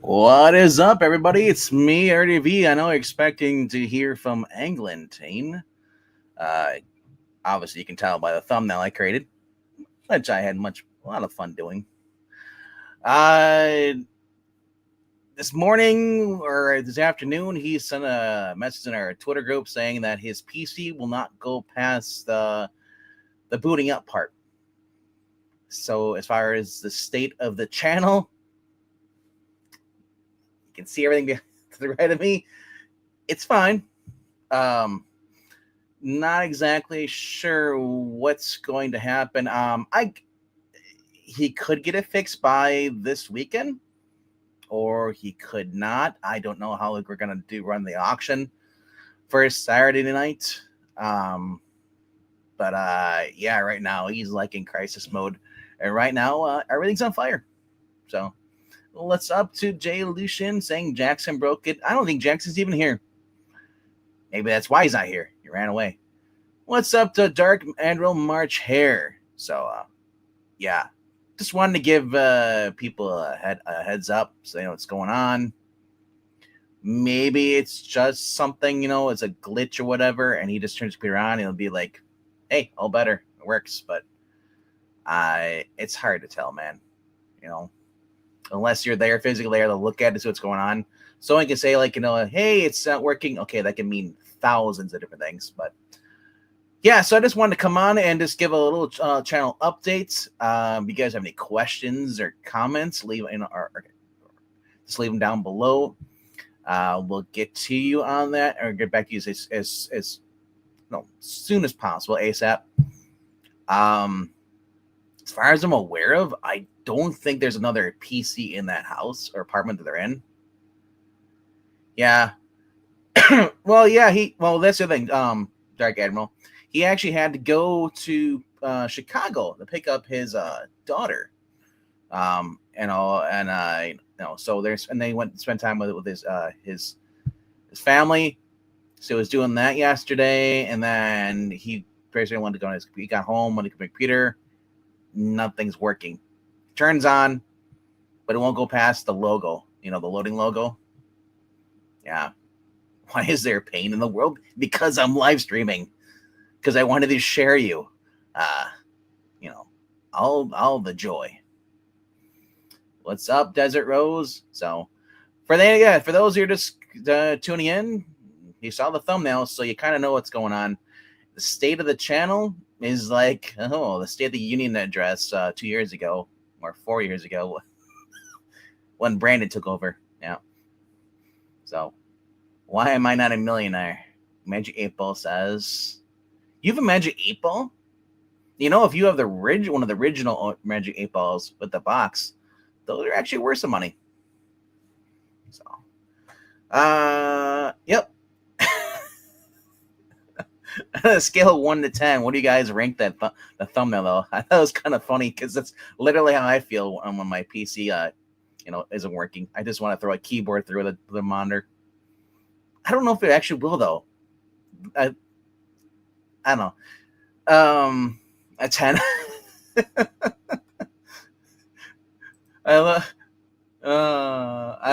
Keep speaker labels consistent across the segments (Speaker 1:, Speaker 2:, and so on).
Speaker 1: What is up, everybody? It's me, RDV. I know you're expecting to hear from Englentine. Uh, Obviously, you can tell by the thumbnail I created, which I had a lot of fun doing. Uh, this morning or this afternoon, he sent a message in our Twitter group saying that his PC will not go past the booting up part. So, as far as the state of the channel, you can see everything to the right of me. It's fine. Not exactly sure what's going to happen. He could get it fixed by this weekend, or he could not. I don't know how we're gonna run the auction for Saturday night. But yeah, right now he's like in crisis mode, and right now everything's on fire. So let's up to Jay Lucian saying Jackson broke it. I don't think Jackson's even here. Maybe that's why he's not here. He ran away. What's up to Dark Admiral March Hare? So, yeah, just wanted to give people a heads up so they know what's going on. Maybe it's just something, it's a glitch or whatever, and he just turns his computer on and it'll be like, hey, all better. It works. But it's hard to tell, man. Unless you're there physically there to look at it, see what's going on. Someone can say, like, hey, it's not working. Okay, that can mean thousands of different things, but yeah, so I just wanted to come on and just give a little channel update. If you guys have any questions or comments, leave just leave them down below. We'll get to you on that, or get back to you as soon as possible, ASAP. As far as I'm aware of, I don't think there's another PC in that house or apartment that they're in. Yeah. Well, yeah. That's the thing. Dark Admiral. He actually had to go to Chicago to pick up his daughter. So they went to spend time with his family. So he was doing that yesterday, and then he basically wanted to go on he got home on the computer. Nothing's working. Turns on, but it won't go past the logo. The loading logo. Yeah. Why is there pain in the world? Because I'm live streaming. Because I wanted to share you, all the joy. What's up, Desert Rose? So, for those who are just tuning in, you saw the thumbnail, so you kind of know what's going on. The state of the channel is like, the State of the Union address 2 years ago, or 4 years ago, when Brandon took over. Yeah. So, why am I not a millionaire? Magic 8 Ball says... You have a Magic 8 Ball? If you have one of the original Magic 8 Balls with the box, those are actually worth some money. So, yep. On a scale of 1 to 10, what do you guys rank the thumbnail, though? I thought it was kind of funny because that's literally how I feel when my PC, isn't working. I just want to throw a keyboard through the monitor. I don't know if it actually will, though. I don't know. A 10. I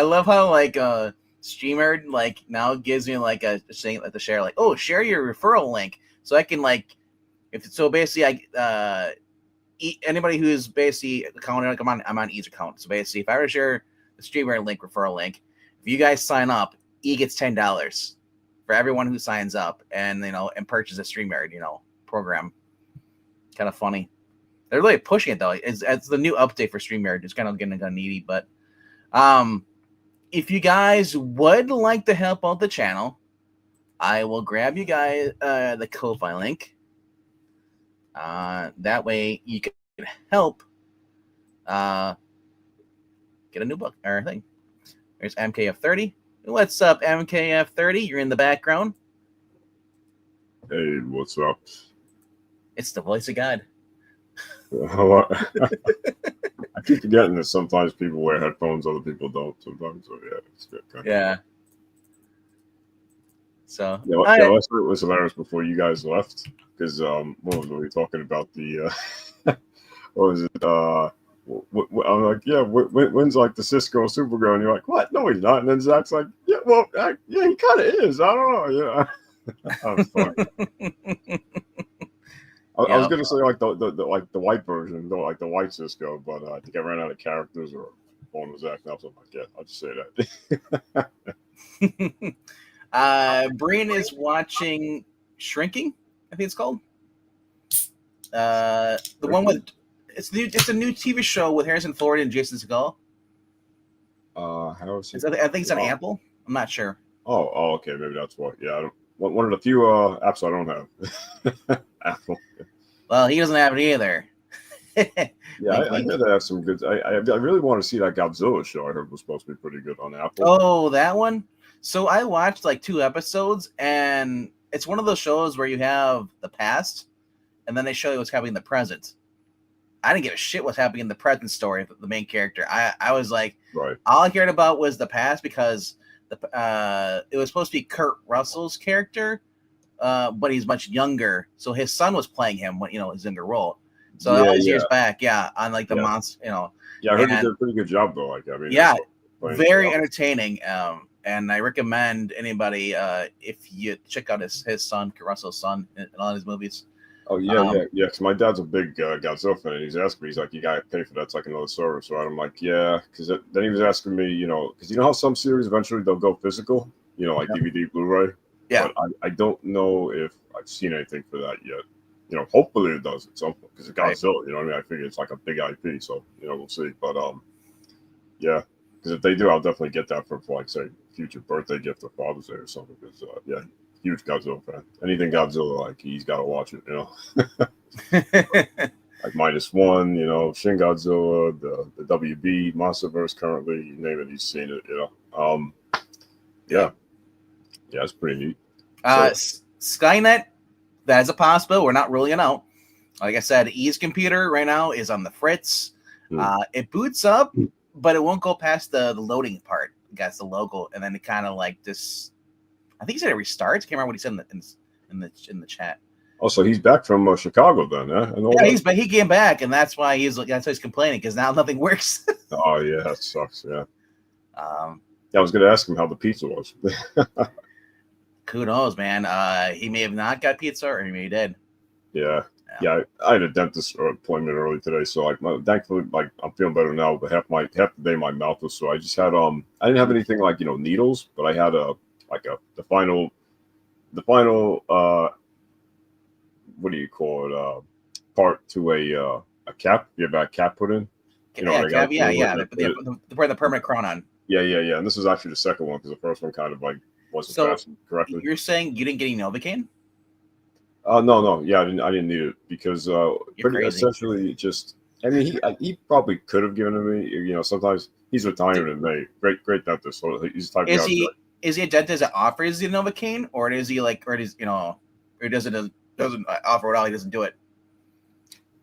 Speaker 1: love how StreamYard now gives me a thing to share, share your referral link, so I can basically anybody who's basically accounted, I'm on each account. So basically, if I were to share the StreamYard link, referral link, if you guys sign up, E gets $10 for everyone who signs up and purchase a StreamYard program. Kind of funny. They're really pushing it, though. It's the new update for StreamYard. It's kind of getting needy, but if you guys would like to help out the channel, I will grab you guys the Ko-Fi link. That way you can help get a new book or thing. There's MKF30. What's up, MKF30? You're in the background.
Speaker 2: Hey, what's up?
Speaker 1: It's the voice of God.
Speaker 2: I keep forgetting that sometimes people wear headphones, other people don't. Sometimes, so yeah, it's good.
Speaker 1: Yeah. So
Speaker 2: last night was hilarious before you guys left because what were we talking about? The what was it? I'm like, yeah, when's like the Cisco Supergirl? And you're like, what? No, he's not. And then Zach's like, yeah, well, yeah, he kind of is. I don't know. Yeah, that was funny. I was gonna say like the like the white version, though, like the white Cisco, but I think I ran out of characters or phone was acting up. So I'm like, yeah, I'll just say
Speaker 1: that. Brian is watching Shrinking, I think it's called. The one with it's a new TV show with Harrison Ford and Jason Segel.
Speaker 2: How is it?
Speaker 1: I think it's on Apple. I'm not sure.
Speaker 2: Oh, okay, maybe that's what. Yeah, I don't. One of the few apps I don't have. Apple.
Speaker 1: Well, he doesn't have it either.
Speaker 2: Yeah, I heard they have some good. I really want to see that Godzilla show. I heard was supposed to be pretty good on Apple.
Speaker 1: Oh, that one. So I watched like 2 episodes, and it's one of those shows where you have the past, and then they show you what's happening in the present. I didn't give a shit what's happening in the present story of the main character. I was like,
Speaker 2: right.
Speaker 1: All I cared about was the past because it was supposed to be Kurt Russell's character, but he's much younger. So his son was playing him when his younger role. So that was years back, on like the monster,
Speaker 2: Yeah, I heard he did a pretty good job though. Like, I mean,
Speaker 1: yeah, very entertaining. And I recommend anybody if you check out his son, Kurt Russell's son, in all his movies.
Speaker 2: Oh yeah. Because my dad's a big Godzilla fan. And he's asking me, he's like, "You gotta pay for that. It's like another service, right?" I'm like, "Yeah," because then he was asking me, because how some series eventually they'll go physical, like DVD, Blu-ray.
Speaker 1: Yeah.
Speaker 2: But I don't know if I've seen anything for that yet. Hopefully it does at some point because it's Godzilla. You know what I mean? I figure it's like a big IP, so we'll see. But yeah, because if they do, I'll definitely get that for like say future birthday gift or Father's Day or something. Because huge Godzilla fan. Anything Godzilla, like he's got to watch it. Like -1, Shin Godzilla, the WB MonsterVerse currently, you name it, he's seen it. Yeah, it's pretty neat.
Speaker 1: Skynet, that is a possible. We're not ruling it out. Like I said, E's computer right now is on the fritz. It boots up, but it won't go past the loading part. It got the logo, and then it kind of like this. I think he said it restarts. I can't remember what he said in the chat.
Speaker 2: Oh, so he's back from Chicago then,
Speaker 1: yeah? He came back, and that's why he's complaining because now nothing works.
Speaker 2: Oh yeah, that sucks. Yeah. I was going to ask him how the pizza was.
Speaker 1: Who knows, man? He may have not got pizza, or he may have did.
Speaker 2: Yeah. I had a dentist appointment early today, so like, thankfully, like I'm feeling better now. But half the day my mouth was sore. I just had I didn't have anything like needles, but I had the final what do you call it? Part to a cap. You have that cap put in.
Speaker 1: They put the permanent crown on.
Speaker 2: Yeah. And this is actually the second one because the first one kind of like wasn't fastened correctly.
Speaker 1: You're saying you didn't get any Novocaine?
Speaker 2: No. Yeah, I didn't need it because essentially just. I mean, he probably could have given it to me. Sometimes he's retiring in May. Great dentist. So he's type of guy.
Speaker 1: Is he a dentist that offers the Novocaine, or is he like, or doesn't offer it all? He doesn't do it.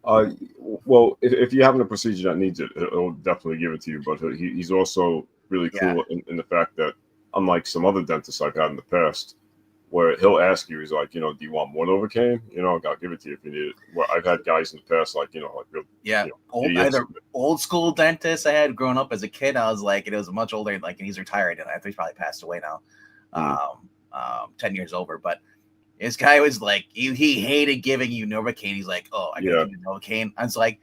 Speaker 2: Well, if you're having a procedure that needs it, he'll definitely give it to you. But he's also really cool in the fact that, unlike some other dentists I've had in the past, where he'll ask you, he's like, do you want more Novocaine? I'll give it to you if you need it. Well, I've had guys in the past, either
Speaker 1: old school dentists I had growing up as a kid. I was like, it was much older, and he's retired, and I think he's probably passed away now, 10 years over. But this guy was like, he hated giving you Novocaine. He's like, oh, I gotta give you Novocaine. I was like,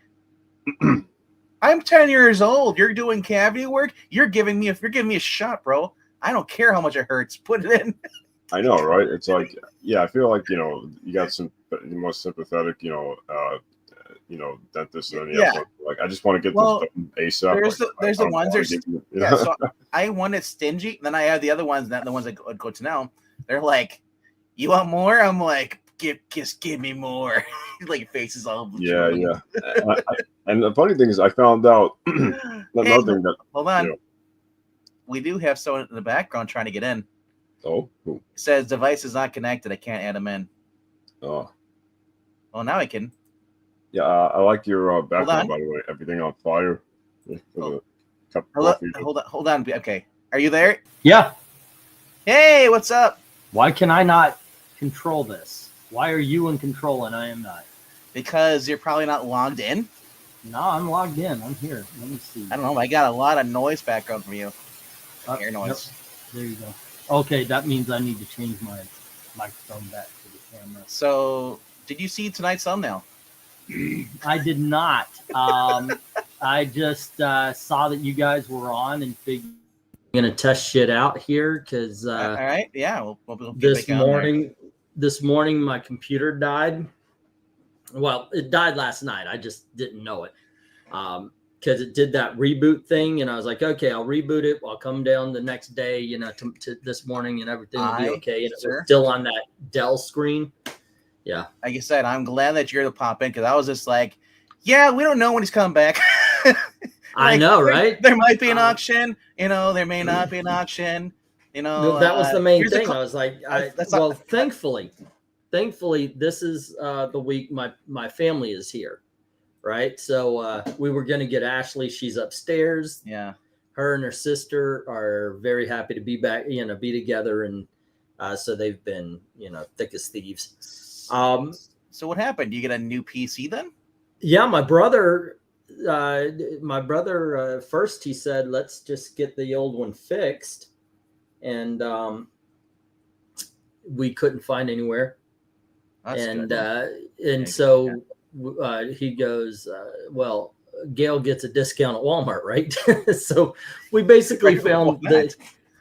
Speaker 1: I'm 10 years old. You're doing cavity work. You're giving me a shot, bro. I don't care how much it hurts. Put it in.
Speaker 2: I know, right? It's like, I feel like, you got some more sympathetic, dentists. And like, I just want to get this done ASAP.
Speaker 1: There's the ones so I have one that's stingy. Then I have the other ones, the ones I go to now. They're like, you want more? I'm like, just give me more. Like faces all.
Speaker 2: Yeah. And the funny thing is, I found out another thing that.
Speaker 1: Hold on. We do have someone in the background trying to get in.
Speaker 2: Oh, cool.
Speaker 1: It says device is not connected. I can't add them in.
Speaker 2: Oh.
Speaker 1: Well, now I can.
Speaker 2: Yeah, I like your background, by the way. Everything on fire.
Speaker 1: Hold on. Okay. Are you there?
Speaker 3: Yeah.
Speaker 1: Hey, what's up?
Speaker 3: Why can I not control this? Why are you in control and I am not?
Speaker 1: Because you're probably not logged in.
Speaker 3: No, I'm logged in. I'm here. Let me see.
Speaker 1: I don't know. I got a lot of noise background from you. Air
Speaker 3: Yep,
Speaker 1: noise.
Speaker 3: there you go. Okay, that means I need to change my microphone back to the camera.
Speaker 1: So, did you see tonight's thumbnail?
Speaker 3: I did not. I just saw that you guys were on and figured I'm gonna test shit out here because
Speaker 1: All right. Yeah. We'll get
Speaker 3: this
Speaker 1: back on there.
Speaker 3: morning my computer died. Well, it died last night. I just didn't know it because it did that reboot thing, and I was like, okay, I'll reboot it. I'll come down the next day, you know, to this morning, and everything will be okay. And it was still on that Dell screen. Yeah.
Speaker 1: Like I said, I'm glad that you're to pop in because I was just like, yeah, we don't know when he's coming back.
Speaker 3: I know, right?
Speaker 1: There might be an auction, you know, there may not be an auction, you know.
Speaker 3: That was the main thing.
Speaker 1: I
Speaker 3: was like,
Speaker 1: not,
Speaker 3: thankfully, this is the week my family is here, right? So we were going to get Ashley. She's upstairs.
Speaker 1: Yeah.
Speaker 3: Her and her sister are very happy to be back, you know, be together. And so they've been, you know, thick as thieves.
Speaker 1: So what happened? Do you get a new PC then?
Speaker 3: Yeah, my brother first he said, let's just get the old one fixed. And we couldn't find anywhere.
Speaker 1: That's
Speaker 3: and
Speaker 1: good.
Speaker 3: So he goes, well, Gail gets a discount at Walmart, right? So we basically found that.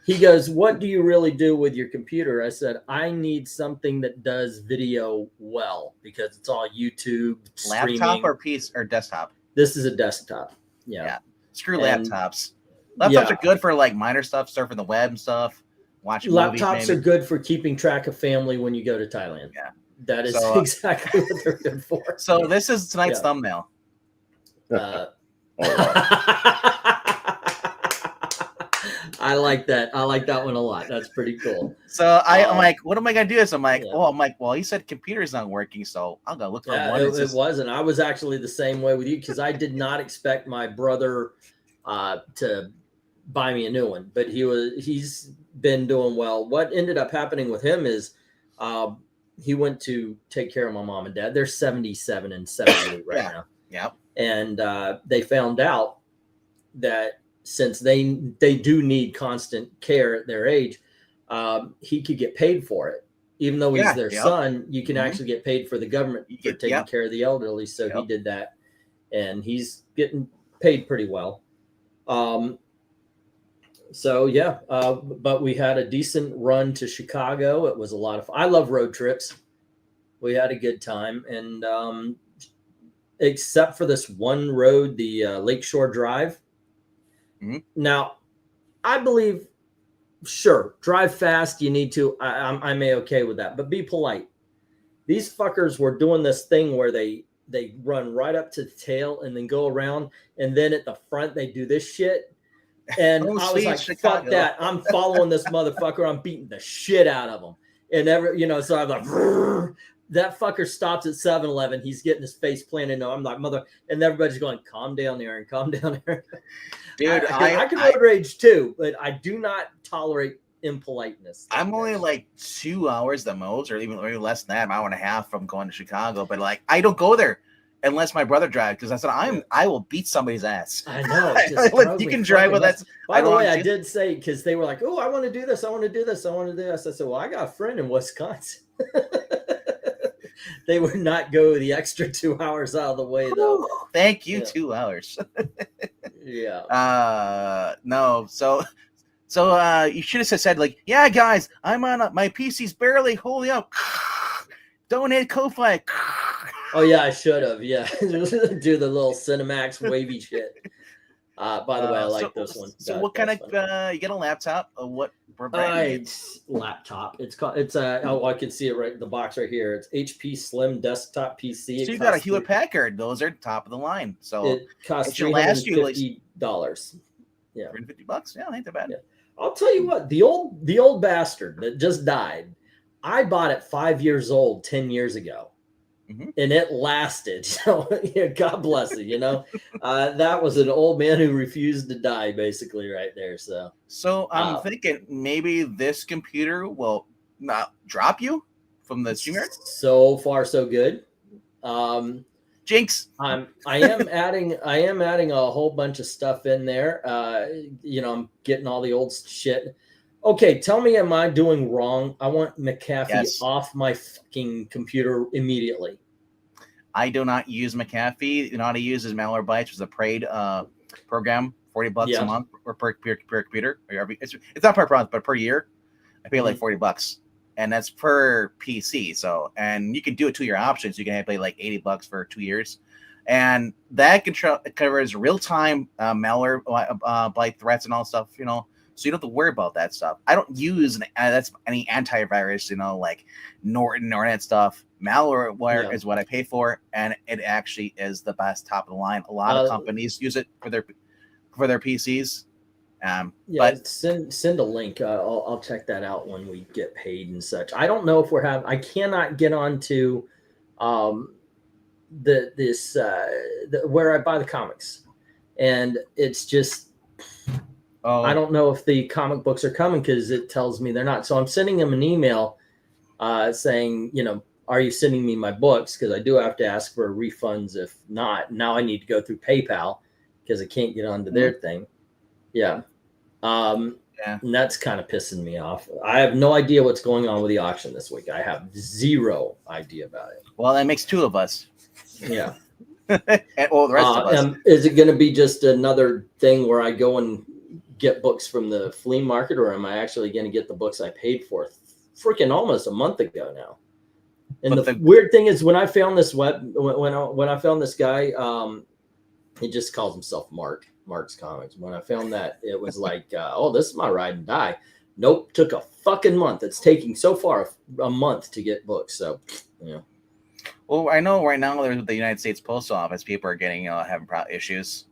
Speaker 3: He goes, what do you really do with your computer? I said, I need something that does video well because it's all YouTube
Speaker 1: laptop
Speaker 3: streaming.
Speaker 1: Or piece or desktop.
Speaker 3: This is a desktop. Yeah.
Speaker 1: Screw laptops. Laptops are good for like minor stuff, surfing the web and stuff. Watching
Speaker 3: laptops
Speaker 1: movies,
Speaker 3: are good for keeping track of family when you go to Thailand.
Speaker 1: Yeah.
Speaker 3: That is exactly what they're good for.
Speaker 1: So this is tonight's thumbnail.
Speaker 3: I like that. I like that one a lot. That's pretty cool.
Speaker 1: So I'm like, what am I gonna do this? I'm like, well, he said computer's not working, so I'm gonna look for one.
Speaker 3: It wasn't. I was actually the same way with you because I did not expect my brother to buy me a new one, but he's been doing well. What ended up happening with him is he went to take care of my mom and dad. They're 77 and 78 right now.
Speaker 1: Yeah.
Speaker 3: And they found out that since they do need constant care at their age, he could get paid for it. Even though he's their son, you can actually get paid for the government for taking care of the elderly. So he did that, and he's getting paid pretty well. But we had a decent run to Chicago. It was a lot of fun. I love road trips. We had a good time, and except for this one road, the Lakeshore Drive.
Speaker 1: Mm-hmm.
Speaker 3: Now, I believe, sure, drive fast. You need to. I'm okay with that, but be polite. These fuckers were doing this thing where they run right up to the tail and then go around, and then at the front they do this shit. And I was like, Chicago. Fuck that. I'm following this motherfucker. I'm beating the shit out of him. And so I'm like, that fucker stops at 7-Eleven. He's getting his face planted. I'm like, mother. And everybody's going, calm down, Aaron. Calm down, Aaron.
Speaker 1: Dude,
Speaker 3: I can road rage too, but I do not tolerate impoliteness.
Speaker 1: I'm only like 2 hours the most, or even less than that, an hour and a half from going to Chicago. But like, I don't go there unless my brother drives, because I said I will beat somebody's ass.
Speaker 3: I know.
Speaker 1: You can drive with that.
Speaker 3: By the way, I did say, because they were like, oh, I want to do this. I want to do this. I want to do this. I said, well, I got a friend in Wisconsin. They would not go the extra 2 hours out of the way, though.
Speaker 1: Thank you, 2 hours.
Speaker 3: Yeah.
Speaker 1: No. So you should have said like, yeah, guys, I'm on my PC's barely holding up. Donate Ko-Fi.
Speaker 3: Oh yeah, I should have. Yeah, do the little Cinemax wavy shit. By the way, I like this one.
Speaker 1: So what kind of you get a laptop? What brand?
Speaker 3: Laptop. I can see it right in the box right here. It's HP Slim Desktop PC.
Speaker 1: So you got a Hewlett Packard. Those are top of the line. So
Speaker 3: it costs $350. Yeah,
Speaker 1: $350. Yeah, ain't that bad.
Speaker 3: Yeah. I'll tell you what. The old bastard that just died. I bought it 5 years old 10 years ago. And it lasted. So God bless it. That was an old man who refused to die, basically, right there. So
Speaker 1: I'm thinking maybe this computer will not drop you from the StreamYard.
Speaker 3: So far, so good.
Speaker 1: Jinx.
Speaker 3: I am adding a whole bunch of stuff in there. I'm getting all the old shit. Okay, tell me, am I doing wrong? I want McAfee
Speaker 1: Yes.
Speaker 3: off my fucking computer immediately.
Speaker 1: I do not use McAfee. You know how to use is Malwarebytes, which is a paid program, $40
Speaker 3: Yeah.
Speaker 1: a month or per computer. Or it's not per month, but per year. I pay like $40, and that's per PC. So, and you can do it to your options. You can pay like $80 for 2 years, and that covers real time malware, byte threats, and all stuff. You know, so you don't have to worry about that stuff. I don't use that's any antivirus. You know, like Norton or that stuff. Malware is what I pay for, and it actually is the best top of the line. A lot of companies use it for their PCs.
Speaker 3: But send a link. I'll check that out when we get paid and such. I don't know if I cannot get onto where I buy the comics, and it's just I don't know if the comic books are coming because it tells me they're not. So I'm sending them an email saying, are you sending me my books? Because I do have to ask for refunds. If not, now I need to go through PayPal because I can't get onto their thing. Yeah. And that's kind of pissing me off. I have no idea what's going on with the auction this week. I have zero idea about it.
Speaker 1: Well, that makes two of us.
Speaker 3: Yeah.
Speaker 1: And the rest of us.
Speaker 3: Is it going to be just another thing where I go and get books from the flea market, or am I actually going to get the books I paid for freaking almost a month ago now? And the weird thing is when I found this when I found this guy, he just calls himself Mark's Comics. When I found that, it was like, this is my ride and die. Nope, took a fucking month. It's taking so far a month to get books. So, yeah.
Speaker 1: Well, I know right now there's the United States Postal Office. People are getting having issues,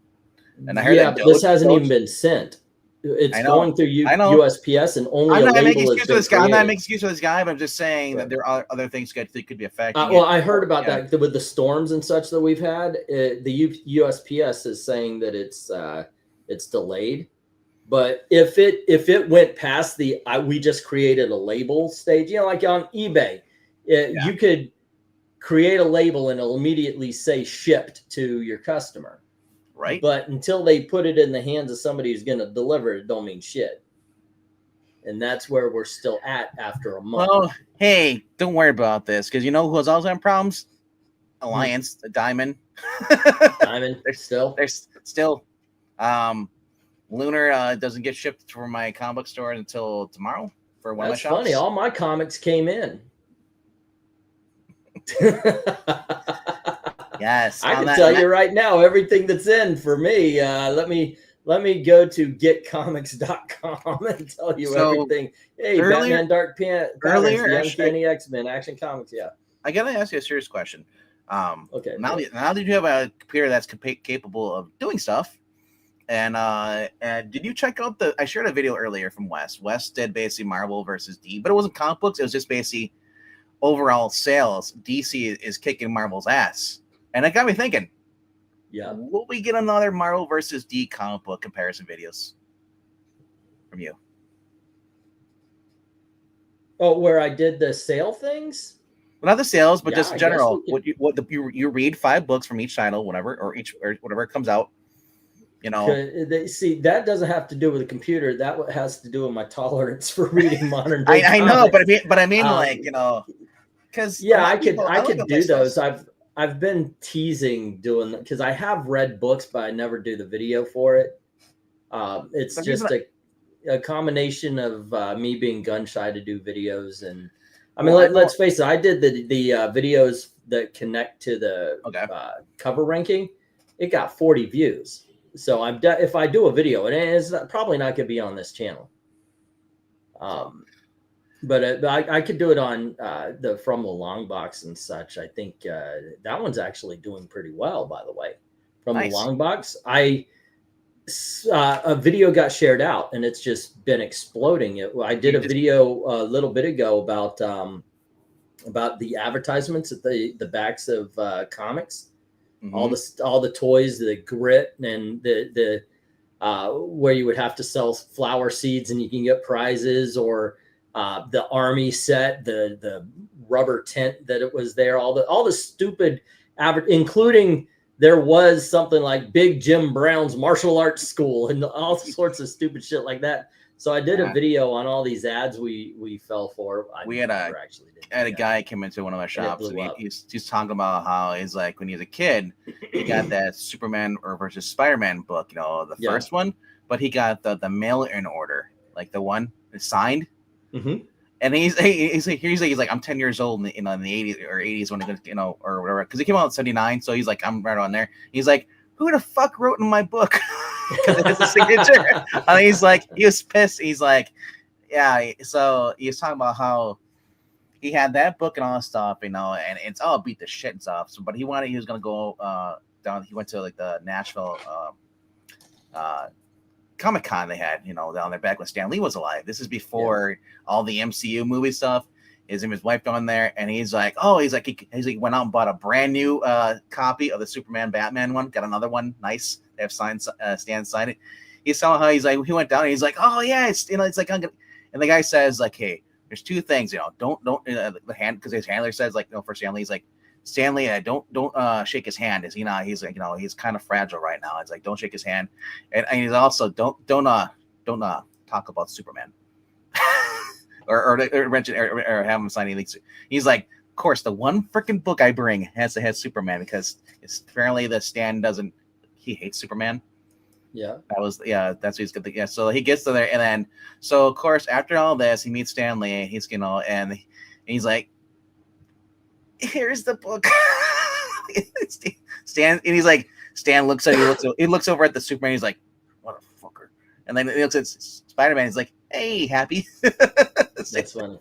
Speaker 1: and I heard that
Speaker 3: but this hasn't even been sent. It's going through USPS, and only
Speaker 1: I'm
Speaker 3: a
Speaker 1: not
Speaker 3: label
Speaker 1: making
Speaker 3: has
Speaker 1: excuse
Speaker 3: been
Speaker 1: for this guy. I'm not
Speaker 3: created.
Speaker 1: making excuse for this guy, but I'm just saying that there are other things that could be affecting.
Speaker 3: Well, I heard about that with the storms and such that we've had. The USPS is saying that it's delayed, but if it went past we just created a label stage, like on eBay, you could create a label and it'll immediately say shipped to your customer.
Speaker 1: Right.
Speaker 3: But until they put it in the hands of somebody who's going to deliver it, don't mean shit. And that's where we're still at after a month.
Speaker 1: Well, hey, don't worry about this because you know who's also having problems? Alliance, the Diamond.
Speaker 3: Diamond, they're
Speaker 1: still. Lunar doesn't get shipped from my comic book store until tomorrow for one of my shops.
Speaker 3: That's funny. All my comics came in.
Speaker 1: Yes,
Speaker 3: I can tell you right now everything that's in for me. Let me go to getcomics.com and tell you everything. Hey, Batman Dark Patterns, the Uncanny X-Men, Action Comics. Yeah.
Speaker 1: I gotta ask you a serious question.
Speaker 3: Okay.
Speaker 1: Now that you have a computer that's capable of doing stuff, and did you check out I shared a video earlier from Wes. Wes did basically Marvel versus D, but it wasn't comic books. It was just basically overall sales. DC is kicking Marvel's ass. And it got me thinking, will we get another Marvel versus D comic book comparison videos from you?
Speaker 3: Oh, where I did the sale things?
Speaker 1: Well, not the sales, but just in general. You read 5 books from each title, whatever, or whatever comes out.
Speaker 3: See, that doesn't have to do with the computer. That has to do with my tolerance for reading modern day.
Speaker 1: I know, but I mean, because
Speaker 3: I could do those. I've been teasing doing that because I have read books, but I never do the video for it. It's just a combination of me being gun shy to do videos, and I mean, let's face it. I did the videos that connect to the cover ranking. It got 40 views. So if I do a video, and it's probably not going to be on this channel. But I could do it on From the Long Box and such. I think that one's actually doing pretty well, by the way. From the Long Box, a video got shared out, and it's just been exploding. I did a video a little bit ago about the advertisements at the backs of comics, all the toys, the grit, and the where you would have to sell flower seeds and you can get prizes, or the army set, the rubber tent that it was there, all the stupid including there was something like Big Jim Brown's martial arts school and all sorts of stupid shit like that. So I did a video on all these ads we fell for.
Speaker 1: We had a guy come into one of our shops and he's talking about how he's like when he was a kid, he got that Superman versus Spider-Man book, the first one, but he got the mail-in order, like the one that's signed.
Speaker 3: Mm-hmm.
Speaker 1: And he's like I'm 10 years old in the 80s or 80s when it or whatever, because he came out in 79, so he's like I'm right on there. He's like, who the fuck wrote in my book? Because it has a signature. And he's like, he was pissed. He's like, yeah. So he was talking about how he had that book and all that stuff, and it's all beat the shit and stuff. So, but he was gonna go down. He went to like the Nashville Comic-Con they had, down there back when Stan Lee was alive. This is before all the MCU movie stuff. His and his wife down there, and he's like, he went out and bought a brand new copy of the Superman Batman one. Got another one, nice. They have signs, Stan signed it. He saw how he went down, and he's like, oh yeah, it's like I'm gonna. And the guy says like, hey, there's two things, don't the hand, because his handler says like, for Stanley, he's like, Stanley, don't shake his hand. Is he not? He's like, he's kind of fragile right now. It's like, don't shake his hand, and he's also don't talk about Superman. or mention or have him sign anything. He's like, of course, the one freaking book I bring has to have Superman because it's apparently the Stan he hates Superman.
Speaker 3: Yeah,
Speaker 1: that's what he's good. Yeah, so he gets to there, and then so of course after all this, he meets Stan Lee. He's and he's like, here's the book. Stan, and he's like, Stan looks over at the Superman. He's like, what a fucker. And then he looks at Spider-Man. He's like, hey, happy.
Speaker 3: That's funny.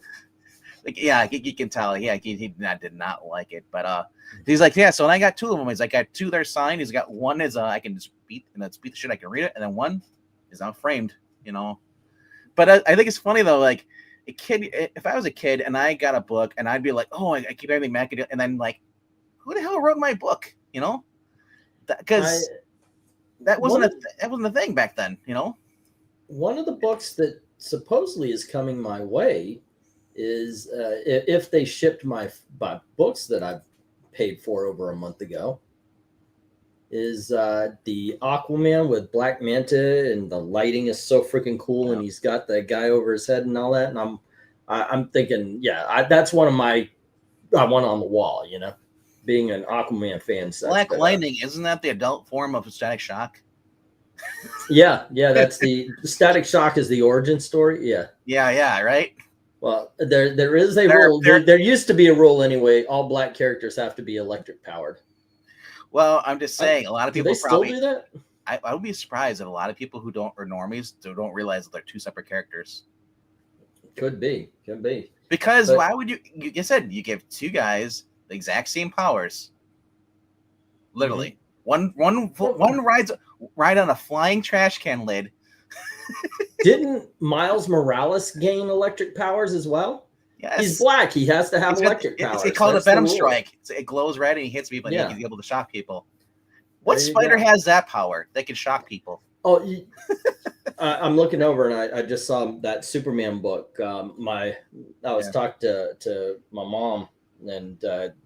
Speaker 1: Like, yeah, you can tell. Yeah, he did not like it. But he's like, yeah. So and I got two of them. He's like, I got two that are signed. He's got one is I can just beat the shit. I can read it, and then one is not framed. But I think it's funny though. Like a kid, if I was a kid and I got a book, and I'd be like, oh, I keep everything back, and then like, who the hell wrote my book? Because that wasn't a thing back then.
Speaker 3: One of the books that supposedly is coming my way is if they shipped my books that I've paid for over a month ago, is the Aquaman with Black Manta, and the lighting is so freaking cool, and he's got the guy over his head and all that, and I'm thinking, that's one of I want on the wall, being an Aquaman fan.
Speaker 1: Black Lightning, isn't that the adult form of Static Shock?
Speaker 3: Yeah, that's the Static Shock is the origin story. Yeah,
Speaker 1: right.
Speaker 3: Well, there is a rule. There used to be a rule anyway. All black characters have to be electric powered.
Speaker 1: Well, I'm just saying, a lot of people probably
Speaker 3: still do that.
Speaker 1: I would be surprised at a lot of people who don't, or normies, don't realize that they're two separate characters.
Speaker 3: Could be.
Speaker 1: Because why would you said you give two guys the exact same powers. Literally. Mm-hmm. One ride on a flying trash can lid.
Speaker 3: Didn't Miles Morales gain electric powers as well?
Speaker 1: Yes.
Speaker 3: He's black. He has to have electric powers.
Speaker 1: It's called a Venom Strike. It glows red and he hits people and he's able to shock people. What spider has that power? They can shock people.
Speaker 3: Oh, I'm looking over and I just saw that Superman book. I was talking to my mom, and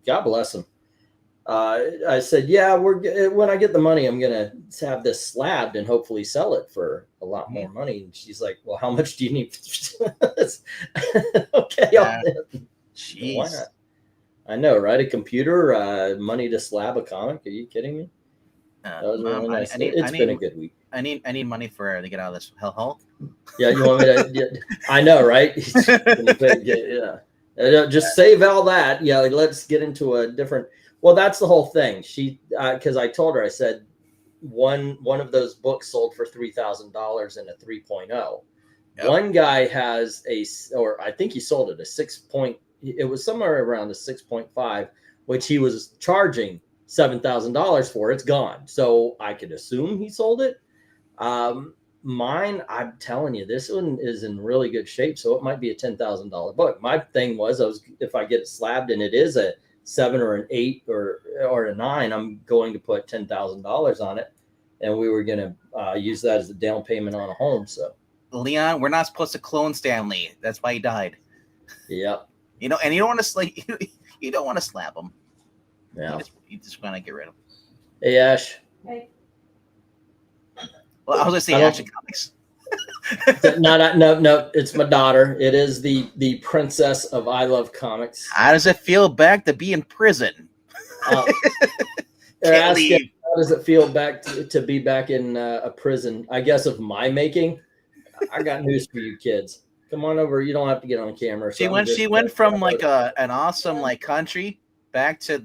Speaker 3: God bless him. I said, when I get the money, I'm going to have this slabbed and hopefully sell it for a lot more money. And she's like, well, how much do you need? Okay.
Speaker 1: Jeez.
Speaker 3: Why not? I know, right? A computer, money to slab a comic. Are you kidding me? That was really nice. It's been a good week.
Speaker 1: I need money to get out of this hellhole.
Speaker 3: Yeah, you want me to? I know, right? Just save all that. Yeah, let's get into a different. Well, that's the whole thing. She, because I told her, I said one of those books sold for $3,000 in a 3.0. Yep. One guy has or I think he sold it a 6. It was somewhere around a 6.5, which he was charging $7,000 for. It's gone. So I could assume he sold it. Mine, I'm telling you, this one is in really good shape. So it might be a $10,000 book. My thing was, if I get it slabbed and it is a 7 or an 8 or a 9, I'm going to put $10,000 on it. And we were going to use that as a down payment on a home. So
Speaker 1: Leon, we're not supposed to clone Stan Lee. That's why he died.
Speaker 3: Yep.
Speaker 1: And you don't want to you don't want to slap him.
Speaker 3: Yeah.
Speaker 1: You just want to get rid of them.
Speaker 3: Hey, Ash.
Speaker 4: Hey.
Speaker 1: Well, I was gonna say
Speaker 3: I don't-
Speaker 1: Action Comics.
Speaker 3: No, it's my daughter. It is the princess of I Love Comics.
Speaker 1: How does it feel back to be in prison?
Speaker 3: Uh, they're
Speaker 1: Can't
Speaker 3: asking,
Speaker 1: leave.
Speaker 3: how does it feel back to be back in a prison? I guess of my making. I got news for you kids. Come on over. You don't have to get on camera.
Speaker 1: She went from like an awesome like country back to.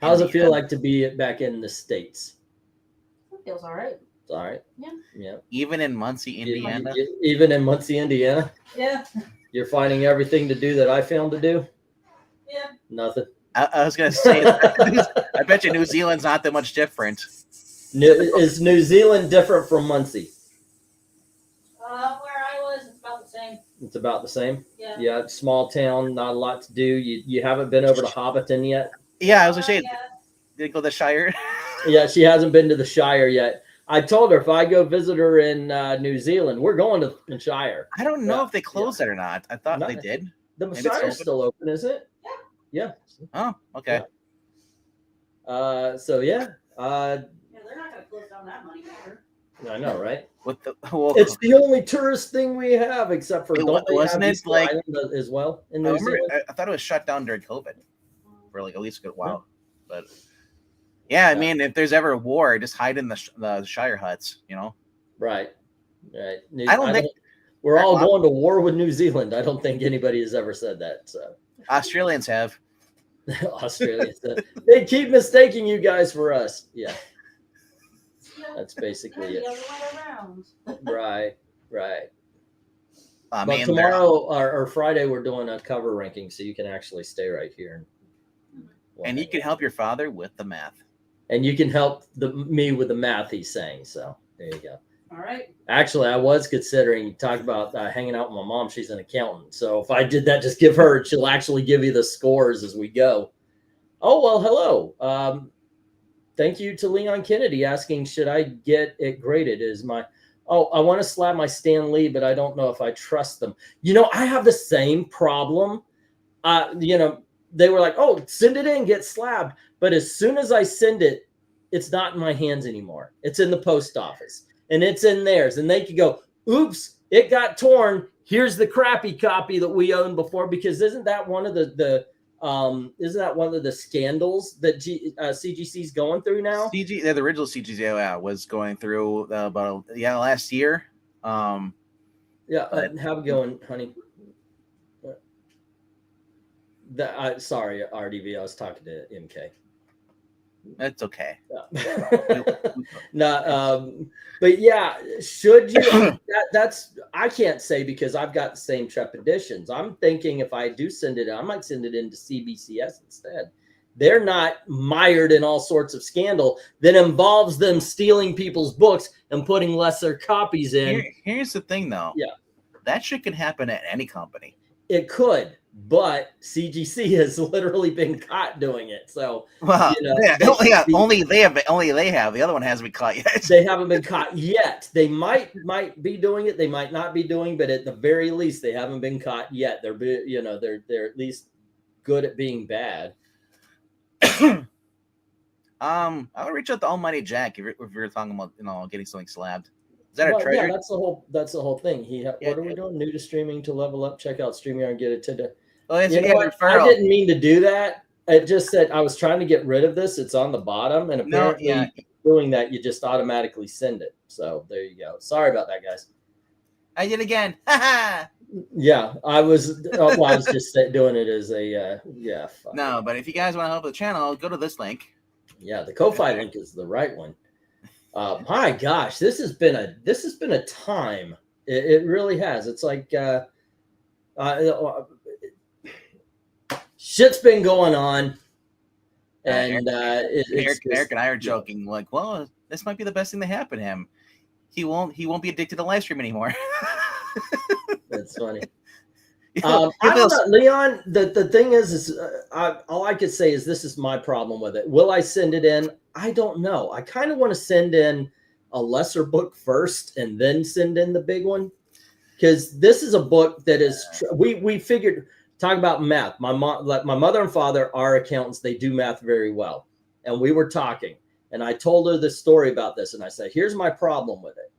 Speaker 3: How does it feel
Speaker 1: Indiana.
Speaker 3: like to be back in the States?
Speaker 4: That feels all right.
Speaker 3: It's all right.
Speaker 4: Yeah.
Speaker 3: Yeah.
Speaker 1: Even in Muncie, Indiana.
Speaker 3: Even in Muncie, Indiana,
Speaker 4: Yeah.
Speaker 3: you're finding everything to do that I found to do.
Speaker 4: Yeah.
Speaker 3: Nothing.
Speaker 1: I was gonna say, I bet you New Zealand's not that much different.
Speaker 3: Is New Zealand different from Muncie?
Speaker 4: Where I was, it's about the same.
Speaker 3: It's about the same.
Speaker 4: Yeah.
Speaker 3: Yeah, small town, not a lot to do. You haven't been over to Hobbiton yet.
Speaker 1: Yeah, I was gonna say,
Speaker 4: Yeah.
Speaker 1: did go to the Shire?
Speaker 3: Yeah, she hasn't been to the Shire yet. I told her if I go visit her in New Zealand, we're going to the Shire.
Speaker 1: I don't know
Speaker 3: Yeah,
Speaker 1: if they closed it or not. I thought
Speaker 3: No.
Speaker 1: they did.
Speaker 3: The
Speaker 1: Maybe it's
Speaker 3: Shire's
Speaker 1: open.
Speaker 3: still open, isn't it? Yeah.
Speaker 1: Oh, okay.
Speaker 3: So yeah.
Speaker 4: Yeah, they're not going to close down that money either.
Speaker 3: I know, right?
Speaker 1: With the well,
Speaker 3: It's the only tourist thing we have, except for
Speaker 1: It
Speaker 3: don't they
Speaker 1: wasn't
Speaker 3: have
Speaker 1: it
Speaker 3: Easter
Speaker 1: like-
Speaker 3: Island as well in
Speaker 1: I,
Speaker 3: New
Speaker 1: remember,
Speaker 3: Zealand?
Speaker 1: I thought it was shut down during COVID for like at least a good while. But yeah, I
Speaker 3: Yeah.
Speaker 1: mean, if there's ever a war, just hide in the Shire huts. You know,
Speaker 3: Right.
Speaker 1: I don't think-
Speaker 3: we're all
Speaker 1: Well,
Speaker 3: going to war with New Zealand. I don't think anybody has ever said that. So
Speaker 1: Australians have.
Speaker 3: Australia, they keep mistaking you guys for us. Yeah, that's basically
Speaker 4: The
Speaker 3: it.
Speaker 4: other way around.
Speaker 3: Right.
Speaker 1: I
Speaker 3: But
Speaker 1: mean,
Speaker 3: tomorrow or Friday, we're doing a cover ranking, so you can actually stay right here.
Speaker 1: and you can help your father with the math.
Speaker 3: And you can help me with the math he's saying. So there you go.
Speaker 4: All right.
Speaker 3: Actually, I was considering talk about hanging out with my mom. She's an accountant, so if I did that, just give her. She'll actually give you the scores as we go. Oh well, hello. Thank you to Leon Kennedy asking, should I get it graded? Is my I want to slap my Stan Lee, but I don't know if I trust them. You know, I have the same problem. They were like, oh, send it in, get slabbed. But as soon as I send it, it's not in my hands anymore. It's in the post office. And it's in theirs, and they could go, oops, it got torn. Here's the crappy copy that we owned before. Because isn't that one of the scandals that CGC's going through now?
Speaker 1: The original CGC was going through last year.
Speaker 3: Yeah, have it going, honey. Sorry, RDV. I was talking to MK.
Speaker 1: That's okay.
Speaker 3: But yeah, should you? That's I can't say because I've got the same trepidations. I'm thinking if I do send it, I might send it into CBCS instead. They're not mired in all sorts of scandal that involves them stealing people's books and putting lesser copies in.
Speaker 1: Here's the thing, though.
Speaker 3: Yeah.
Speaker 1: That shit can happen at any company.
Speaker 3: It could, but CGC has literally been caught doing it. So
Speaker 1: Well, only they have. The other one hasn't been caught yet.
Speaker 3: they haven't been caught yet. They might be doing it. They might not be doing, but at the very least, they haven't been caught yet. They're at least good at being bad.
Speaker 1: I would reach out to Almighty Jack if you're talking about getting something slabbed. Is that a
Speaker 3: Well,
Speaker 1: treasure?
Speaker 3: yeah, that's the whole thing. What are we doing? New to streaming to level up. Check out StreamYard and get it today.
Speaker 1: Well, it's
Speaker 3: You know what? I
Speaker 1: referral.
Speaker 3: didn't mean to do that. It just said I was trying to get rid of this. It's on the bottom, and
Speaker 1: No,
Speaker 3: apparently
Speaker 1: yeah.
Speaker 3: doing that, you just automatically send it. So there you go. Sorry about that, guys.
Speaker 1: I did again.
Speaker 3: Yeah, I was just doing it as a fuck.
Speaker 1: No, but if you guys want to help the channel, go to this link.
Speaker 3: Yeah, the Ko-Fi link is the right one. My gosh, this has been a time. It really has. It's like shit's been going on, and
Speaker 1: Eric and I are joking, like, well, this might be the best thing to happen to him. He won't be addicted to live stream anymore.
Speaker 3: That's funny. I don't know, Leon. The thing is all I could say is this is my problem with it. Will I send it in? I don't know. I kind of want to send in a lesser book first and then send in the big one, because this is a book that is we figured talk about math. My mom, like my mother and father are accountants. They do math very well. And we were talking, and I told her this story about this, and I said, "Here's my problem with it.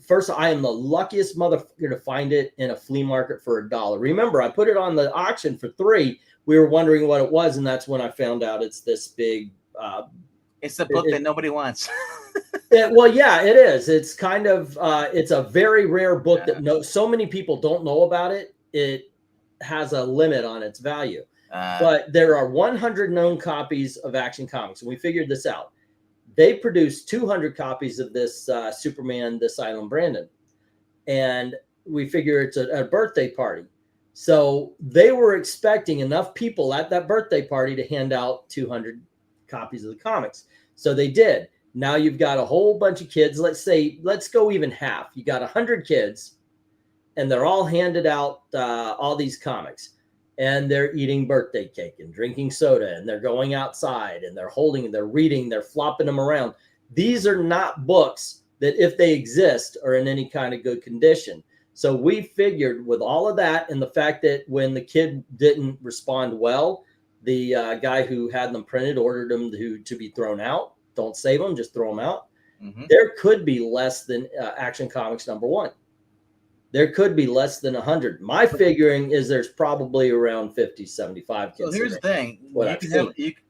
Speaker 3: First, I am the luckiest motherfucker to find it in a flea market for $1. Remember, I put it on the auction for $3. We were wondering what it was, and that's when I found out it's this big.
Speaker 1: It's the book that nobody wants.
Speaker 3: Well, yeah, it is. It's kind of it's a very rare book that so many people don't know about it. It has a limit on its value, but there are 100 known copies of Action Comics, and we figured this out. They produced 200 copies of this Superman, This Island Brandon, and we figure it's a birthday party. So they were expecting enough people at that birthday party to hand out 200 copies of the comics. So they did. Now you've got a whole bunch of kids. Let's go even half. You got 100 kids, and they're all handed out all these comics, and they're eating birthday cake and drinking soda, and they're going outside, and they're reading, they're flopping them around. These are not books that, if they exist, are in any kind of good condition. So we figured with all of that, and the fact that when the kid didn't respond well, the guy who had them printed ordered them to be thrown out. Don't save them, just throw them out. Mm-hmm. There could be less than Action Comics #1. There could be less than 100. My figuring is there's probably around 50, 75 kids.
Speaker 1: So here's the thing.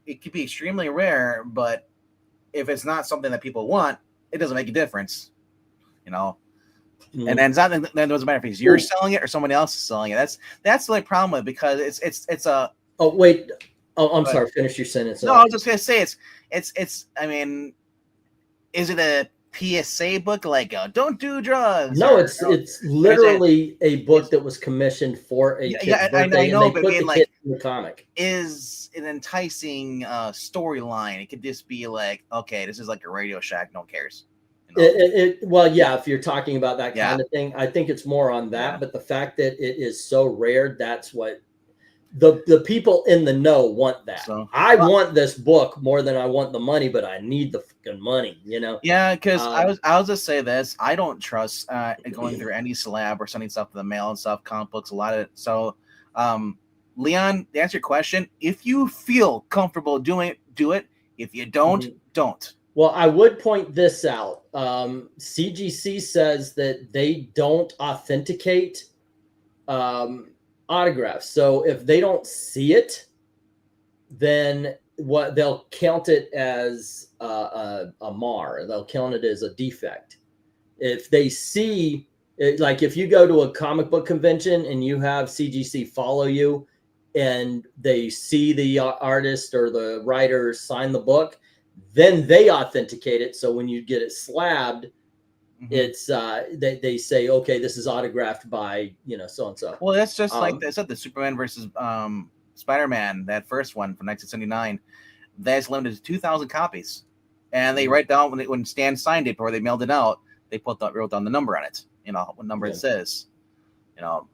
Speaker 1: It could be extremely rare, but if it's not something that people want, it doesn't make a difference. You know? Mm-hmm. And then it doesn't matter if you're selling it or someone else is selling it. That's the only problem with it, because it's a.
Speaker 3: Oh wait. Oh, I'm sorry. Finish your sentence.
Speaker 1: No, I was just gonna say it's. I mean, is it a PSA book like don't do drugs?
Speaker 3: No, it's literally a book that was commissioned for a kid's birthday. I know, but put the kid in the comic.
Speaker 1: Is an enticing storyline. It could just be like, okay, this is like a Radio Shack. No one cares. You know?
Speaker 3: Well, yeah, if you're talking about that kind of thing, I think it's more on that. Yeah. But the fact that it is so rare, that's what the people in the know want. That I want this book more than I want the money, but I need the fucking money, you know?
Speaker 1: Yeah, because I was just say this. I don't trust going through any slab or sending stuff to the mail and stuff, comic books, a lot of it. So Leon, to answer your question, if you feel comfortable doing it, do it. If you don't, don't.
Speaker 3: Well, I would point this out. CGC says that they don't authenticate autographs. So if they don't see it, then they'll count it as a mar. They'll count it as a defect. If they see it, like if you go to a comic book convention and you have CGC follow you and they see the artist or the writer sign the book, then they authenticate it. So when you get it slabbed, it's they say, okay, this is autographed by so and so.
Speaker 1: Well, that's just like they said, the Superman versus Spider-Man, that first one from 1979. That's limited to 2,000 copies, and they write down when Stan signed it before they mailed it out. They wrote down the number on it. What number it says. But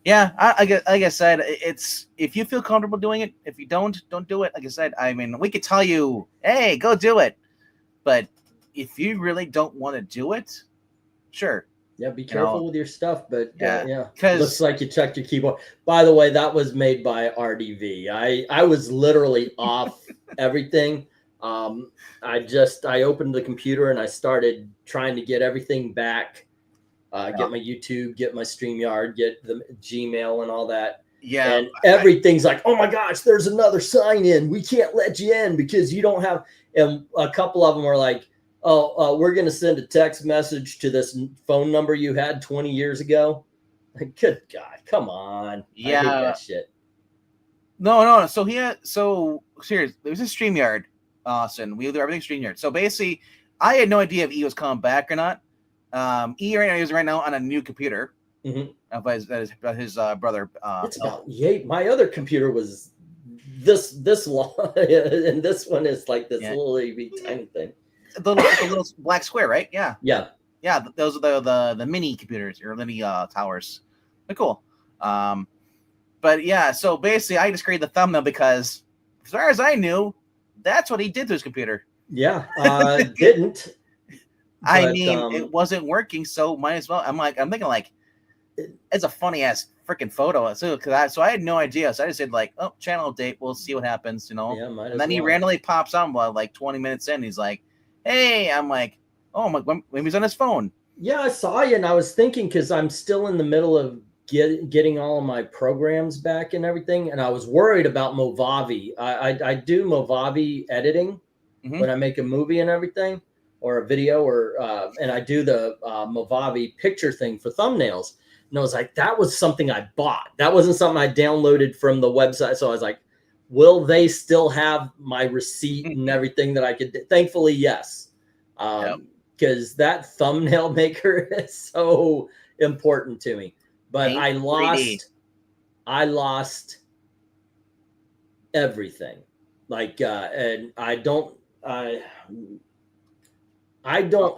Speaker 1: yeah, like I said, it's if you feel comfortable doing it. If you don't do it. Like I said, I mean, we could tell you, hey, go do it. But if you really don't want to do it, sure.
Speaker 3: Yeah, be careful with your stuff. But yeah,
Speaker 1: because
Speaker 3: looks like you checked your keyboard. By the way, that was made by RDV. I was literally off everything. I opened the computer and I started trying to get everything back. Get my YouTube, get my StreamYard, get the Gmail and all that.
Speaker 1: Yeah.
Speaker 3: And everything's like, oh my gosh, there's another sign in. We can't let you in because you don't have. And a couple of them are like, oh, we're going to send a text message to this phone number you had 20 years ago. Like, good God, come on.
Speaker 1: Yeah.
Speaker 3: I hate that shit.
Speaker 1: No. So serious. There was a StreamYard, Austin. We do everything StreamYard. So basically, I had no idea if E was coming back or not. E is right now on a new computer. By his brother.
Speaker 3: It's about my other computer was this long, and this one is like this little tiny thing.
Speaker 1: The little black square, right? Yeah. Those are the mini computers or mini towers. They're cool. But yeah, so basically, I just created the thumbnail because, as far as I knew, that's what he did to his computer.
Speaker 3: Yeah, didn't.
Speaker 1: I mean, it wasn't working, so might as well. I'm thinking like, it's a funny ass freaking photo. So I had no idea. So I just said like, oh, channel update. We'll see what happens, you know.
Speaker 3: Yeah, might
Speaker 1: And
Speaker 3: as
Speaker 1: then he
Speaker 3: well.
Speaker 1: randomly pops on while like 20 minutes in. He's like, hey, I'm like, oh, maybe he's on his phone.
Speaker 3: Yeah, I saw you, and I was thinking because I'm still in the middle of getting all of my programs back and everything, and I was worried about Movavi. I do Movavi editing when I make a movie and everything, or a video, or and I do the Movavi picture thing for thumbnails. And I was like, that was something I bought. That wasn't something I downloaded from the website. So I was like, will they still have my receipt and everything that I could? Thankfully, yes. Because that thumbnail maker is so important to me. But I lost everything. Like, and I don't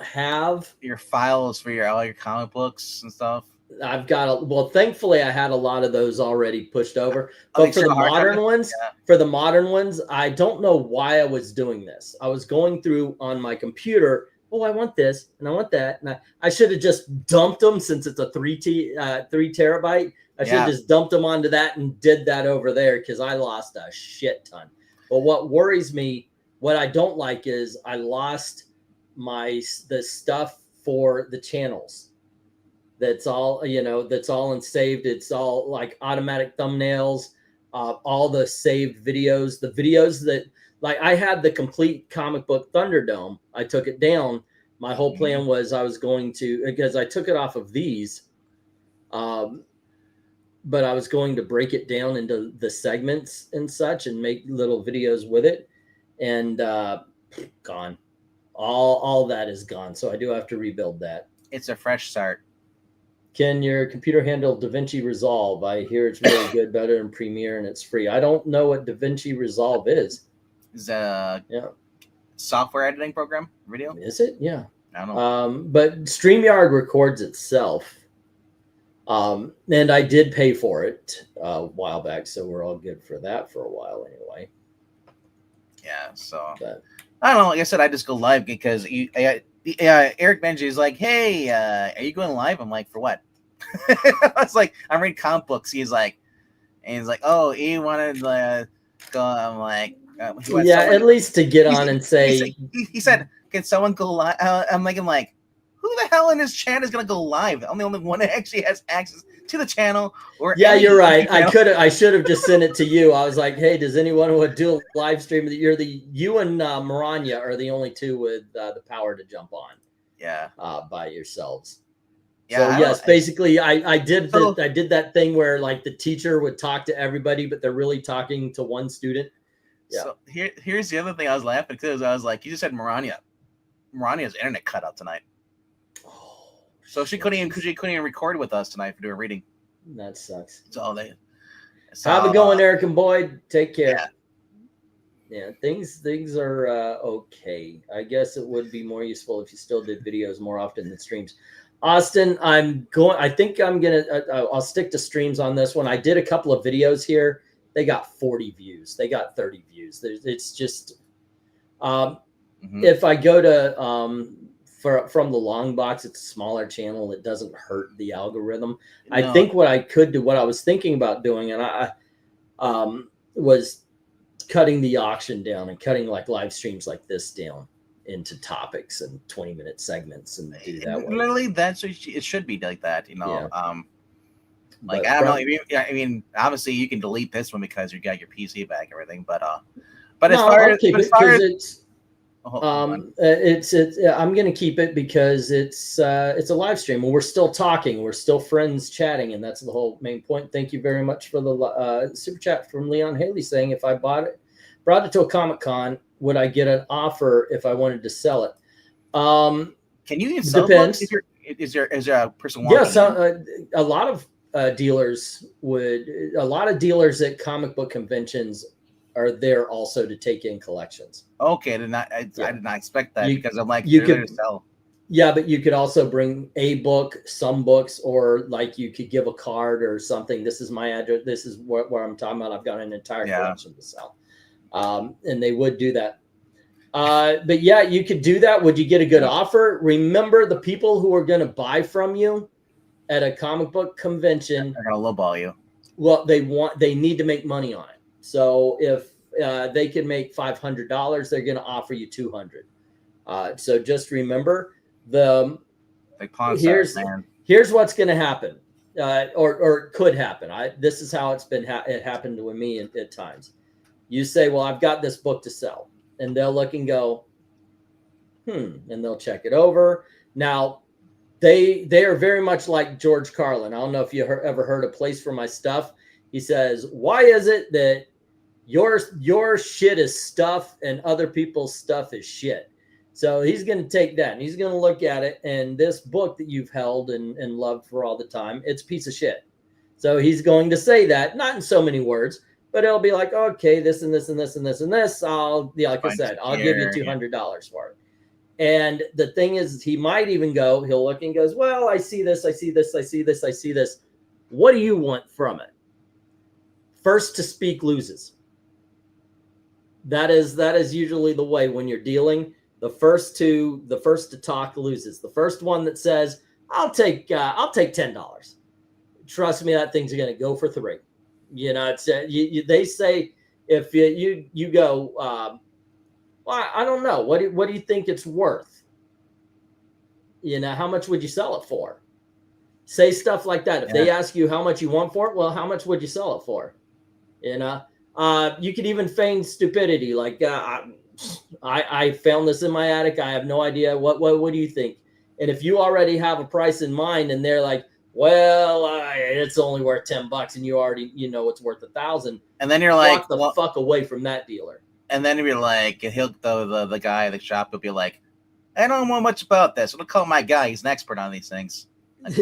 Speaker 3: have
Speaker 1: your files for all your comic books and stuff.
Speaker 3: I've got thankfully I had a lot of those already pushed over. But for the modern ones, I don't know why I was doing this. I was going through on my computer. Oh, I want this and I want that, and I should have just dumped them since it's a 3 terabyte. I should have just dumped them onto that and did that over there because I lost a shit ton. But what worries me, what I don't like is I lost the stuff for the channels. That's all, that's all in saved. It's all like automatic thumbnails, all the saved videos, the videos that like I had the complete comic book Thunderdome. I took it down. My whole plan was I was going to, because I took it off of these, but I was going to break it down into the segments and such and make little videos with it. And gone. All that is gone. So I do have to rebuild that.
Speaker 1: It's a fresh start.
Speaker 3: Can your computer handle DaVinci Resolve? I hear it's really good, better than Premiere, and it's free. I don't know what DaVinci Resolve is.
Speaker 1: Is a software editing program? Video?
Speaker 3: Is it? Yeah.
Speaker 1: I don't know.
Speaker 3: But StreamYard records itself. And I did pay for it a while back, so we're all good for that for a while anyway.
Speaker 1: Yeah, so I don't know. Like I said, I just go live because Eric Benji is like, hey, are you going live? I'm like, for what? I was like, I'm reading comic books. He's like, oh, he wanted to go. I'm like,
Speaker 3: at least to get on and say.
Speaker 1: He said, can someone go live? I'm like, who the hell in his chat is going to go live? I'm the only one that actually has access to the channel.
Speaker 3: You're right. I should have just sent it to you. I was like, hey, does anyone want to do a live stream? You and Maranya are the only two with the power to jump on.
Speaker 1: Yeah.
Speaker 3: By yourselves.
Speaker 1: Yeah.
Speaker 3: So yes, basically, I did that thing where like the teacher would talk to everybody, but they're really talking to one student. Yeah.
Speaker 1: So here's the other thing I was laughing because I was like, you just said Maranya. Maranya's internet cut out tonight. So she couldn't even record with us tonight for doing a reading.
Speaker 3: That sucks.
Speaker 1: How's
Speaker 3: it going, Eric and Boyd? Take care.
Speaker 1: Yeah,
Speaker 3: things are okay. I guess it would be more useful if you still did videos more often than streams. Austin, I think I'm gonna. I'll stick to streams on this one. I did a couple of videos here. They got 40 views. They got 30 views. It's just. If I go to from the long box, it's a smaller channel. It doesn't hurt the algorithm. No. I think what I could do, what I was thinking about doing, and I was cutting the auction down and cutting like live streams like this down into topics and 20-minute segments and do that way.
Speaker 1: Literally, that's what it should be like that, Yeah. I don't know. I mean, obviously you can delete this one because you got your PC back and everything, but as far as
Speaker 3: I'm going to keep it because it's a live stream and we're still talking. We're still friends chatting. And that's the whole main point. Thank you very much for the super chat from Leon Haley saying, if I brought it to a Comic-Con, would I get an offer if I wanted to sell it?
Speaker 1: Can you even sell
Speaker 3: depends.
Speaker 1: Is there a person walking?
Speaker 3: Yeah, a lot of dealers at comic book conventions are there also to take in collections.
Speaker 1: Okay, I did not expect that because I'm like,
Speaker 3: you could
Speaker 1: there to sell.
Speaker 3: Yeah, but you could also bring a book, some books, or like you could give a card or something. This is my address. This is what I'm talking about. I've got an entire collection to sell. And they would do that. But yeah, you could do that. Would you get a good offer? Remember, the people who are going to buy from you at a comic book convention,
Speaker 1: They're gonna lowball you.
Speaker 3: well, they need to make money on it. So if they can make $500, they're going to offer you $200. So just remember
Speaker 1: Like Pawn
Speaker 3: Here's-
Speaker 1: Stars, man.
Speaker 3: here's what's going to happen, or could happen. This is how it's been. It happened with me at times. You say, "Well, I've got this book to sell," and they'll look and go, and they'll check it over. Now, they are very much like George Carlin. I don't know if you ever heard "A Place for My Stuff." He says, "Why is it that your shit is stuff and other people's stuff is shit?" So he's going to take that and he's going to look at it. And this book that you've held and loved for all the time, it's a piece of shit. So he's going to say that, not in so many words, but it'll be like, okay, this and this and this and this and this. Like I said, I'll give you $200 for it. And the thing is, he might even go, he'll look and goes, well, I see this, I see this, I see this, I see this. What do you want from it? First to speak loses. That is usually the way when you're dealing. The first to talk loses. The first one that says, I'll take $10. Trust me, that thing's going to go for $3. You know, it's they say if you go, well, I don't know. What do you think it's worth? You know, how much would you sell it for? Say stuff like that. If they ask you how much you want for it, well, how much would you sell it for? You know, you could even feign stupidity. Like, I found this in my attic. I have no idea. What do you think? And if you already have a price in mind and they're like, well, it's only worth $10 and you already, it's worth $1,000.
Speaker 1: And then you're like,
Speaker 3: walk the fuck away from that dealer.
Speaker 1: And then you're like, the guy at the shop will be like, I don't know much about this. I'll call my guy. He's an expert on these things.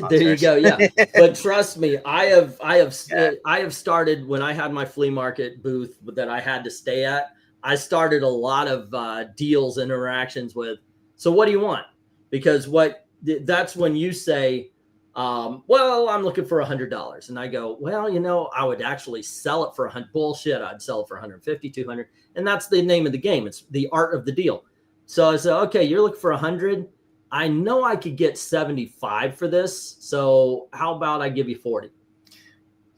Speaker 3: There you go. Yeah. But trust me, I have started when I had my flea market booth that I had to stay at. I started a lot of deals, interactions with. So what do you want? Because that's when you say, well, I'm looking for $100. And I go, well, I would actually sell it for bullshit. I'd sell it for 150, 200. And that's the name of the game. It's the art of the deal. So I said, okay, you're looking for 100. I know I could get 75 for this. So how about I give you 40?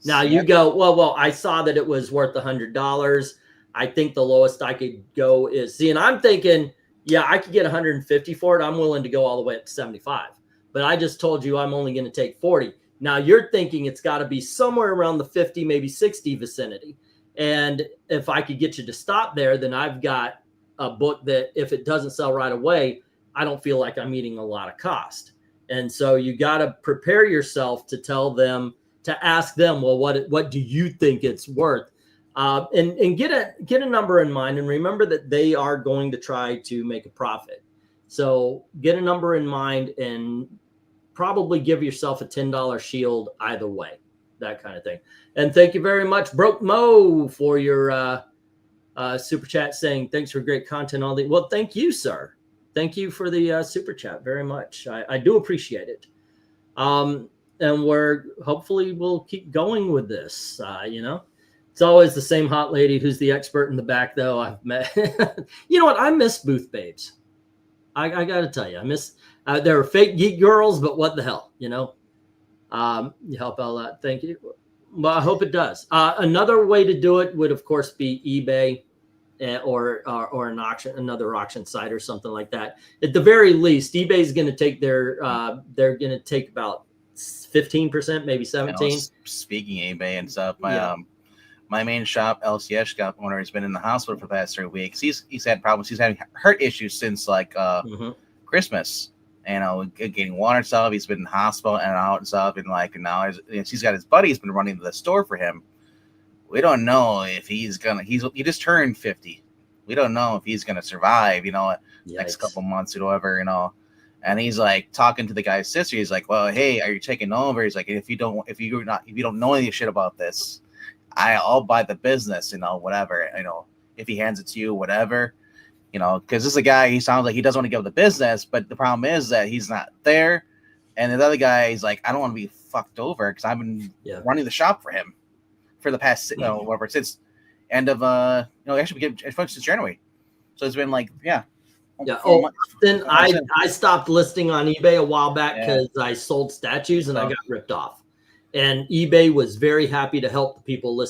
Speaker 3: Now you go, well, I saw that it was worth $100. I think the lowest I could go is, and I'm thinking, yeah, I could get 150 for it. I'm willing to go all the way up to 75. But I just told you I'm only going to take 40. Now you're thinking it's got to be somewhere around the 50, maybe 60 vicinity. And if I could get you to stop there, then I've got a book that if it doesn't sell right away, I don't feel like I'm eating a lot of cost. And so you got to prepare yourself to tell them, to ask them, well, what do you think it's worth? And get a number in mind, and remember that they are going to try to make a profit. So get a number in mind and probably give yourself a $10 shield either way, that kind of thing. And thank you very much, Broke Mo, for your super chat saying thanks for great content. Well, thank you, sir. Thank you for the super chat very much. I do appreciate it. And hopefully we'll keep going with this. It's always the same hot lady who's the expert in the back, though. I've met. You know what? I miss booth babes. I got to tell you, I miss. There are fake geek girls, but what the hell, You help out a lot. Thank you. Well, I hope it does. Another way to do it would, of course, be eBay or an auction, another auction site or something like that. At the very least, eBay is going to take they're going to take about 15%, maybe 17%.
Speaker 1: Speaking of eBay and stuff, my main shop, LCS shop owner, has been in the hospital for the past 3 weeks. He's had problems. He's having heart issues since Christmas. And getting water and stuff. He's been in the hospital and out and stuff. And now he's got his buddy. He's been running the store for him. We don't know if he just turned 50. We don't know if he's gonna survive. Next couple months or whatever. And he's like talking to the guy's sister. He's like, "Well, hey, are you taking over?" He's like, "If you don't know any shit about this, I'll buy the business. Whatever. If he hands it to you, whatever." Because this is a guy, he sounds like he doesn't want to give the business, but the problem is that he's not there. And the other guy is like, I don't want to be fucked over because I've been running the shop for him for the past, since end of, actually since January. So it's been
Speaker 3: Yeah.
Speaker 1: For
Speaker 3: Oh,
Speaker 1: my-
Speaker 3: then
Speaker 1: for my-
Speaker 3: I stopped listing on eBay a while back
Speaker 1: Yeah.
Speaker 3: because I sold statues and I
Speaker 1: Oh.
Speaker 3: got ripped off. And eBay was very happy to help the people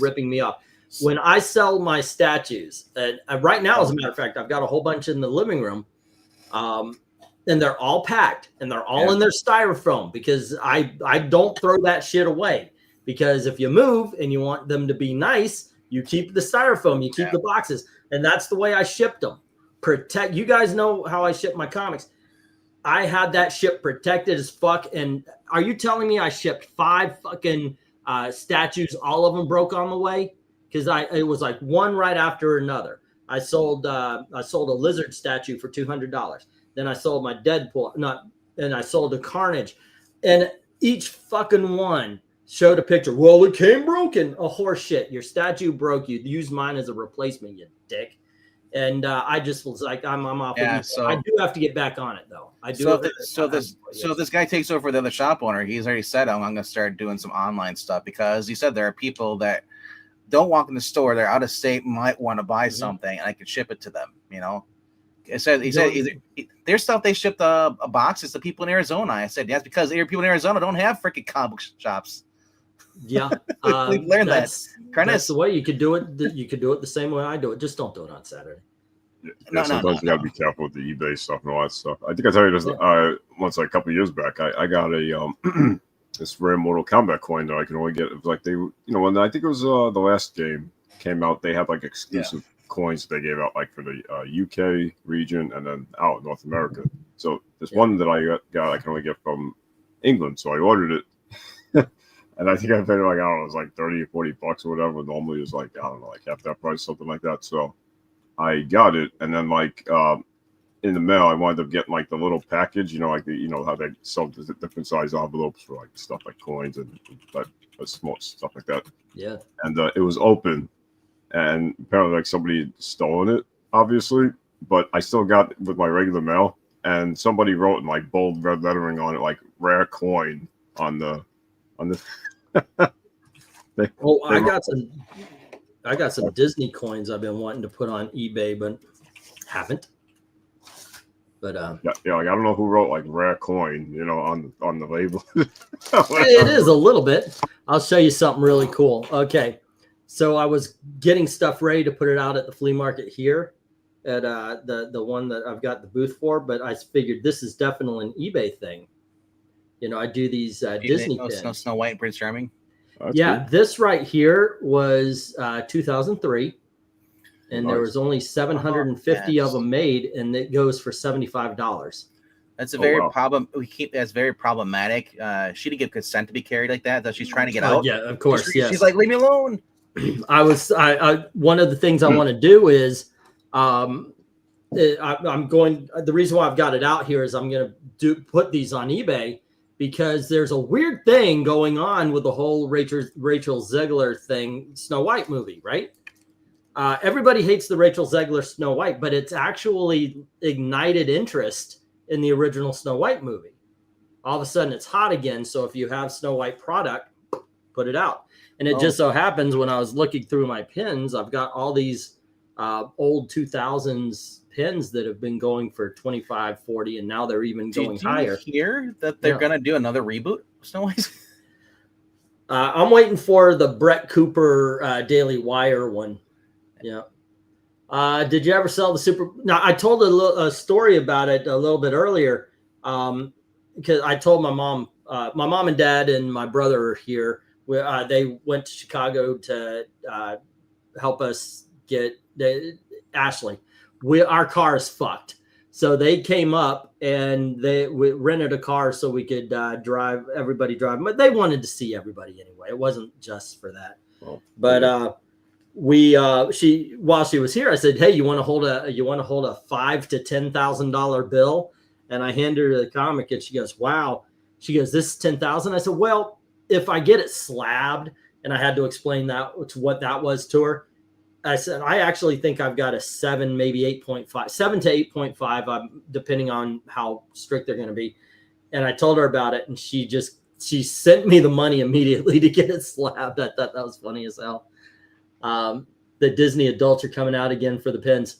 Speaker 3: ripping me off. When I sell my statues, right now, as a matter of fact, I've got a whole bunch in the living room, and they're all packed and they're all in their styrofoam because I don't throw that shit away. Because if you move and you want them to be nice, you keep the styrofoam, you keep the boxes, and that's the way I shipped them. Protect. You guys know how I ship my comics. I had that ship protected as fuck. And are you telling me I shipped 5 fucking statues? All of them broke on the way because it was like one right after another. I sold a lizard statue for $200. Then I sold my Deadpool, and I sold a Carnage, and each fucking one showed a picture. Well, it came broken. A horse shit. Your statue broke. You used mine as a replacement, you dick. And I just was like, I'm off.
Speaker 1: Yeah,
Speaker 3: of
Speaker 1: so-
Speaker 3: I do have to get back on it though. I do.
Speaker 1: So if this guy takes over the other shop owner, he's already said, I'm going to start doing some online stuff because he said there are people that don't walk in the store. They're out of state, might want to buy something, and I could ship it to them. You know, he said there's stuff they shipped boxes to people in Arizona. I said that's because people in Arizona don't have freaking comic book shops.
Speaker 3: Yeah,
Speaker 1: We've learned that.
Speaker 3: That's the way you could do it. You could do it the same way I do it. Just don't do it on Saturday.
Speaker 2: Yeah, sometimes you gotta be careful with the eBay stuff and all that stuff. I think I told you this once, like a couple of years back. I got a this rare Mortal Kombat coin that I can only get. It was like they, when I think it was the last game came out, they had like exclusive coins that they gave out like for the UK region and then out in North America. So this one that I got, I can only get from England. So I ordered it. And I think I paid like, I don't know, it was like 30 or 40 bucks or whatever. Normally it was like, I don't know, like half that price, something like that. So I got it. And then like in the mail, I wound up getting like the little package, like the, how they sell the different size envelopes for like stuff like coins and small stuff like that.
Speaker 3: Yeah.
Speaker 2: And it was open. And apparently like somebody had stolen it, obviously. But I still got it with my regular mail. And somebody wrote in like bold red lettering on it, like rare coin on the
Speaker 3: I got some Disney coins I've been wanting to put on eBay, but haven't. But
Speaker 2: like I don't know who wrote like rare coin, on the label.
Speaker 3: it is a little bit. I'll show you something really cool. Okay, so I was getting stuff ready to put it out at the flea market here at the one that I've got the booth for, but I figured this is definitely an eBay thing. I do these Disney pins.
Speaker 1: Snow White and Prince Charming.
Speaker 2: Good.
Speaker 3: This right here was 2003, and there was only 750 of them made, and it goes for $75.
Speaker 1: That's a very That's very problematic. She didn't give consent to be carried like that. That she's trying to get out.
Speaker 3: Yeah, of course.
Speaker 1: She's like, leave me alone.
Speaker 3: I one of the things I want to do is I'm going. The reason why I've got it out here is I'm going to put these on eBay. Because there's a weird thing going on with the whole Rachel Zegler thing, Snow White movie, right? Everybody hates the Rachel Zegler Snow White, but it's actually ignited interest in the original Snow White movie. All of a sudden, it's hot again. So if you have Snow White product, put it out. And it just so happens when I was looking through my pins, I've got all these old 2000s pins that have been going for 25, 40, and now they're even going higher.
Speaker 1: Did you hear that they're going to do another reboot of Snow White?
Speaker 3: I'm waiting for the Brett Cooper Daily Wire one. Yeah. Did you ever sell the Super? Now, I told a story about it a little bit earlier because I told my mom and dad and my brother are here. They went to Chicago to help us get Ashley. Our car is fucked. So they came up and we rented a car so we could drive. But they wanted to see everybody anyway. It wasn't just for that.
Speaker 2: Well,
Speaker 3: but while she was here, I said, "Hey, you want to hold a $5,000 to $10,000 bill?" And I handed her the comic, and she goes, "Wow." She goes, "This is $10,000." I said, "Well, if I get it slabbed," and I had to explain what that was to her. I said, I actually think I've got a 7, maybe 8.5, 7 to 8.5, depending on how strict they're going to be. And I told her about it, and she sent me the money immediately to get it slabbed. I thought that was funny as hell. The Disney adults are coming out again for the pins.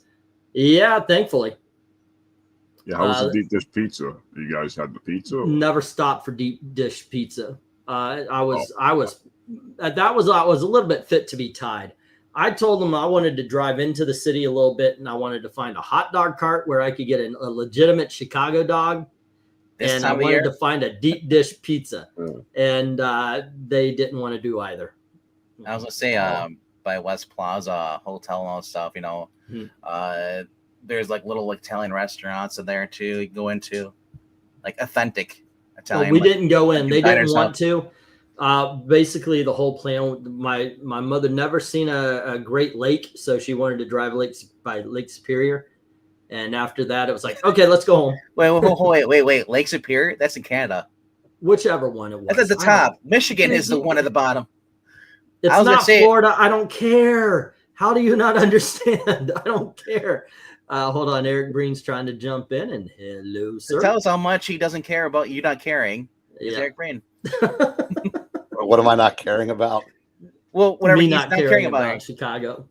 Speaker 3: Yeah, thankfully.
Speaker 2: Yeah, how was the deep dish pizza? You guys had the pizza? Or?
Speaker 3: Never stopped for deep dish pizza. I was that was I was a little bit fit to be tied. I told them I wanted to drive into the city a little bit, and I wanted to find a hot dog cart where I could get a legitimate Chicago dog, and I wanted to find a deep dish pizza, and they didn't want to do either.
Speaker 1: I was gonna say, by West Plaza Hotel and all that stuff, there's like little Italian restaurants in there too. You can go into like authentic Italian.
Speaker 3: We didn't go in; they didn't want to. Basically, the whole plan. My mother never seen a Great Lake, so she wanted to drive by Lake Superior. And after that, it was like, okay, let's go home.
Speaker 1: Wait. Lake Superior? That's in Canada.
Speaker 3: Whichever one it was.
Speaker 1: That's at the top. Michigan is the one at the bottom.
Speaker 3: It's not Florida. I don't care. How do you not understand? I don't care. Hold on. Eric Breen's trying to jump in. And hello, sir.
Speaker 1: Tell us how much he doesn't care about you not caring. Yeah. Eric Breen.
Speaker 5: What am I not caring about?
Speaker 1: Well, whatever he's not caring about
Speaker 3: Chicago.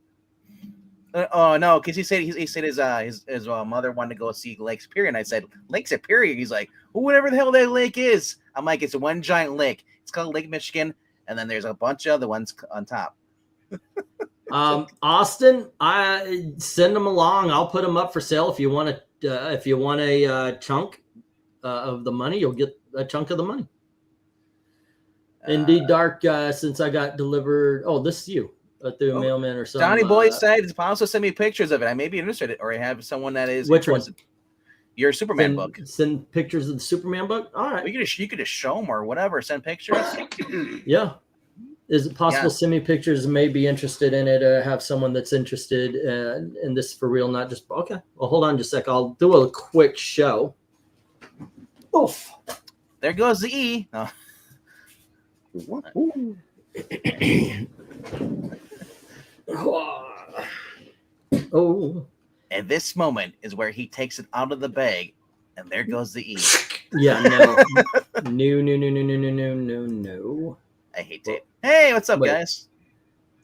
Speaker 1: Oh no, because he said his mother wanted to go see Lake Superior, and I said Lake Superior. He's like, well, whatever the hell that lake is. I'm like, it's one giant lake. It's called Lake Michigan, and then there's a bunch of other ones on top.
Speaker 3: Austin, I send them along. I'll put them up for sale if you want a chunk of the money. You'll get a chunk of the money. Indeed, Dark. Since I got delivered, this is you through a mailman or something.
Speaker 1: Donnie Boy said, also send me pictures of it. I may be interested, or I have someone that is.
Speaker 3: Which one?
Speaker 1: Your Superman book.
Speaker 3: Send pictures of the Superman book. All right.
Speaker 1: You could just show them or whatever. Send pictures.
Speaker 3: Yeah. Is it possible send me pictures and may be interested in it? Have someone that's interested in this for real, not just okay. Well, hold on just a sec. I'll do a quick show. Oof.
Speaker 1: There goes the E. Oh.
Speaker 3: Oh.
Speaker 1: And this moment is where he takes it out of the bag, and there goes the E.
Speaker 3: Yeah, no. No.
Speaker 1: I hate it. Hey, what's up, guys?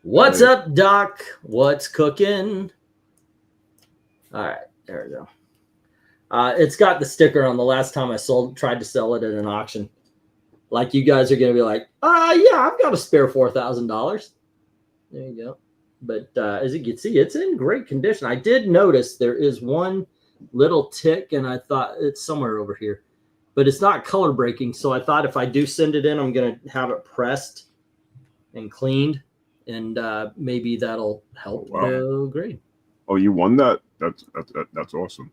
Speaker 3: What's up, Doc? What's cooking? All right, there we go. It's got the sticker on the last time I tried to sell it at an auction. Like you guys are going to be like, yeah, I've got a spare $4,000. There you go. But as you can see, it's in great condition. I did notice there is one little tick, and I thought it's somewhere over here. But it's not color breaking, so I thought if I do send it in, I'm going to have it pressed and cleaned, and maybe that'll help the grade.
Speaker 2: Oh, you won that? That's awesome.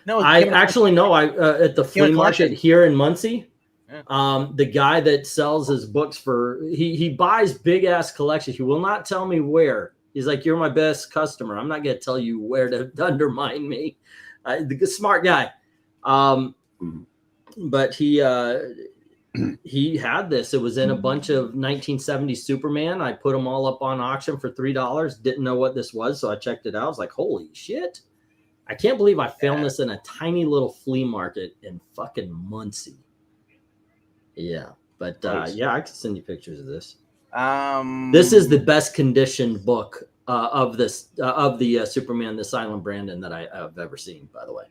Speaker 3: No, I actually know. At the flea market here in Muncie. Yeah. The guy that sells his books he buys big ass collections. He will not tell me where. He's like, you're my best customer. I'm not going to tell you where to undermine me. The smart guy. But he had this. It was in a bunch of 1970s Superman. I put them all up on auction for $3. Didn't know what this was, so I checked it out. I was like, holy shit. I can't believe I found this in a tiny little flea market in fucking Muncie. Yeah, but I can send you pictures of this. This is the best conditioned book of the Superman, the Silent Brandon that I have ever seen. By the way,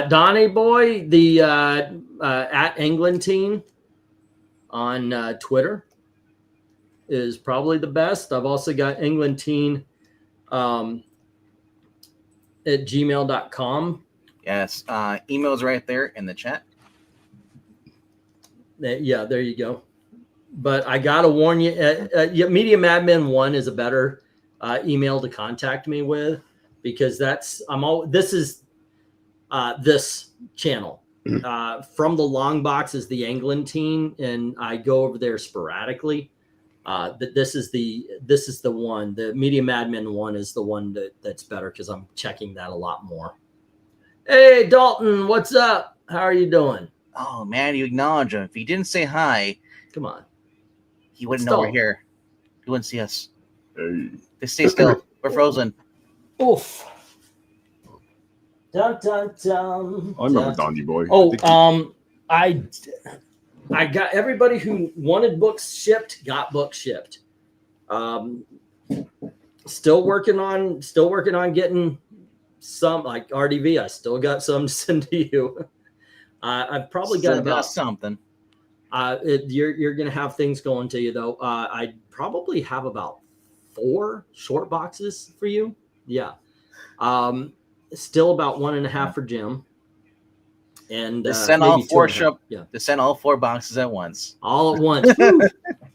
Speaker 3: Donnie Boy, the at Englentine on Twitter is probably the best. I've also got Englentine at gmail.com.
Speaker 1: Yes, email's right there in the chat.
Speaker 3: Yeah, there you go. But I gotta warn you, Media Madmen 1 is a better email to contact me with, because this is this channel. From the Long Box is the Englentine, and I go over there sporadically. This is the one. The Media Madmen 1 is the one that's better, because I'm checking that a lot more. Hey Dalton, what's up? How are you doing?
Speaker 1: Oh man, you acknowledge him. If he didn't say hi,
Speaker 3: come on,
Speaker 1: he wouldn't know we're here. He wouldn't see us.
Speaker 2: Hey.
Speaker 1: Just stay still. We're frozen.
Speaker 3: Oof. Dun, dun, dun,
Speaker 2: I remember Donnie Boy.
Speaker 3: Oh, I got everybody who wanted books shipped, got books shipped. Still working on getting some like RDV. I still got some to send to you. I've probably got
Speaker 1: Still
Speaker 3: about
Speaker 1: something.
Speaker 3: You're gonna have things going to you though. I probably have about 4 short boxes for you. Yeah. Still about 1.5 for Jim. And
Speaker 1: Just send
Speaker 3: maybe
Speaker 1: all 4
Speaker 3: 2.5. Yeah.
Speaker 1: To send all 4 boxes at once.
Speaker 3: All at once. Woo.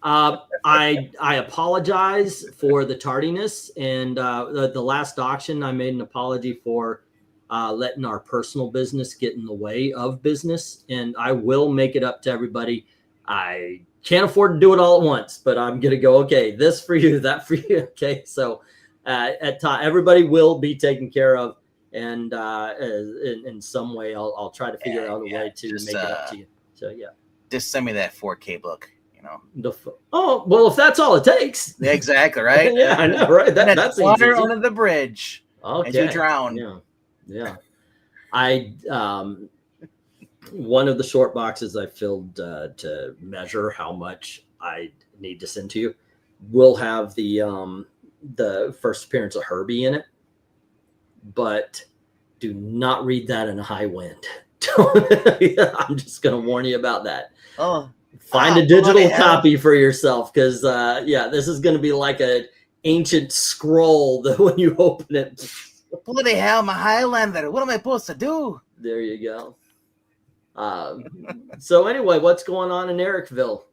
Speaker 3: I apologize for the tardiness, and the last auction I made an apology for letting our personal business get in the way of business, and I will make it up to everybody. I can't afford to do it all at once, but I'm gonna go, okay, this for you, that for you. Okay, so at time everybody will be taken care of, and in some way I'll try to figure out a way to
Speaker 1: just,
Speaker 3: make it up to you. So yeah.
Speaker 1: Just send me that 4K book, you know.
Speaker 3: Oh well, if that's all it takes.
Speaker 1: Yeah, exactly, right?
Speaker 3: Yeah, I know, right? That's
Speaker 1: water
Speaker 3: easy.
Speaker 1: under the bridge.
Speaker 3: Okay.
Speaker 1: As you drown.
Speaker 3: Yeah. I one of the short boxes I filled to measure how much I need to send to you will have the first appearance of Herbie in it, but do not read that in a high wind. I'm just gonna warn you about that.
Speaker 1: Oh,
Speaker 3: Find a digital copy for yourself, because this is gonna be like an ancient scroll that when you open it.
Speaker 1: bloody hell, I'm a Highlander. What am I supposed to do?
Speaker 3: There you go. So anyway, what's going on in Ericville?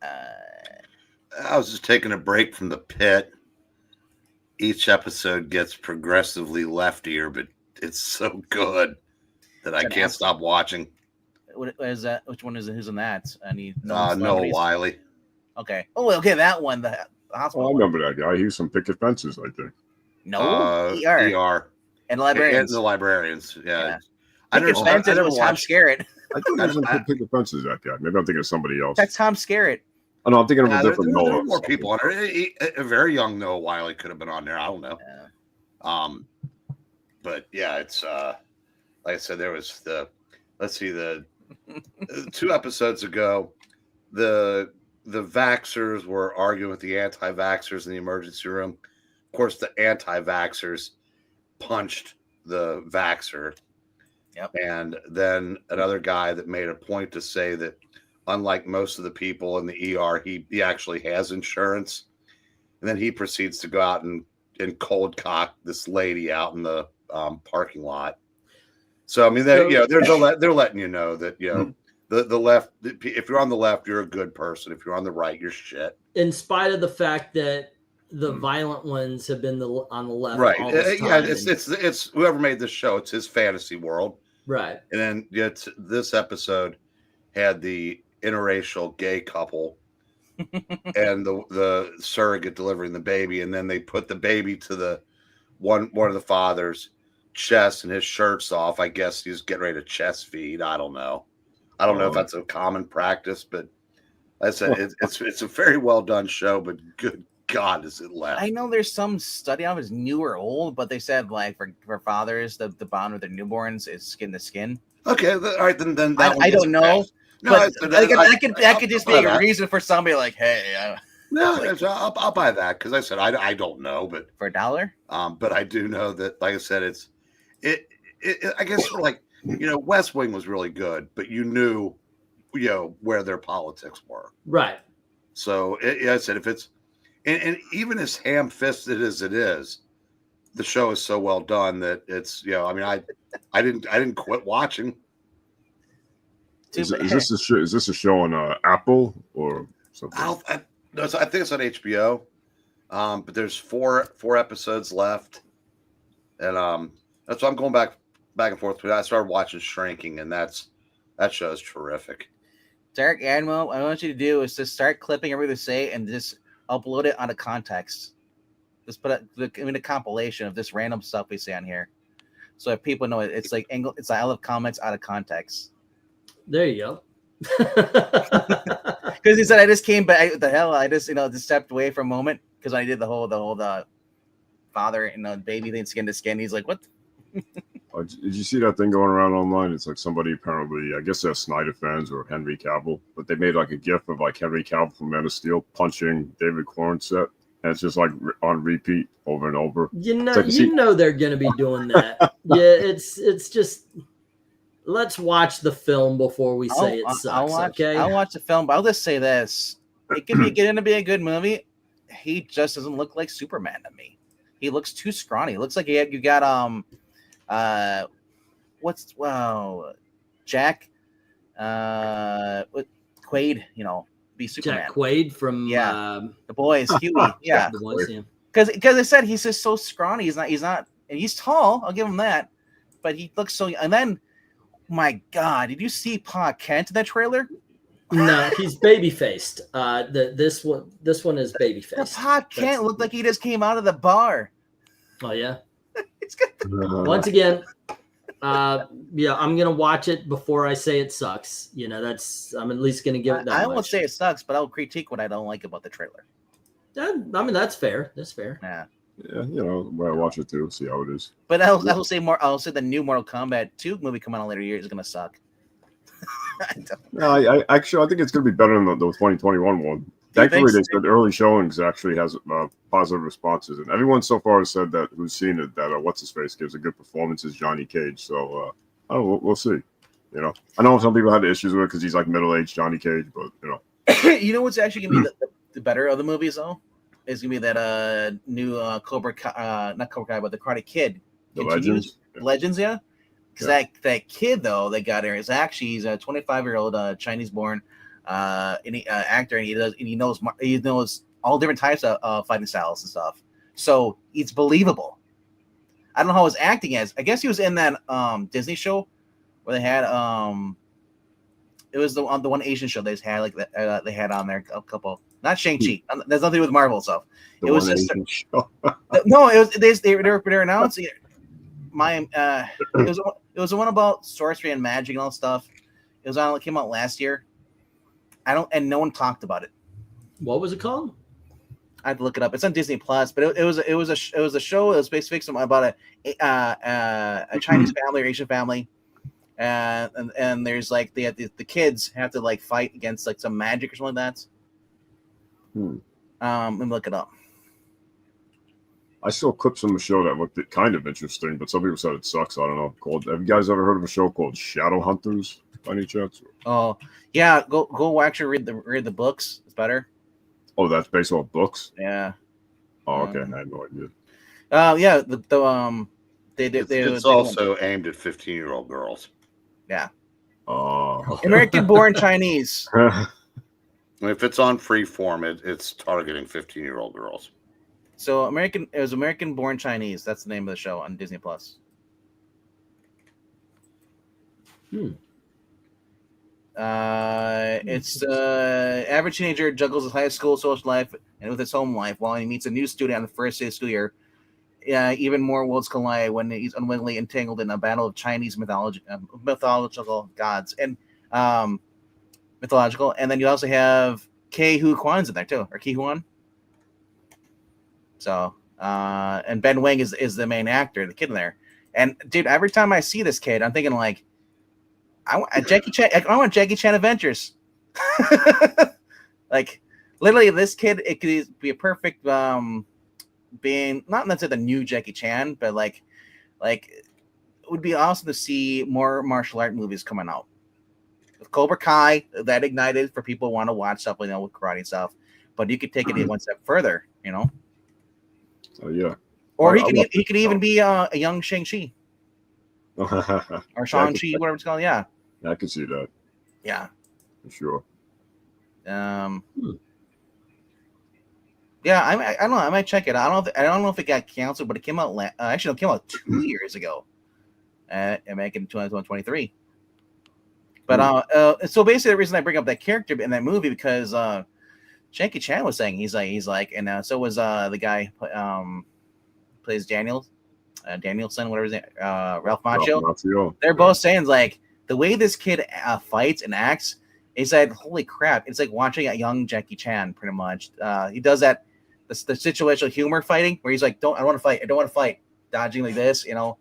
Speaker 5: I was just taking a break from the pit. Each episode gets progressively leftier, but it's so good that I can't stop watching.
Speaker 1: What is that? Which one is it? Who's in that? Any
Speaker 5: Noah Wiley.
Speaker 1: Okay. Oh, okay, that one. The hospital.
Speaker 2: I remember that guy. He was from Picket Fences, I think.
Speaker 1: No, ER.
Speaker 5: ER.
Speaker 1: And librarians.
Speaker 5: And the librarians. Yeah.
Speaker 1: I never watched. Tom Skerritt.
Speaker 2: I think he was from Picket Fences, that guy. Maybe I'm thinking of somebody else.
Speaker 1: That's Tom Skerritt.
Speaker 2: Oh, no, I'm thinking of a different Noah.
Speaker 5: There were more people on there. A very young Noah Wiley could have been on there. I don't know.
Speaker 1: Yeah.
Speaker 5: But yeah, it's like I said, there was the 2 episodes ago, the vaxxers were arguing with the anti-vaxxers in the emergency room. Of course, the anti-vaxxers punched the vaxxer.
Speaker 1: Yep.
Speaker 5: And then another guy that made a point to say that unlike most of the people in the ER, he actually has insurance. And then he proceeds to go out and cold cock this lady out in the parking lot. So I mean, they're letting you know that the left. If you're on the left, you're a good person. If you're on the right, you're shit.
Speaker 3: In spite of the fact that the violent ones have been on the left,
Speaker 5: right?
Speaker 3: All this time.
Speaker 5: Yeah, it's whoever made this show. It's his fantasy world,
Speaker 3: right?
Speaker 5: And then this episode had the interracial gay couple and the surrogate delivering the baby, and then they put the baby to the one of the father's chest, and his shirt's off. I guess he's getting ready to chest feed. I don't know if that's a common practice, but like I said, it's a very well done show, but good God, is it left?
Speaker 1: I know there's some study on it's new or old, but they said like for fathers, the bond with their newborns is skin to skin.
Speaker 5: Okay, all right, then that
Speaker 1: I don't know.
Speaker 5: No,
Speaker 1: that could just be a reason for somebody like, hey,
Speaker 5: I'll buy that, because I said I don't know, but
Speaker 1: for $1.
Speaker 5: But I do know that, like I said, it I guess like West Wing was really good, but you knew where their politics were,
Speaker 3: right?
Speaker 5: So I said if it's and even as ham-fisted as it is, the show is so well done that it's I mean I didn't quit watching.
Speaker 2: Is this a show on Apple or something?
Speaker 5: I think it's on HBO, but there's four episodes left, and that's why I'm going back and forth. I started watching Shrinking, and that show is terrific.
Speaker 1: Derek Admiral, what I want you to do is just start clipping everything they say and just upload it on a context. Just put a compilation of this random stuff we say on here, so that people know it's like I love comics out of context.
Speaker 3: There you go.
Speaker 1: Because he said I just came back. What the hell? I just just stepped away for a moment because I did the whole father and baby thing skin to skin. He's like, what?
Speaker 2: Did you see that thing going around online? It's like somebody apparently, I guess they're Snyder fans or Henry Cavill, but they made like a gif of like Henry Cavill from Man of Steel punching David Cornsett, and it's just like on repeat over and over.
Speaker 3: You know,
Speaker 2: like
Speaker 3: you know they're going to be doing that. Yeah, it's just let's watch the film before we say it sucks. Okay,
Speaker 1: I'll watch the film, but I'll just say this: it could be getting to be a good movie. He just doesn't look like Superman to me. He looks too scrawny. It looks like you got Jack Quaid, be Superman.
Speaker 3: Jack Quaid from
Speaker 1: The Boys, Huey, yeah.
Speaker 3: The Boys, yeah.
Speaker 1: Because I said he's just so scrawny. He's not, and he's tall. I'll give him that, but he looks so. And then, my God, did you see Pa Kent in that trailer?
Speaker 3: No, he's baby faced. This one is baby faced.
Speaker 1: Pa Kent looked like he just came out of the bar.
Speaker 3: Oh yeah.
Speaker 1: It's good.
Speaker 3: Once again, I'm gonna watch it before I say it sucks. I'm at least gonna give it that.
Speaker 1: I
Speaker 3: much.
Speaker 1: won't say it sucks, but I'll critique what I don't like about the trailer.
Speaker 3: That's fair. That's fair.
Speaker 1: Yeah.
Speaker 2: Yeah, when I watch it too, see how it is.
Speaker 1: But I'll say more. I'll say the new Mortal Kombat 2 movie coming out later year is gonna suck.
Speaker 2: No, I think it's gonna be better than the 2021 one. Thankfully, they said early showings actually has positive responses, and everyone so far has said that who's seen it that what's his face gives a good performance as Johnny Cage. So we'll see. I know some people had issues with it because he's like middle-aged Johnny Cage, but
Speaker 1: You know what's actually gonna be the better of the movies though is gonna be that new Cobra Kai, not Cobra Kai, but the Karate Kid.
Speaker 2: The Legends.
Speaker 1: Legends, yeah. Because that kid though they got here is actually he's a 25-year-old Chinese-born actor, and he knows all different types of fighting styles and stuff. So it's believable. I don't know how his acting is. I guess he was in that Disney show where they had it was the one Asian show they had like they had on there a couple. Not Shang-Chi. There's nothing with Marvel stuff. It was just no. It was they were announcing it. It was the one about sorcery and magic and all stuff. It came out last year. And no one talked about it.
Speaker 3: What was it called?
Speaker 1: I had to look it up. It's on Disney Plus, but it was a show. It was basically about a Chinese family or Asian family, and there's like the kids have to like fight against like some magic or something like that. Let me look it up.
Speaker 2: I saw clips from the show that looked kind of interesting, but some people said it sucks. I don't know. Have you guys ever heard of a show called Shadow Hunters by any chance?
Speaker 1: Oh yeah, go actually read the books. It's better.
Speaker 2: Oh, that's based on books.
Speaker 1: Yeah.
Speaker 2: Oh, okay. I had no idea.
Speaker 1: Yeah.
Speaker 5: It's also aimed at 15-year-old girls.
Speaker 1: Yeah.
Speaker 2: Oh.
Speaker 1: American-born Chinese.
Speaker 5: If it's on Freeform, it's targeting 15-year-old girls.
Speaker 1: So it was American-born Chinese. That's the name of the show on Disney Plus. It's average teenager juggles his high school social life and with his home life while he meets a new student on the first day of school year. Even more worlds collide when he's unwittingly entangled in a battle of Chinese mythological gods and mythological. And then you also have Ke Huy Quan's in there too, or Ke Huy. So and Ben Wang is the main actor, the kid in there. And dude, every time I see this kid, I'm thinking like, I want Jackie Chan Adventures. Like literally, this kid, it could be a perfect being not necessarily the new Jackie Chan, but like it would be awesome to see more martial art movies coming out. With Cobra Kai, that ignited for people who want to watch stuff, with karate stuff. But you could take it one step further,
Speaker 2: Oh yeah.
Speaker 1: Or he could even be a young Shang-Chi or Shang-Chi, whatever it's called. Yeah.
Speaker 2: I can see that.
Speaker 1: Yeah.
Speaker 2: For sure.
Speaker 1: Yeah, I don't know. I might check it. I don't know if it got canceled, but it came out. Actually, it came out 2 years ago. And making 2023. But so basically, the reason I bring up that character in that movie because Jackie Chan was saying he's like, and so was the guy plays Danielson, whatever his name, Ralph Macchio. They're both saying like the way this kid fights and acts. He said, "Holy crap! It's like watching a young Jackie Chan, pretty much." He does that, the situational humor fighting, where he's like, "I don't want to fight," dodging like this,
Speaker 2: Yeah.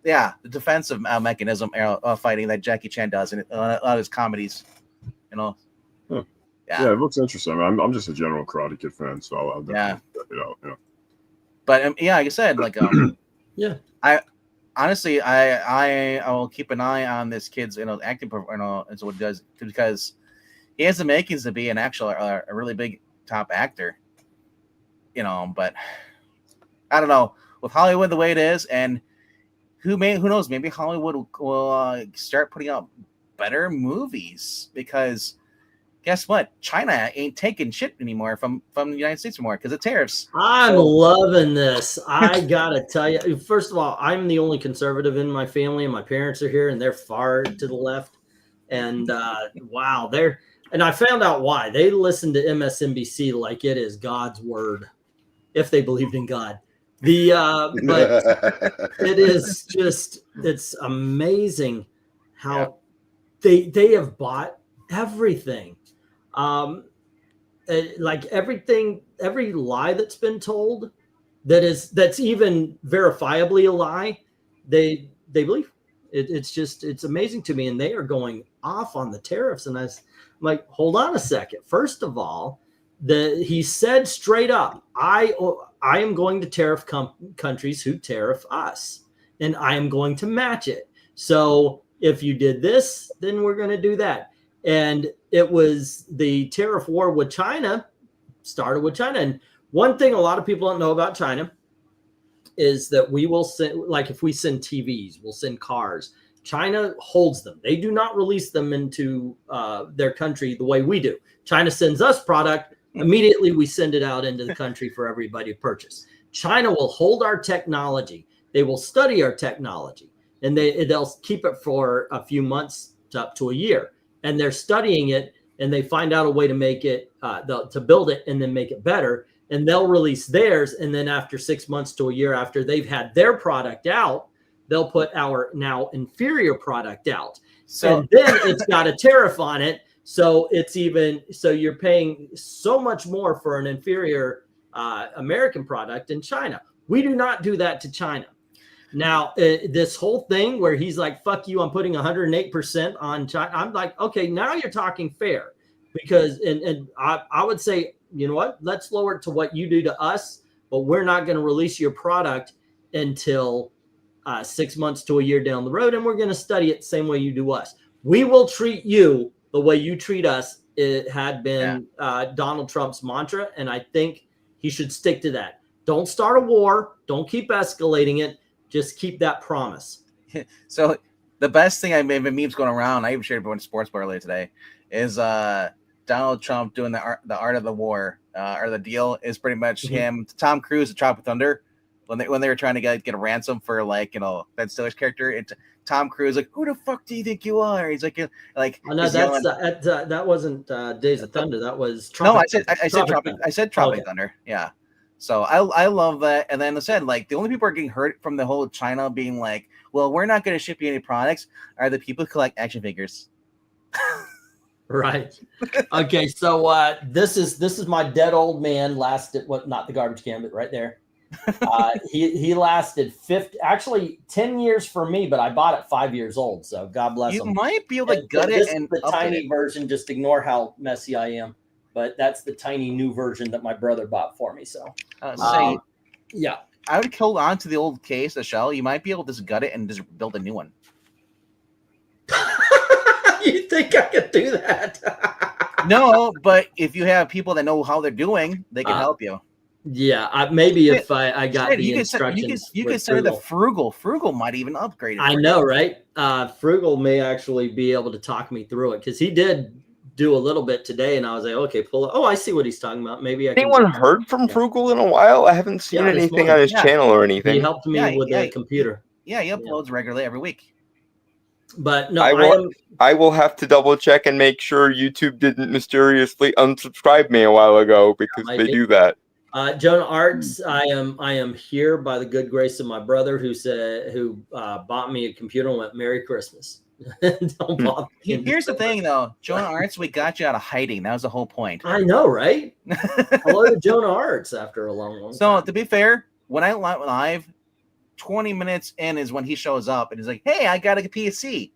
Speaker 1: Yeah, the defensive mechanism fighting that Jackie Chan does in a lot of his comedies,
Speaker 2: Huh. Yeah, it looks interesting. I mean, I'm just a general Karate Kid fan, so I'll definitely check it out. Yeah.
Speaker 1: But yeah, like I said, like
Speaker 3: Yeah.
Speaker 1: I honestly I will keep an eye on this kid's acting as what it does, because he has the makings to be an actual a really big top actor. But I don't know, with Hollywood the way it is, and who knows, maybe Hollywood will start putting out better movies, because guess what? China ain't taking shit anymore from the United States anymore because of tariffs.
Speaker 3: I'm loving this. I gotta tell you, first of all, I'm the only conservative in my family, and my parents are here, and they're far to the left. And wow, and I found out why. They listen to MSNBC like it is God's word, if they believed in God. But it is just, it's amazing how they have bought everything. Like everything, every lie that's been told that's even verifiably a lie, they believe. It's amazing to me, and they are going off on the tariffs. And I'm like, hold on a second. First of all, he said straight up, I am going to tariff countries who tariff us, and I am going to match it. So if you did this, then we're going to do that. And it was the tariff war with China, started with China. And one thing a lot of people don't know about China is that we will send, like if we send TVs, we'll send cars. China holds them. They do not release them into their country the way we do. China sends us product. Immediately we send it out into the country for everybody to purchase. China will hold our technology. They will study our technology, and they'll keep it for a few months to up to a year. And they're studying it, and they find out a way to make it, to build it and then make it better. And they'll release theirs. And then after 6 months to a year after they've had their product out, they'll put our now inferior product out. So, and then it's got a tariff on it. So so you're paying so much more for an inferior American product in China. We do not do that to China. Now, this whole thing where he's like, fuck you, I'm putting 108% on China. I'm like, okay, now you're talking fair, because, and I would say, you know what, let's lower it to what you do to us, but we're not going to release your product until 6 months to a year down the road. And we're going to study it the same way you do us. We will treat you the way you treat us. It had been Donald Trump's mantra, and I think he should stick to that. Don't start a war. Don't keep escalating it. Just keep that promise.
Speaker 1: So the best thing, I made memes going around, I even shared it on Sports Bar earlier today, is Donald Trump doing the art of the war, or the deal is pretty much him, Tom Cruise, the Tropic Thunder, when they were trying to get a ransom for, like, Ben Stiller's character. It's Tom Cruise like, who the fuck do you think you are? He's like
Speaker 3: oh, no, that wasn't Days of Thunder. That was
Speaker 1: Tropic. No, I said Tropic Thunder. Yeah. So I love that. And then I said, like, the only people who are getting hurt from the whole China being like, well, we're not going to ship you any products, are the people who collect action figures.
Speaker 3: Right. Okay. So this is my dead old man. Lasted not the garbage can, but right there. He lasted 10 years for me, but I bought it 5 years old. So God bless him.
Speaker 1: You might be able to gut it. And
Speaker 3: the tiny version. Just ignore how messy I am. But that's the tiny new version that my brother bought for me. So, yeah,
Speaker 1: I would hold on to the old case, the shell. You might be able to just gut it and just build a new one.
Speaker 3: You think I could do that?
Speaker 1: No, but if you have people that know how they're doing, they can help you.
Speaker 3: Yeah, maybe if I got the instructions.
Speaker 1: You could send the Frugal. Frugal might even upgrade it.
Speaker 3: I know, right? Frugal may actually be able to talk me through it, because he did do a little bit today, and I was like, okay, pull it. Oh, I see what he's talking about. Maybe
Speaker 6: anyone heard from Frugal in a while? I haven't seen anything on his channel or anything.
Speaker 3: He helped me with the computer.
Speaker 1: Yeah, he uploads regularly every week.
Speaker 3: But no,
Speaker 6: I will have to double check and make sure YouTube didn't mysteriously unsubscribe me a while ago, because they do that.
Speaker 3: Jonah Arts, I am here by the good grace of my brother, who bought me a computer and went, Merry Christmas. Don't bother.
Speaker 1: Here's the thing, though, Jonah Arts, we got you out of hiding. That was the whole point.
Speaker 3: I know, right? Hello to Jonah Arts after a long time.
Speaker 1: So to be fair, when I went live, 20 minutes in is when he shows up and he's like, "Hey, I got a PC."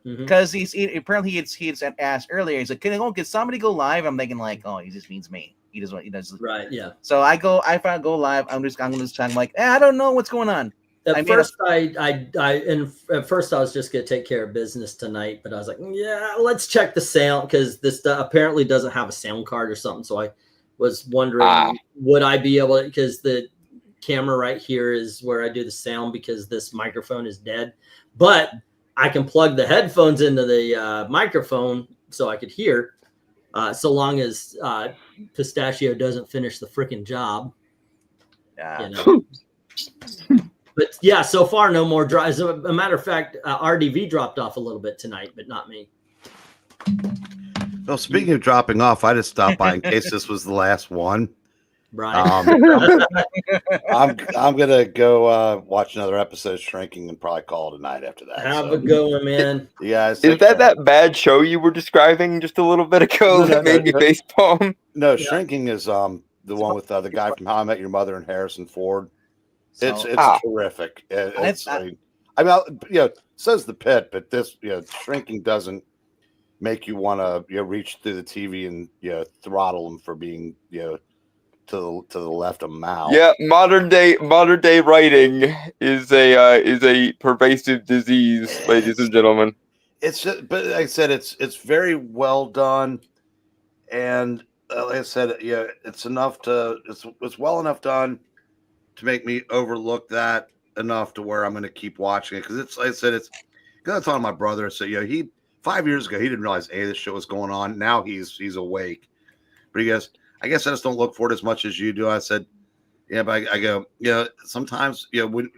Speaker 3: Mhm.
Speaker 1: because apparently he had asked earlier. He's like, can somebody go live? I'm thinking like, oh, he just means me. He does.
Speaker 3: Right. Yeah.
Speaker 1: So I finally go live. I'm gonna check. I'm like, I don't know what's going on.
Speaker 3: At
Speaker 1: I made
Speaker 3: first, at first I was just gonna take care of business tonight, but I was like, yeah, let's check the sound because this apparently doesn't have a sound card or something. So I was wondering, would I be able to? Because the camera right here is where I do the sound because this microphone is dead, but I can plug the headphones into the microphone so I could hear. So long as Pistachio doesn't finish the freaking job,
Speaker 1: Yeah.
Speaker 3: you know. But yeah, so far no more drives. As a matter of fact, RDV dropped off a little bit tonight, but not me.
Speaker 5: Well, speaking of dropping off, I just stopped by in case this was the last one.
Speaker 3: Right.
Speaker 5: I'm gonna go watch another episode of Shrinking and probably call it a night after that.
Speaker 3: Have
Speaker 5: So,
Speaker 3: a good one, man.
Speaker 5: you guys,
Speaker 6: Is
Speaker 5: take care.
Speaker 6: that bad show you were describing just a little bit ago
Speaker 5: No,
Speaker 6: that made me facepalm?
Speaker 5: No,
Speaker 3: Yeah.
Speaker 5: Shrinking is the one with the guy from How I Met Your Mother and Harrison Ford. It's
Speaker 1: So,
Speaker 5: terrific. It says the pit, but this Shrinking doesn't make you want to reach through the TV and throttle him for being to the left of Mao.
Speaker 6: Yeah, modern day writing is a pervasive disease, ladies and gentlemen.
Speaker 5: But like I said, it's very well done, and like I said, it's well enough done to make me overlook that enough to where I'm going to keep watching it because it's like I said, it's because I told my brother. So he 5 years ago he didn't realize any of this shit was going on. Now he's awake, but he goes, I guess I just don't look for it as much as you do. I said, yeah, but I go, sometimes, when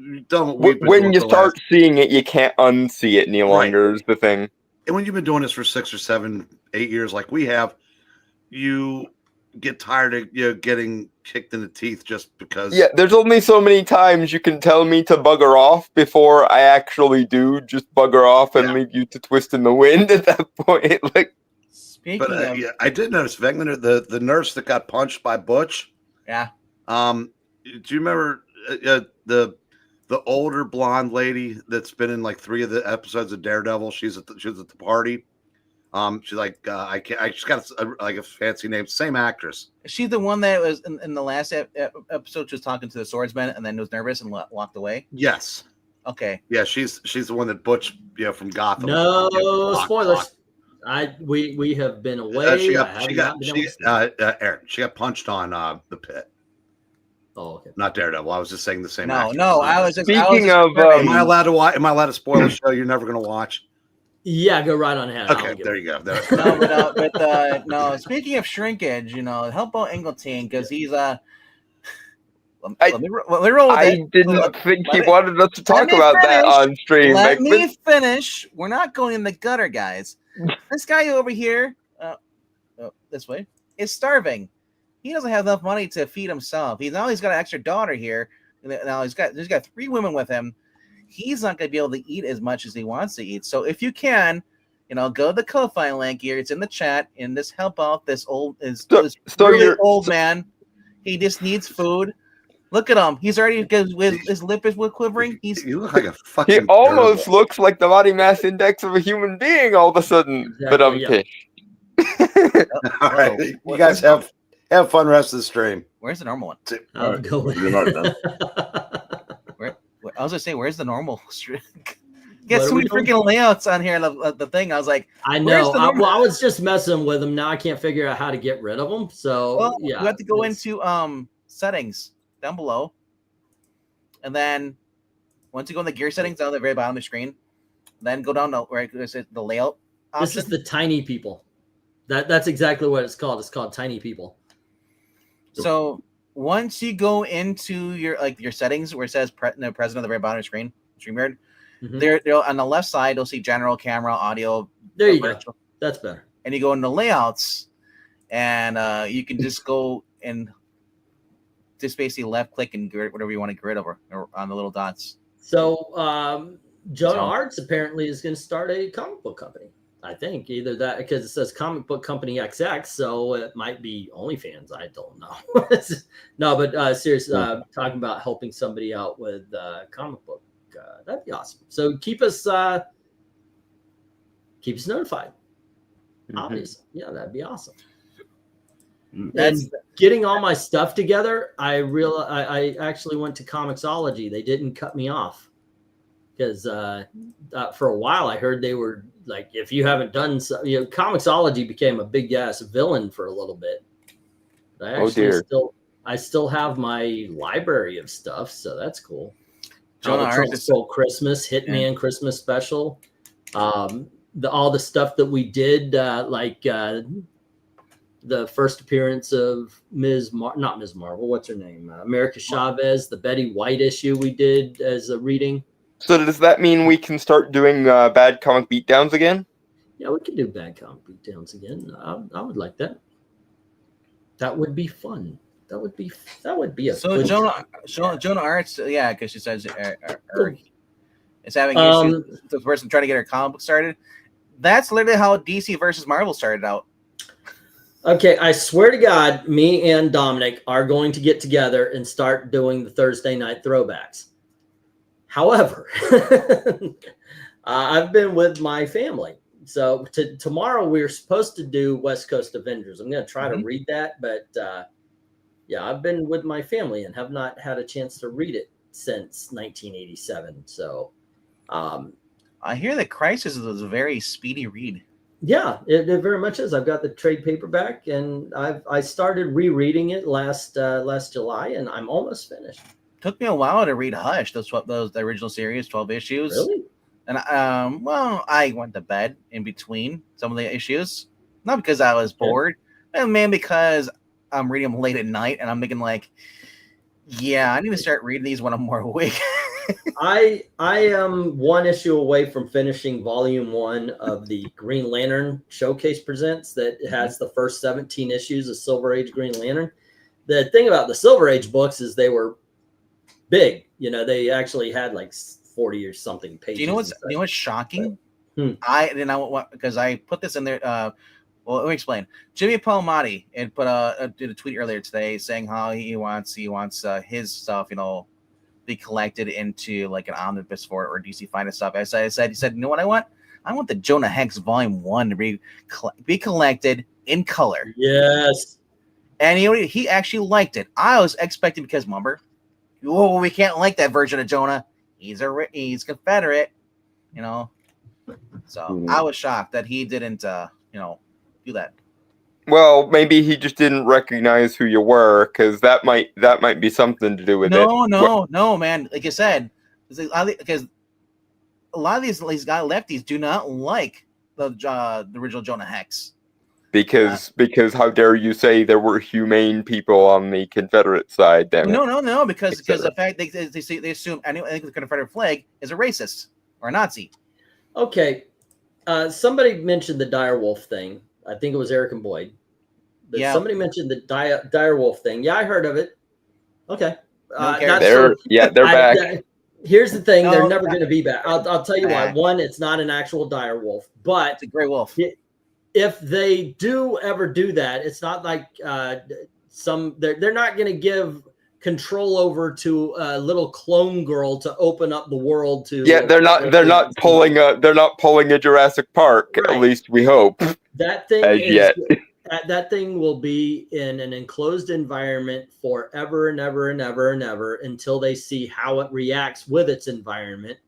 Speaker 6: you start seeing it, you can't unsee it any longer. Is the thing.
Speaker 5: And when you've been doing this for 6 or 7, 8 years, like we have, you get tired of getting kicked in the teeth just because.
Speaker 6: Yeah, there's only so many times you can tell me to bugger off before I actually do just bugger off and leave you to twist in the wind at that point. Like.
Speaker 1: Speaking of,
Speaker 5: I did notice Wegner, the nurse that got punched by Butch.
Speaker 1: Yeah.
Speaker 5: Do you remember the older blonde lady that's been in like 3 of the episodes of Daredevil? She was at the party. She's like she's got a fancy name. Same actress.
Speaker 1: Is she the one that was in the last episode? Just talking to the swordsman and then was nervous and walked away.
Speaker 5: Yes.
Speaker 1: Okay.
Speaker 5: Yeah, she's the one that Butch from Gotham.
Speaker 3: No spoilers. We have been away.
Speaker 5: She got punched on the pit.
Speaker 3: Oh, okay.
Speaker 5: Not Daredevil. I was just saying the same.
Speaker 1: No. I was just
Speaker 6: Speaking of,
Speaker 5: am I allowed to watch? Am I allowed to spoil a show you're never going to watch?
Speaker 3: Yeah, go right on ahead.
Speaker 5: Okay, there you go.
Speaker 1: No. Speaking of shrinkage, help out Angleton because he's let me roll with
Speaker 6: I
Speaker 1: it.
Speaker 6: didn't think he wanted us to talk about that on stream.
Speaker 1: Let me finish. We're not going in the gutter, guys. This guy over here, this way, is starving. He doesn't have enough money to feed himself. He's got an extra daughter here. Now he's got 3 women with him. He's not going to be able to eat as much as he wants to eat. So if you can, go to the Ko-Fi link here. It's in the chat. And this help out this old man. He just needs food. Look at him. He's already his lip is quivering.
Speaker 5: You look like a fucking.
Speaker 6: He almost looks like the body mass index of a human being all of a sudden.
Speaker 3: Exactly,
Speaker 6: But I'm
Speaker 3: yeah.
Speaker 6: pissed.
Speaker 5: All right, you guys have fun rest of the stream.
Speaker 1: Where's the normal one?
Speaker 3: I'll go with
Speaker 2: Good night, man.
Speaker 1: I was gonna say, where's the normal stream? Get
Speaker 3: What
Speaker 1: so
Speaker 3: are we
Speaker 1: many
Speaker 3: doing?
Speaker 1: freaking layouts on here. The thing. I was like,
Speaker 3: I
Speaker 1: Where's
Speaker 3: know.
Speaker 1: the normal-
Speaker 3: I was just messing with them. Now I can't figure out how to get rid of them. So
Speaker 1: well,
Speaker 3: yeah,
Speaker 1: you have to go
Speaker 3: it's-
Speaker 1: into settings down below, and then once you go in the gear settings down at the very bottom of the screen, then go down to where it says the layout option.
Speaker 3: This is the tiny people. That's exactly what it's called. It's called tiny people.
Speaker 1: So once you go into your settings where it says president at the very bottom of the screen, StreamYard,
Speaker 3: Mhm.
Speaker 1: there on the left side you'll see general, camera, audio.
Speaker 3: There you go.
Speaker 1: virtual,
Speaker 3: That's better.
Speaker 1: and you go into layouts, and you can just go and just basically left click and get whatever you want to get rid of or on the little dots.
Speaker 3: So Jonah
Speaker 1: So-
Speaker 3: Arts apparently is going to start a comic book company. I think either that because it says comic book company XX, so it might be OnlyFans. I don't know. No, but seriously, talking about helping somebody out with comic book, that'd be awesome. So keep us keep us notified.
Speaker 6: Mhm.
Speaker 3: Obviously, yeah, that'd be awesome.
Speaker 1: That's
Speaker 3: And getting all my stuff together, I actually went to Comixology. They didn't cut me off because for a while I heard they were like, if you haven't done so, Comixology became a big ass villain for a little bit. I
Speaker 6: Oh,
Speaker 3: actually
Speaker 6: dear.
Speaker 3: still have my library of stuff, so that's cool.
Speaker 1: Jonah
Speaker 3: How the Trunks
Speaker 1: Arts is-
Speaker 3: Stole Christmas, Hitman Christmas Special, all the stuff that we did, the first appearance of not Ms. Marvel, what's her name? America Chavez, the Betty White issue we did as a reading.
Speaker 6: So does that mean we can start doing bad comic beatdowns again?
Speaker 3: Yeah, we can do bad comic beatdowns again. I would like that. That would be fun. That would be a
Speaker 1: so
Speaker 3: good
Speaker 1: Jonah Arts, yeah, because she says is having issues with the person trying to get her comic book started. That's literally how DC versus Marvel started out.
Speaker 3: Okay, I swear to God, me and Dominic are going to get together and start doing the Thursday night throwbacks. However, I've been with my family. So tomorrow we're supposed to do West Coast Avengers. I'm going to try to read that, but yeah, I've been with my family and have not had a chance to read it since 1987. So
Speaker 1: I hear that Crisis is a very speedy read.
Speaker 3: yeah, it very much is. I've got the trade paperback, and I started rereading it last July, and I'm almost finished.
Speaker 1: Took me a while to read Hush, the original series, 12 issues.
Speaker 3: Really?
Speaker 1: And I went to bed in between some of the issues, not because I was bored, and man, because I'm reading them late at night, and I'm thinking like, yeah, I need to start reading these when I'm more awake.
Speaker 3: I am one issue away from finishing volume 1 of the Green Lantern Showcase Presents that has the first 17 issues of Silver Age Green Lantern. The thing about the Silver Age books is they were big. They actually had like 40 or something pages.
Speaker 1: Do you know what's shocking?
Speaker 3: Hmm.
Speaker 1: Because I put this in there. Well, let me explain. Jimmy Palmiotti did a tweet earlier today saying how he wants his stuff, be collected into like an omnibus for it or DC Finest stuff. He said, you know what I want? I want the Jonah Hex Volume 1 to be collected in color.
Speaker 3: Yes.
Speaker 1: And he actually liked it. I was expecting, because remember, we can't like that version of Jonah. He's Confederate, So I was shocked that he didn't, do that.
Speaker 6: Well, maybe he just didn't recognize who you were, because that might be something to do with it.
Speaker 1: No, man. Like I said, because a lot of these guy lefties do not like the original Jonah Hex.
Speaker 6: Because how dare you say there were humane people on the Confederate side? Damn it.
Speaker 1: No, because the fact they assume anything the Confederate flag is a racist or a Nazi.
Speaker 3: Okay. Somebody mentioned the Direwolf thing. I think it was Eric and Boyd. But
Speaker 1: Yeah.
Speaker 3: Somebody mentioned the Direwolf thing. Yeah, I heard of it. Okay.
Speaker 6: They're back.
Speaker 3: Here's the thing:
Speaker 1: No,
Speaker 3: they're never going to be back. I'll tell you why.
Speaker 1: back.
Speaker 3: One, it's not an actual direwolf, but
Speaker 1: It's a gray wolf.
Speaker 3: if they do ever do that, it's not like they're not going to give control over to a little clone girl to open up the world to.
Speaker 6: Yeah, they're not pulling a Jurassic Park.
Speaker 3: Right.
Speaker 6: At least we hope.
Speaker 3: That thing
Speaker 6: As yet.
Speaker 3: That thing will be in an enclosed environment forever and ever and ever and ever until they see how it reacts with its environment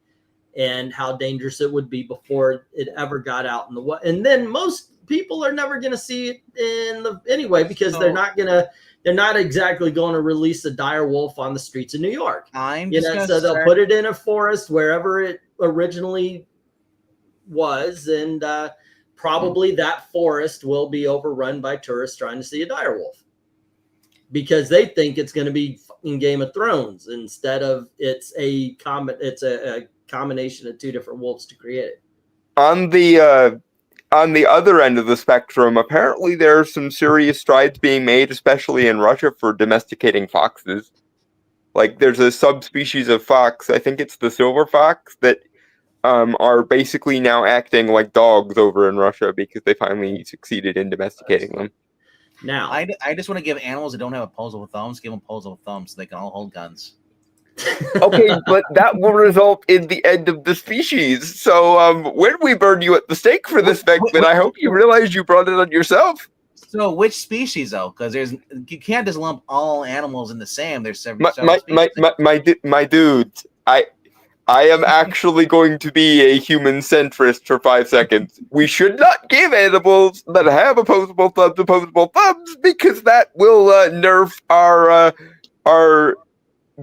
Speaker 3: and how dangerous it would be before it ever got out in the wild. And then most people are never going to see it anyway, because they're not exactly going to release a dire wolf on the streets of New York. So they'll put it in a forest wherever it originally was, and probably that forest will be overrun by tourists trying to see a direwolf because they think it's going to be in Game of Thrones instead of it's a combination of two different wolves to create it.
Speaker 6: On the other end of the spectrum, apparently there are some serious strides being made, especially in Russia, for domesticating foxes. Like, there's a subspecies of fox, I think it's the silver fox, that are basically now acting like dogs over in Russia because they finally succeeded in domesticating them.
Speaker 3: Now,
Speaker 1: I just want to give animals that don't have opposable thumbs, give them opposable thumbs so they can all hold guns.
Speaker 6: Okay, but that will result in the end of the species. So, where do we burn you at the stake for this, Beckman? I hope you realize you brought it on yourself.
Speaker 1: So which species though? Because you can't just lump all animals in the same. There's several
Speaker 6: My
Speaker 1: species.
Speaker 6: my dude, I am actually going to be a human centrist for 5 seconds. We should not give animals that have opposable thumbs because that will nerf our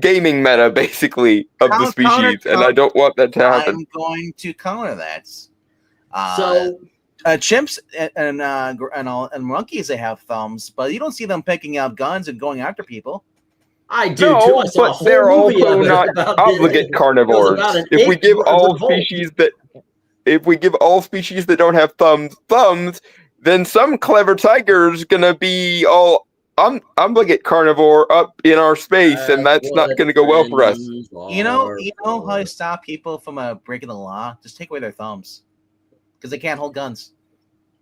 Speaker 6: gaming meta basically of the species, and I don't want that to happen.
Speaker 1: I'm going to counter that.
Speaker 3: So
Speaker 1: Chimps and monkeys, they have thumbs, but you don't see them picking out guns and going after people.
Speaker 3: I do too. I saw a
Speaker 6: but
Speaker 3: whole
Speaker 6: they're
Speaker 3: movie
Speaker 6: also
Speaker 3: of it
Speaker 6: not
Speaker 3: about
Speaker 6: obligate
Speaker 3: it.
Speaker 6: carnivores.
Speaker 3: It was about an
Speaker 6: If we
Speaker 3: ape
Speaker 6: give
Speaker 3: with
Speaker 6: all
Speaker 3: revolt.
Speaker 6: species that don't have thumbs, then some clever tiger's gonna be all obligate carnivore up in our space, and that's not gonna go well for us.
Speaker 1: You know how I stop people from breaking the law? Just take away their thumbs, because they can't hold guns.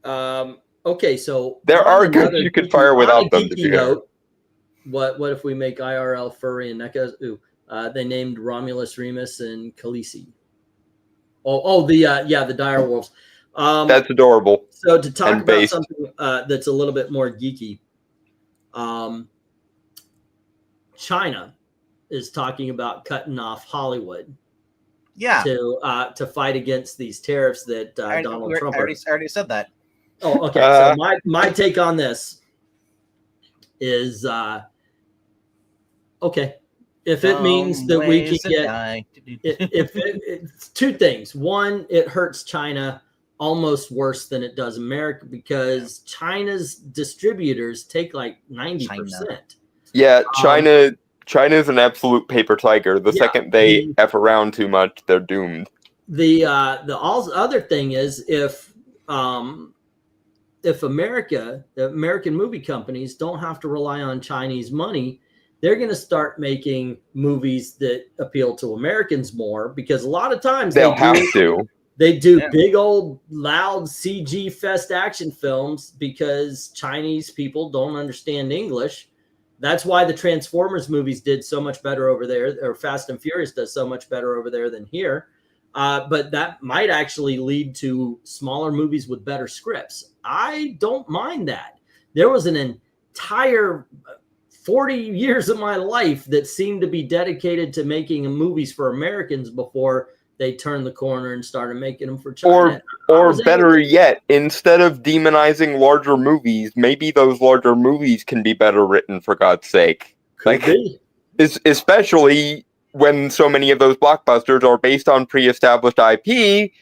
Speaker 3: Okay, so
Speaker 6: There
Speaker 3: on
Speaker 6: are guns
Speaker 3: another
Speaker 6: you can
Speaker 3: geeky-
Speaker 6: fire
Speaker 3: on a
Speaker 6: without them,
Speaker 3: geeky
Speaker 6: if you have.
Speaker 3: note, what if we make IRL furry and NECA? Ooh, they named Romulus, Remus, and Khaleesi. The dire wolves.
Speaker 6: That's adorable.
Speaker 3: So to talk
Speaker 6: and
Speaker 3: about
Speaker 6: based.
Speaker 3: something that's a little bit more geeky, China is talking about cutting off Hollywood
Speaker 1: Yeah,
Speaker 3: to fight against these tariffs that
Speaker 1: I
Speaker 3: Donald
Speaker 1: already,
Speaker 3: Trump.
Speaker 1: already said that.
Speaker 3: Oh, okay. So my take on this is okay. If it means that we can get it's two things. One, it hurts China almost worse than it does America because China's distributors take like 90%.
Speaker 6: Yeah, China's an absolute paper tiger. The second they F around too much, they're doomed.
Speaker 3: The other thing is if the American movie companies don't have to rely on Chinese money, they're going to start making movies that appeal to Americans more because a lot of times
Speaker 6: They'll have to.
Speaker 3: They do big old loud CG fest action films because Chinese people don't understand English. That's why the Transformers movies did so much better over there, or Fast and Furious does so much better over there than here. But that might actually lead to smaller movies with better scripts. I don't mind that. There was an entire 40 years of my life that seemed to be dedicated to making movies for Americans before they turned the corner and started making them for China.
Speaker 6: Or better yet, instead of demonizing larger movies, maybe those larger movies can be better written, for God's sake. Especially when so many of those blockbusters are based on pre-established IP,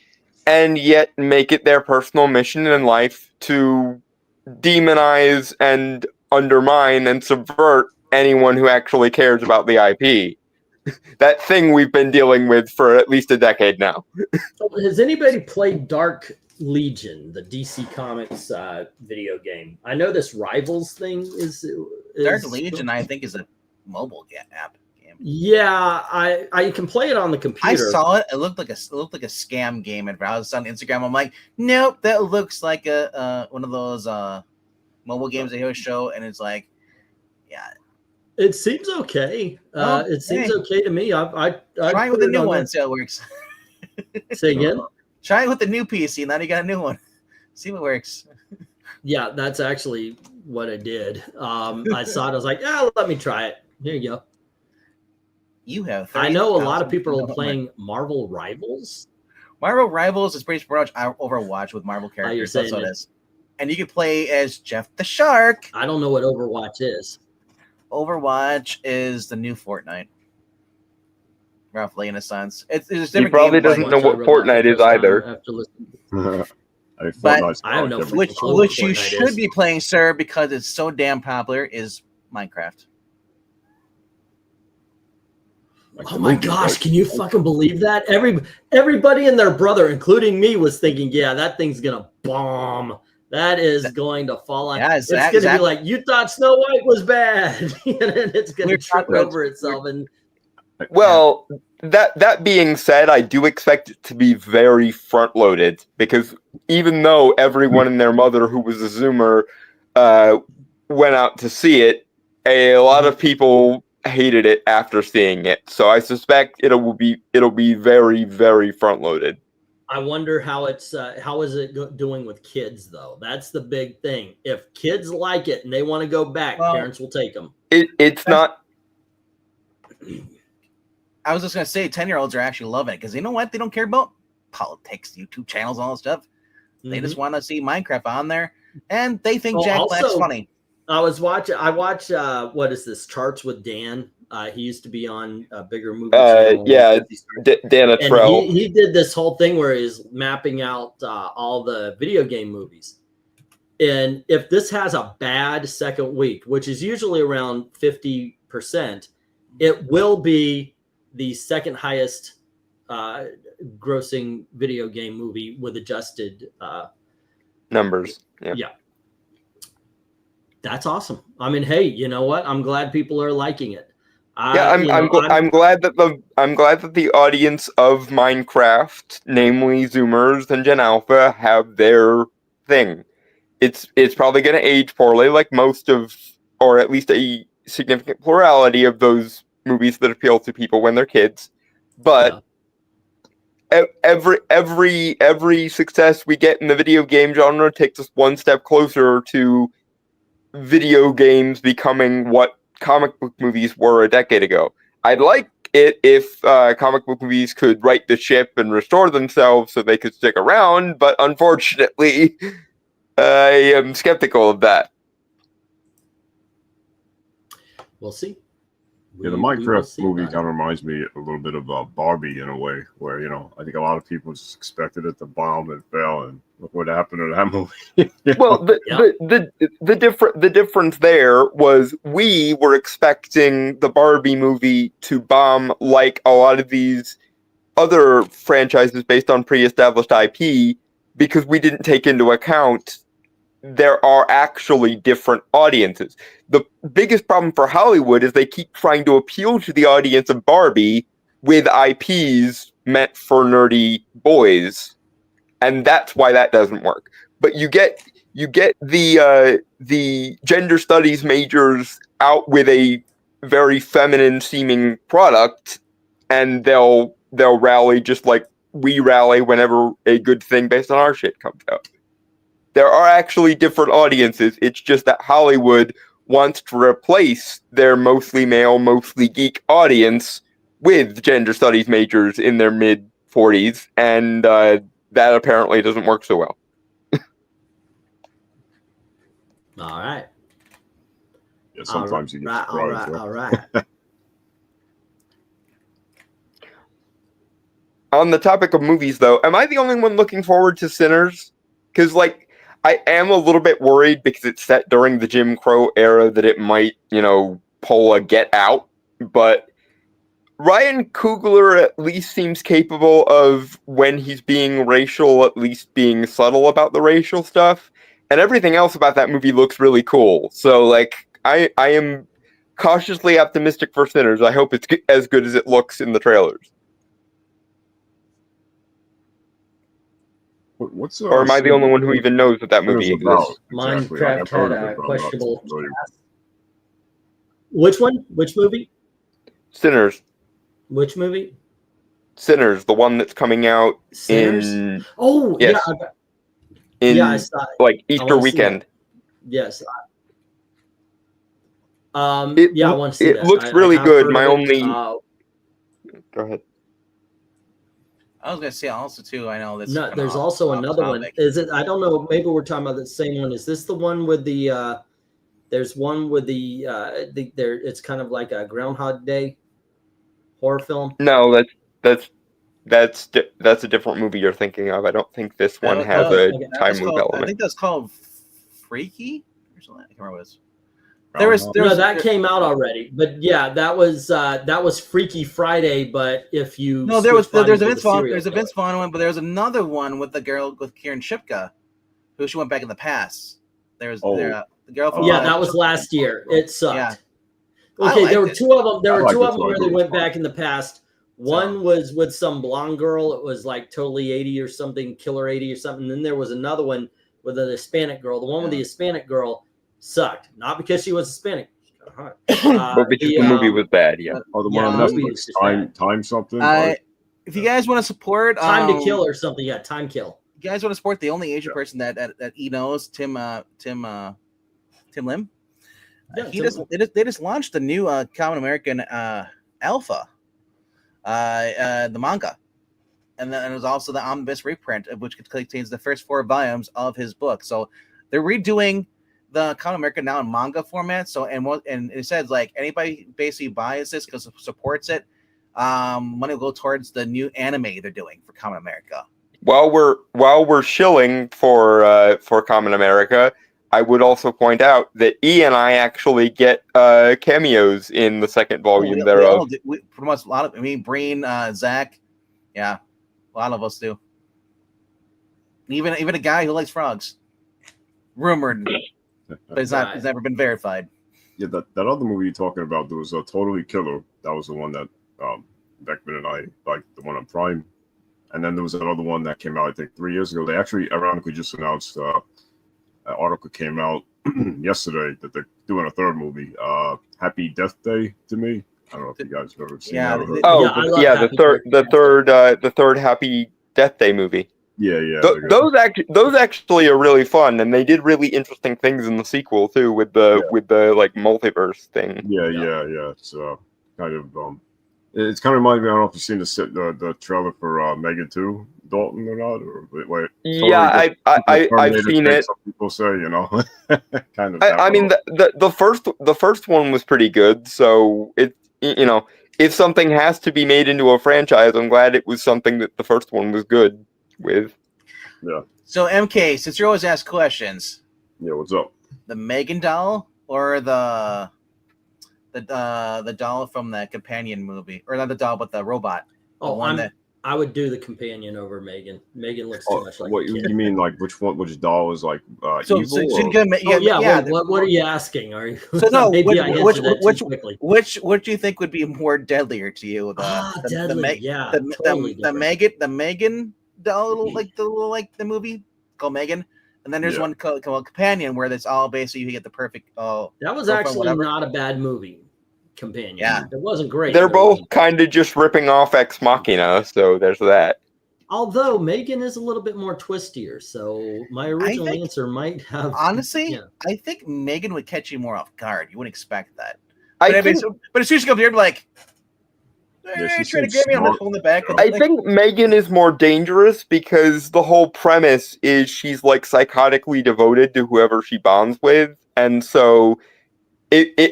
Speaker 6: and yet make it their personal mission in life to demonize and undermine and subvert anyone who actually cares about the IP. That thing we've been dealing with for at least a decade now.
Speaker 3: Has anybody played Dark Legion, the DC Comics video game? I know this Rivals thing is
Speaker 1: Dark Legion, I think, is a mobile app game.
Speaker 3: Yeah, I can play it on the computer.
Speaker 1: I saw it. It looked like a scam game, and I was on Instagram. I'm like, nope, that looks like a one of those mobile games they always show, and it's like, yeah.
Speaker 3: It seems okay. It seems okay to me. I
Speaker 1: try it with the new one, see how it works.
Speaker 3: Say again.
Speaker 1: Try it with the new PC. Now you got a new one. See what works.
Speaker 3: Yeah, that's actually what I did. I saw it. I was like, let me try it. Here you go.
Speaker 1: You have.
Speaker 3: I know a lot of people are playing Marvel Rivals.
Speaker 1: Marvel Rivals is pretty much Overwatch with Marvel characters. That's what it is. And you can play as Jeff the Shark.
Speaker 3: I don't know what Overwatch is.
Speaker 1: Overwatch is the new Fortnite, roughly, in a sense. It's
Speaker 6: he probably doesn't know what Fortnite is either.
Speaker 1: But
Speaker 3: I have no
Speaker 1: which you should be playing, sir, because it's so damn popular, is Minecraft.
Speaker 3: Oh my gosh, can you fucking believe that? Everybody and their brother, including me, was thinking, yeah, that thing's gonna bomb. That is going to fall on.
Speaker 1: Yeah,
Speaker 3: it's going to be like, you thought Snow White was bad. And it's going to trip over itself. And
Speaker 6: well, that being said, I do expect it to be very front-loaded because even though everyone and their mother who was a Zoomer went out to see it, a lot of people hated it after seeing it. So I suspect it'll be very, very front loaded.
Speaker 3: I wonder how how is it doing with kids though? That's the big thing. If kids like it and they want to go back,
Speaker 1: Well,
Speaker 3: parents will take them.
Speaker 6: It's not.
Speaker 1: I was just gonna say 10-year-olds are actually loving it because you know what? They don't care about politics, YouTube channels, all that stuff. They just want to see Minecraft on there, and they think
Speaker 3: Well,
Speaker 1: Jack Black's
Speaker 3: also-
Speaker 1: funny.
Speaker 3: I watch what is this, Charts with Dan? He used to be on a bigger movie channel.
Speaker 6: Yeah, Dana
Speaker 3: And
Speaker 6: Trell.
Speaker 3: he did this whole thing where he's mapping out all the video game movies. And if this has a bad second week, which is usually around 50%, it will be the second highest grossing video game movie with adjusted
Speaker 6: Numbers. Yeah.
Speaker 3: That's awesome. I mean, hey, you know what? I'm glad people are liking it.
Speaker 6: Yeah, I'm glad that the audience of Minecraft, namely Zoomers and Gen Alpha, have their thing. It's probably going to age poorly, like most of, or at least a significant plurality of those movies that appeal to people when they're kids. But every success we get in the video game genre takes us one step closer to video games becoming what comic book movies were a decade ago. I'd like it if comic book movies could right the ship and restore themselves so they could stick around, but unfortunately, I am skeptical of that.
Speaker 3: We'll see.
Speaker 2: Yeah, the
Speaker 3: We will
Speaker 2: Minecraft
Speaker 3: see
Speaker 2: movie
Speaker 3: that.
Speaker 2: kind of reminds me a little bit of Barbie in a way, where I think a lot of people just expected it to bomb and fail, and look what happened to that movie.
Speaker 6: Well, the difference there was we were expecting the Barbie movie to bomb like a lot of these other franchises based on pre-established IP because we didn't take into account there are actually different audiences. The biggest problem for Hollywood is they keep trying to appeal to the audience of Barbie with IPs meant for nerdy boys, and that's why that doesn't work. But you get the gender studies majors out with a very feminine seeming product, and they'll rally just like we rally whenever a good thing based on our shit comes out. There are actually different audiences. It's just that Hollywood wants to replace their mostly male, mostly geek audience with gender studies majors in their mid-40s, and that apparently doesn't work so well.
Speaker 3: All right.
Speaker 2: Yeah, sometimes you get
Speaker 3: All
Speaker 2: surprised.
Speaker 3: right. All right.
Speaker 6: On the topic of movies, though, am I the only one looking forward to Sinners? Because, I am a little bit worried because it's set during the Jim Crow era that it might, pull a Get Out. But Ryan Coogler at least seems capable of, when he's being racial, at least being subtle about the racial stuff. And everything else about that movie looks really cool. So, I am cautiously optimistic for Sinners. I hope it's as good as it looks in the trailers.
Speaker 2: What's
Speaker 6: Or am I the only one who even knows that movie exists?
Speaker 3: Minecraft had a questionable cast. Which one? Which movie?
Speaker 6: Sinners.
Speaker 3: Which movie?
Speaker 6: Sinners, the one that's coming out
Speaker 3: Sinners?
Speaker 6: in
Speaker 3: Oh,
Speaker 6: yes.
Speaker 3: I saw it.
Speaker 6: Easter
Speaker 3: wanna see
Speaker 6: weekend.
Speaker 3: Yes.
Speaker 6: It
Speaker 3: I want to see
Speaker 6: it
Speaker 3: that.
Speaker 6: looks
Speaker 3: I
Speaker 6: really
Speaker 3: have
Speaker 6: good.
Speaker 3: heard
Speaker 6: My
Speaker 3: of it.
Speaker 6: only Go ahead.
Speaker 1: I was gonna say also too. I know this.
Speaker 3: No,
Speaker 1: is
Speaker 3: there's
Speaker 1: off-
Speaker 3: also
Speaker 1: off
Speaker 3: another one.
Speaker 1: topic.
Speaker 3: Is it? I don't know. Maybe we're talking about the same one. Is this the one with the? There's one with the. There. It's kind of like a Groundhog Day horror film.
Speaker 6: No, that's a different movie you're thinking of. I don't think this one
Speaker 1: That
Speaker 6: has
Speaker 1: was-
Speaker 6: a
Speaker 3: okay.
Speaker 6: time
Speaker 1: That's
Speaker 6: loop
Speaker 1: called- I
Speaker 6: element.
Speaker 1: think that's called Freaky or something. I can't remember what it was. There was
Speaker 3: That came out already, but yeah, that was Freaky Friday. But if you
Speaker 1: No,
Speaker 3: switch bodies
Speaker 1: there's a
Speaker 3: with
Speaker 1: Vince Vaughn.
Speaker 3: serial
Speaker 1: There's a
Speaker 3: killer.
Speaker 1: Vince Vaughn one, but there's another one with the girl with Kieran Shipka, who she went back in the past. There's the girl from
Speaker 3: Yeah, that was last year. It sucked.
Speaker 1: Yeah.
Speaker 3: Okay,
Speaker 1: I
Speaker 3: there were
Speaker 1: liked it.
Speaker 3: two of them. There
Speaker 2: I
Speaker 3: were
Speaker 2: liked
Speaker 3: two
Speaker 2: it,
Speaker 3: of them
Speaker 2: so I
Speaker 3: where they
Speaker 2: agree.
Speaker 3: went back in the past. One was with some blonde girl. It was like totally 80 or something, Killer 80 or something. And then there was another one with an Hispanic girl. The one with the Hispanic girl sucked. Not because she was Hispanic. But
Speaker 6: But because the movie was bad, yeah.
Speaker 2: Oh, the
Speaker 3: Yeah,
Speaker 2: one on
Speaker 3: the movie
Speaker 2: Netflix,
Speaker 3: is just
Speaker 2: time something.
Speaker 1: If you guys want to support
Speaker 3: Time to Kill or something. Yeah, Time Kill.
Speaker 1: you guys want to support the only Asian person that he knows, Tim Lim.
Speaker 3: Yeah,
Speaker 1: They just launched the new Common American Alpha, the manga, and then there's also the omnibus reprint, which contains the first 4 volumes of his book. So they're redoing the Common American now in manga format. So and it says like anybody basically buys this because supports it, money will go towards the new anime they're doing for Common America.
Speaker 6: While we're shilling for Common America, I would also point out that E and I actually get cameos in the second volume thereof.
Speaker 1: We pretty much a lot of. I mean, Breen, Zach, yeah, a lot of us do. Even a guy who likes frogs, rumored, but it's not. It's never been verified.
Speaker 2: Yeah, that other movie you're talking about, there was a Totally Killer. That was the one that Beckman and I liked, the one on Prime. And then there was another one that came out, I think, 3 years ago. They actually, ironically, just announced an article came out yesterday that they're doing a third movie, Happy Death Day to Me. I don't know if you guys have ever seen that.
Speaker 6: The third Happy Death Day movie.
Speaker 2: Yeah.
Speaker 6: Those actually are really fun, and they did really interesting things in the sequel too, with the like multiverse thing.
Speaker 2: Yeah. It's kind of it's kind of reminds me. I don't know if you've seen the trailer for Megan 2, Dalton or not, or wait.
Speaker 6: Yeah, I've seen it.
Speaker 2: Some people say, kind of.
Speaker 6: I mean, the first one was pretty good. So if something has to be made into a franchise, I'm glad it was something that the first one was good with.
Speaker 2: Yeah.
Speaker 1: So MK, since you always ask questions,
Speaker 2: yeah, what's up?
Speaker 1: The Megan doll or the doll from the companion movie, or not the doll, but the robot?
Speaker 3: I would do the companion over Megan. Megan looks too much like.
Speaker 2: What you mean, like which doll is like evil?
Speaker 3: What are you asking? Are you?
Speaker 1: So no,
Speaker 3: maybe
Speaker 1: which do you think would be more deadlier to you? The Megan doll, like the movie called Megan, and then there's one called Companion, where that's all basically you get the perfect. That
Speaker 3: was actually not a bad movie. Companion. Yeah, it wasn't great.
Speaker 6: They're both kind of just ripping off Ex Machina, so there's that.
Speaker 3: Although Megan is a little bit more twistier, so my original answer might have.
Speaker 1: Honestly, I think Megan would catch you more off guard. You wouldn't expect that. But as soon as she comes here, like, trying to get me on the back.
Speaker 6: I think Megan is more dangerous because the whole premise is she's like psychotically devoted to whoever she bonds with, and so.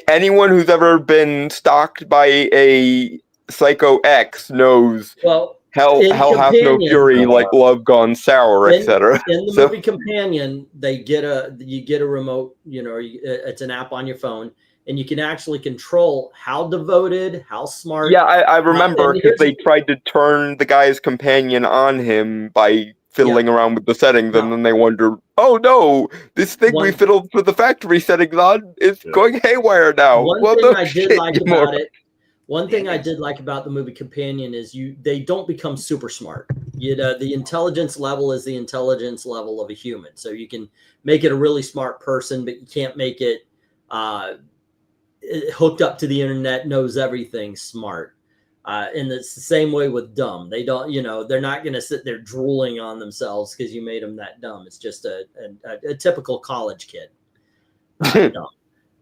Speaker 6: Anyone who's ever been stalked by a Psycho X knows hell hath no fury like love gone sour, etc.
Speaker 3: In the movie Companion, you get a remote, it's an app on your phone, and you can actually control how devoted, how smart.
Speaker 6: Yeah, I remember because they tried to turn the guy's companion on him by fiddling around with the settings, and then they wonder, oh no, this thing we fiddled for the factory settings on is going haywire now.
Speaker 3: One thing I did like about the movie Companion is they don't become super smart. The intelligence level is the intelligence level of a human. So you can make it a really smart person, but you can't make it hooked up to the internet, knows everything smart. And it's the same way with dumb. They don't, they're not going to sit there drooling on themselves because you made them that dumb. It's just a typical college kid. Dumb.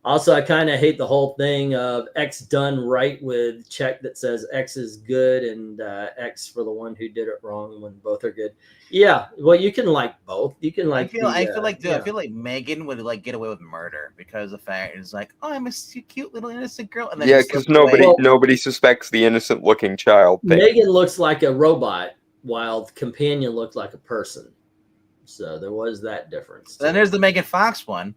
Speaker 3: Also, I kind of hate the whole thing of X done right with check that says X is good and X for the one who did it wrong when both are good. Yeah, well, you can like both. You can like.
Speaker 1: I feel like Megan would like get away with murder because the fact is like, oh, I'm a cute little innocent girl, and then
Speaker 6: because nobody suspects the innocent looking child thing.
Speaker 3: Megan looks like a robot, while the Companion looked like a person. So there was that difference.
Speaker 1: Then there's the Megan Fox one.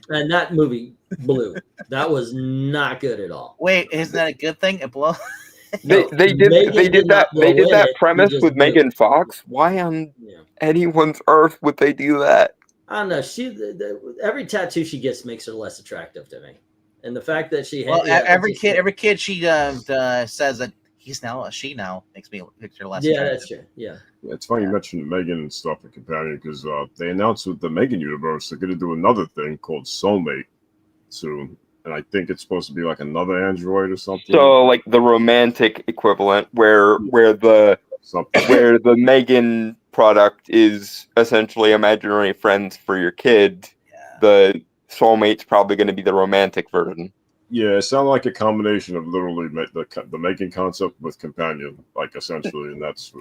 Speaker 3: And that movie blew. That was not good at all.
Speaker 1: Wait, isn't that a good thing? It blew.
Speaker 6: They did that premise with Megan Fox. Why on anyone's earth would they do that?
Speaker 3: I don't know. Every tattoo she gets makes her less attractive to me, and the fact that she
Speaker 1: every kid she says that she now makes her less.
Speaker 3: Yeah, that's true. Yeah.
Speaker 2: It's funny you mentioned Megan and stuff in Companion because they announced with the Megan universe they're going to do another thing called Soulmate, soon, and I think it's supposed to be like another android or something.
Speaker 6: So like the romantic equivalent, where the Megan product is essentially imaginary friends for your kid.
Speaker 1: Yeah.
Speaker 6: The soulmate's probably going to be the romantic version.
Speaker 2: Yeah, it sounded like a combination of literally the Megan concept with companion, like essentially, and that's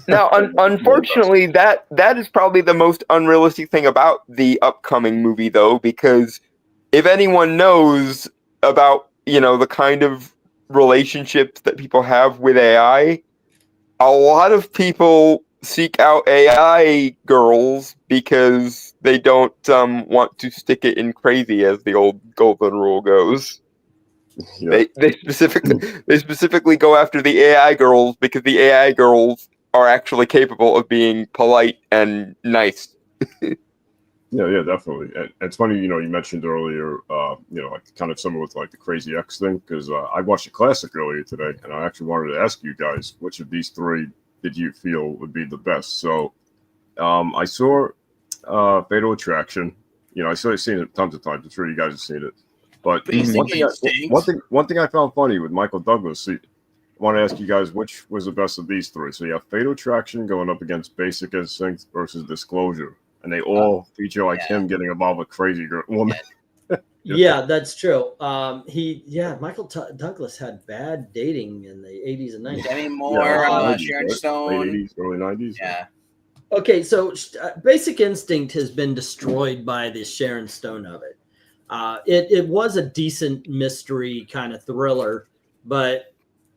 Speaker 6: Now, unfortunately, that is probably the most unrealistic thing about the upcoming movie, though, because if anyone knows about, the kind of relationships that people have with AI, a lot of people seek out AI girls because they don't want to stick it in crazy, as the old golden rule goes.
Speaker 2: Yeah.
Speaker 6: They specifically go after the AI girls because the AI girls are actually capable of being polite and nice.
Speaker 2: Yeah, definitely. And it's funny, you mentioned earlier, like kind of similar with like the Crazy X thing, because I watched a classic earlier today, and I actually wanted to ask you guys which of these three did you feel would be the best. So, I saw Fatal Attraction. I've seen it tons of times. I'm sure you guys have seen it. But one thing I found funny with Michael Douglas. I want to ask you guys which was the best of these three. So you have Fatal Attraction going up against Basic Instinct versus Disclosure, and they all feature like him getting involved with crazy woman.
Speaker 3: Yeah, that's true. Michael Douglas had bad dating in the 80s and 90s.
Speaker 1: Demi Moore, Sharon
Speaker 2: Late
Speaker 1: Stone.
Speaker 2: 80s, early 90s.
Speaker 1: Yeah.
Speaker 3: Okay, so Basic Instinct has been destroyed by the Sharon Stone of it. It was a decent mystery kind of thriller, but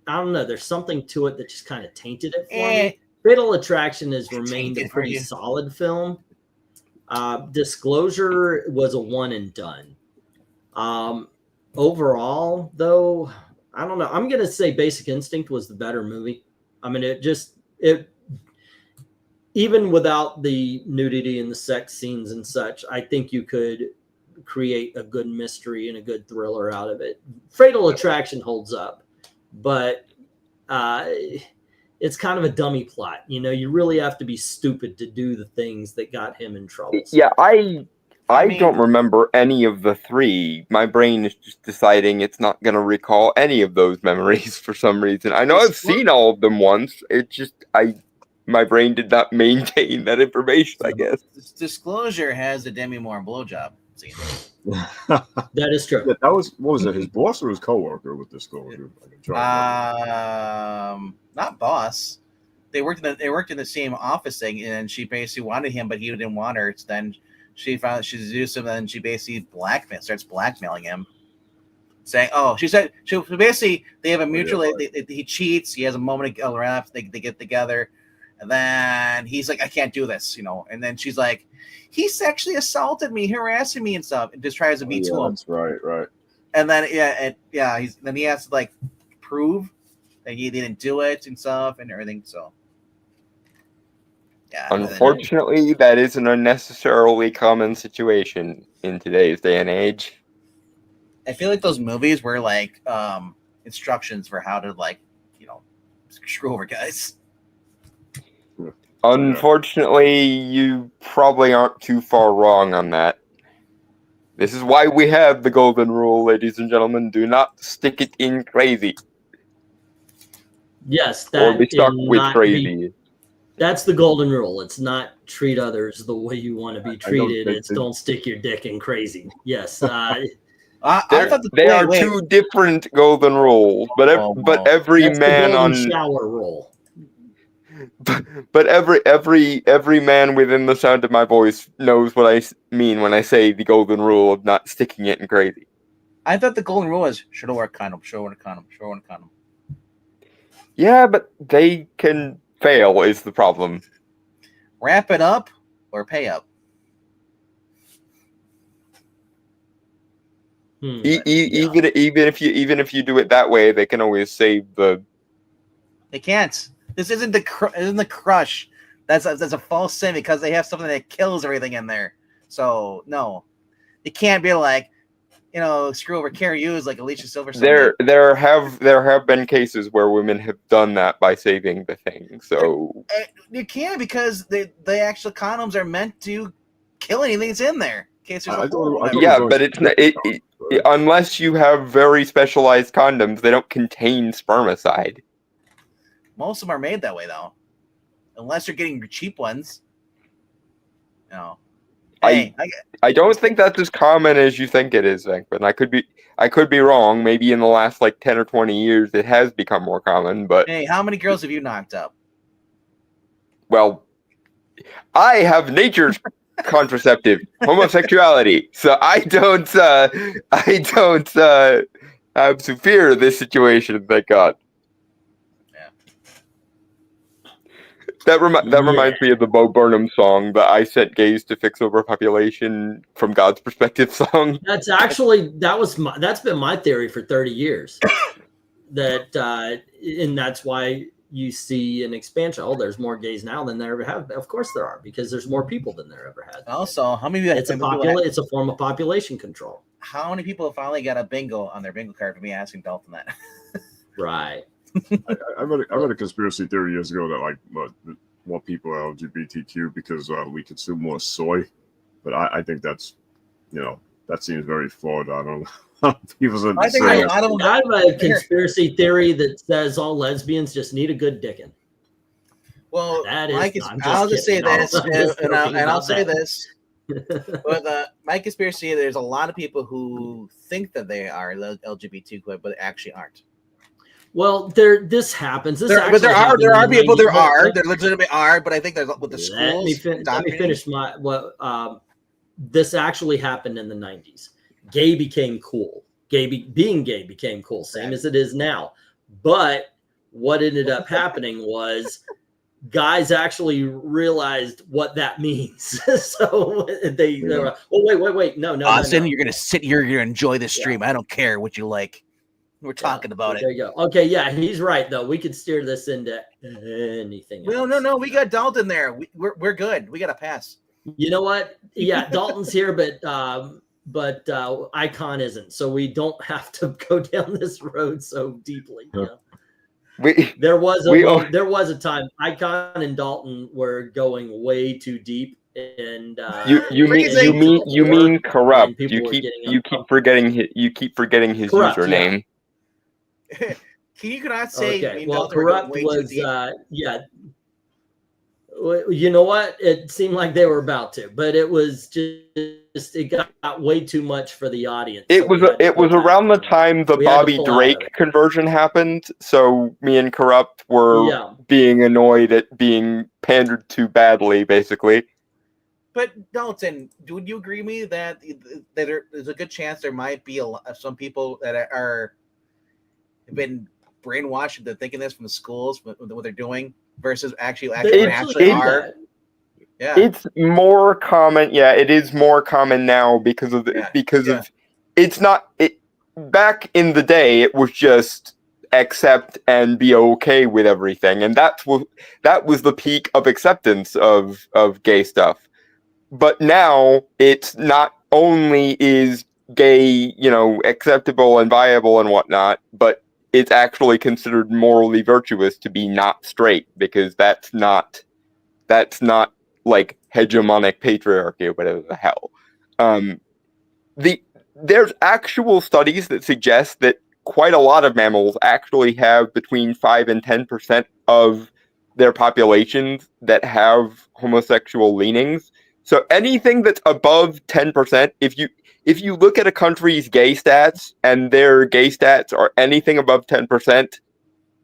Speaker 3: I don't know. There's something to it that just kind of tainted it for me. Fatal Attraction has remained a pretty solid film. Disclosure was a one and done. Overall, though, I don't know. I'm going to say Basic Instinct was the better movie. I mean, it even without the nudity and the sex scenes and such, I think you could create a good mystery and a good thriller out of it. Fatal Attraction holds up, but it's kind of a dummy plot. You really have to be stupid to do the things that got him in trouble.
Speaker 6: Yeah, I don't remember any of the three. My brain is just deciding it's not going to recall any of those memories for some reason. I know I've seen all of them once. It just, my brain did not maintain that information, I guess.
Speaker 1: Disclosure has the Demi Moore blowjob scene.
Speaker 3: That is true.
Speaker 2: Yeah, that was, what was it, his boss or his coworker with Disclosure?
Speaker 1: Not boss. They worked in the same office thing, and she basically wanted him, but he didn't want her. So then she found out she seduced him, and she basically starts blackmailing him, saying, "Oh," she said, basically they have a mutual. He cheats. He has a moment of wrath. They get together, and then he's like, "I can't do this," And then she's like, "He sexually assaulted me, harassing me, and stuff," and just tries to be to him.
Speaker 2: That's right.
Speaker 1: And then then he has to like prove that he didn't do it and stuff and everything. So yeah.
Speaker 6: Unfortunately, that is an unnecessarily common situation in today's day and age.
Speaker 1: I feel like those movies were like instructions for how to screw over guys.
Speaker 6: Unfortunately, you probably aren't too far wrong on that. This is why we have the golden rule, ladies and gentlemen. Do not stick it in crazy.
Speaker 3: Yes,
Speaker 6: or be stuck with crazy.
Speaker 3: That's the golden rule. It's not treat others the way you want to be treated. It's don't stick your dick in crazy. Yes.
Speaker 1: I thought
Speaker 6: they are two different golden rules, but every
Speaker 3: that's
Speaker 6: man
Speaker 3: the
Speaker 6: on
Speaker 3: shower rule.
Speaker 6: But every man within the sound of my voice knows what I mean when I say the golden rule of not sticking it in crazy.
Speaker 1: I thought the golden rule was should have worn a condom, should have worn a condom, should have worn a condom.
Speaker 6: Yeah, but they can fail is the problem.
Speaker 1: Wrap it up or pay up.
Speaker 6: Even if you do it that way, they can always save the.
Speaker 1: They can't. This isn't the Crush. That's a false sin because they have something that kills everything in there. So no, they can't be like, screw over Carrie Hughes like Alicia Silverstone.
Speaker 6: There have been cases where women have done that by saving the thing. So
Speaker 1: you can't because the actual condoms are meant to kill anything that's in there. case there's
Speaker 2: I
Speaker 1: a
Speaker 2: thought-
Speaker 1: hole.
Speaker 2: I thought
Speaker 6: Yeah,
Speaker 2: it was
Speaker 6: but it's not, it, unless you have very specialized condoms, they don't contain spermicide.
Speaker 1: Most of them are made that way, though. Unless you're getting cheap ones. You know. Hey,
Speaker 6: I don't think that's as common as you think it is, Venkman. I could be wrong. Maybe in the last like 10 or 20 years it has become more common, but
Speaker 1: hey, how many girls have you knocked up?
Speaker 6: well, I have nature's contraceptive, homosexuality. So I don't have to fear this situation, thank God. That reminds me of the Bo Burnham song, the "I Sent Gays to Fix Overpopulation from God's Perspective" song.
Speaker 3: That's been my theory for 30 years. And that's why you see an expansion. Oh, there's more gays now than there ever have. Of course there are, because there's more people than there ever has.
Speaker 1: Also, how many?
Speaker 3: It's a form of population control.
Speaker 1: How many people have finally got a bingo on their bingo card for me asking Dalton that?
Speaker 3: Right.
Speaker 2: I read a conspiracy theory years ago that like more people are LGBTQ because we consume more soy, but I think that's that seems very flawed. I don't know. People
Speaker 1: I think
Speaker 2: say
Speaker 1: a lot of them.
Speaker 3: I have a conspiracy theory that says all lesbians just need a good dickin'.
Speaker 1: Well,
Speaker 3: That is-
Speaker 1: Mike is,
Speaker 3: I'm just
Speaker 1: I'll just say
Speaker 3: kidding.
Speaker 1: this,
Speaker 3: I'm just
Speaker 1: and I'll
Speaker 3: joking
Speaker 1: say
Speaker 3: about
Speaker 1: this. With my conspiracy, there's a lot of people who think that they are LGBTQ, but actually aren't.
Speaker 3: Well, this happens. This
Speaker 1: There are people. There
Speaker 3: legitimately
Speaker 1: legitimately are, but I think there's with the
Speaker 3: Let me,
Speaker 1: schools.
Speaker 3: let me finish my this actually happened in the 90s. Gay became cool. Being gay became cool, same as it is now. But what ended up happening was guys actually realized what that means. So they were like, oh, wait, no.
Speaker 1: Austin,
Speaker 3: no.
Speaker 1: you're gonna sit here. You're gonna enjoy this stream. I don't care what you like. We're talking about
Speaker 3: There
Speaker 1: it.
Speaker 3: you go. Okay, yeah, he's right though. We could steer this into anything.
Speaker 1: Well,
Speaker 3: else.
Speaker 1: no. We got Dalton there. We're good. We got a pass.
Speaker 3: You know what? Yeah, Dalton's here, but Icon isn't, so we don't have to go down this road so deeply. You know? There was a time Icon and Dalton were going way too deep, and
Speaker 6: you mean corrupt.
Speaker 3: people
Speaker 6: You
Speaker 3: were
Speaker 6: keep
Speaker 3: getting
Speaker 6: forgetting his
Speaker 3: Corrupt,
Speaker 6: username.
Speaker 1: You cannot say.
Speaker 3: okay. Well, corrupt was yeah. You know what? It seemed like they were about to, but it was just it got way too much for the audience.
Speaker 6: It was around the time the Bobby Drake conversion happened, so me and Corrupt were being annoyed at being pandered to badly, basically.
Speaker 1: But Dalton, would you agree with me that there's a good chance there might be some people that have been brainwashed into thinking this from the schools, what they're doing, versus actually are? Yeah,
Speaker 6: it's more common. Yeah, it is more common now because of it's not. Back in the day, it was just accept and be okay with everything, and that was the peak of acceptance of gay stuff. But now it's not only is gay, acceptable and viable and whatnot, but it's actually considered morally virtuous to be not straight, because that's not like hegemonic patriarchy or whatever the hell. There's actual studies that suggest that quite a lot of mammals actually have between 5 and 10% of their populations that have homosexual leanings. So anything that's above 10%, if you look at a country's gay stats and their gay stats are anything above 10%,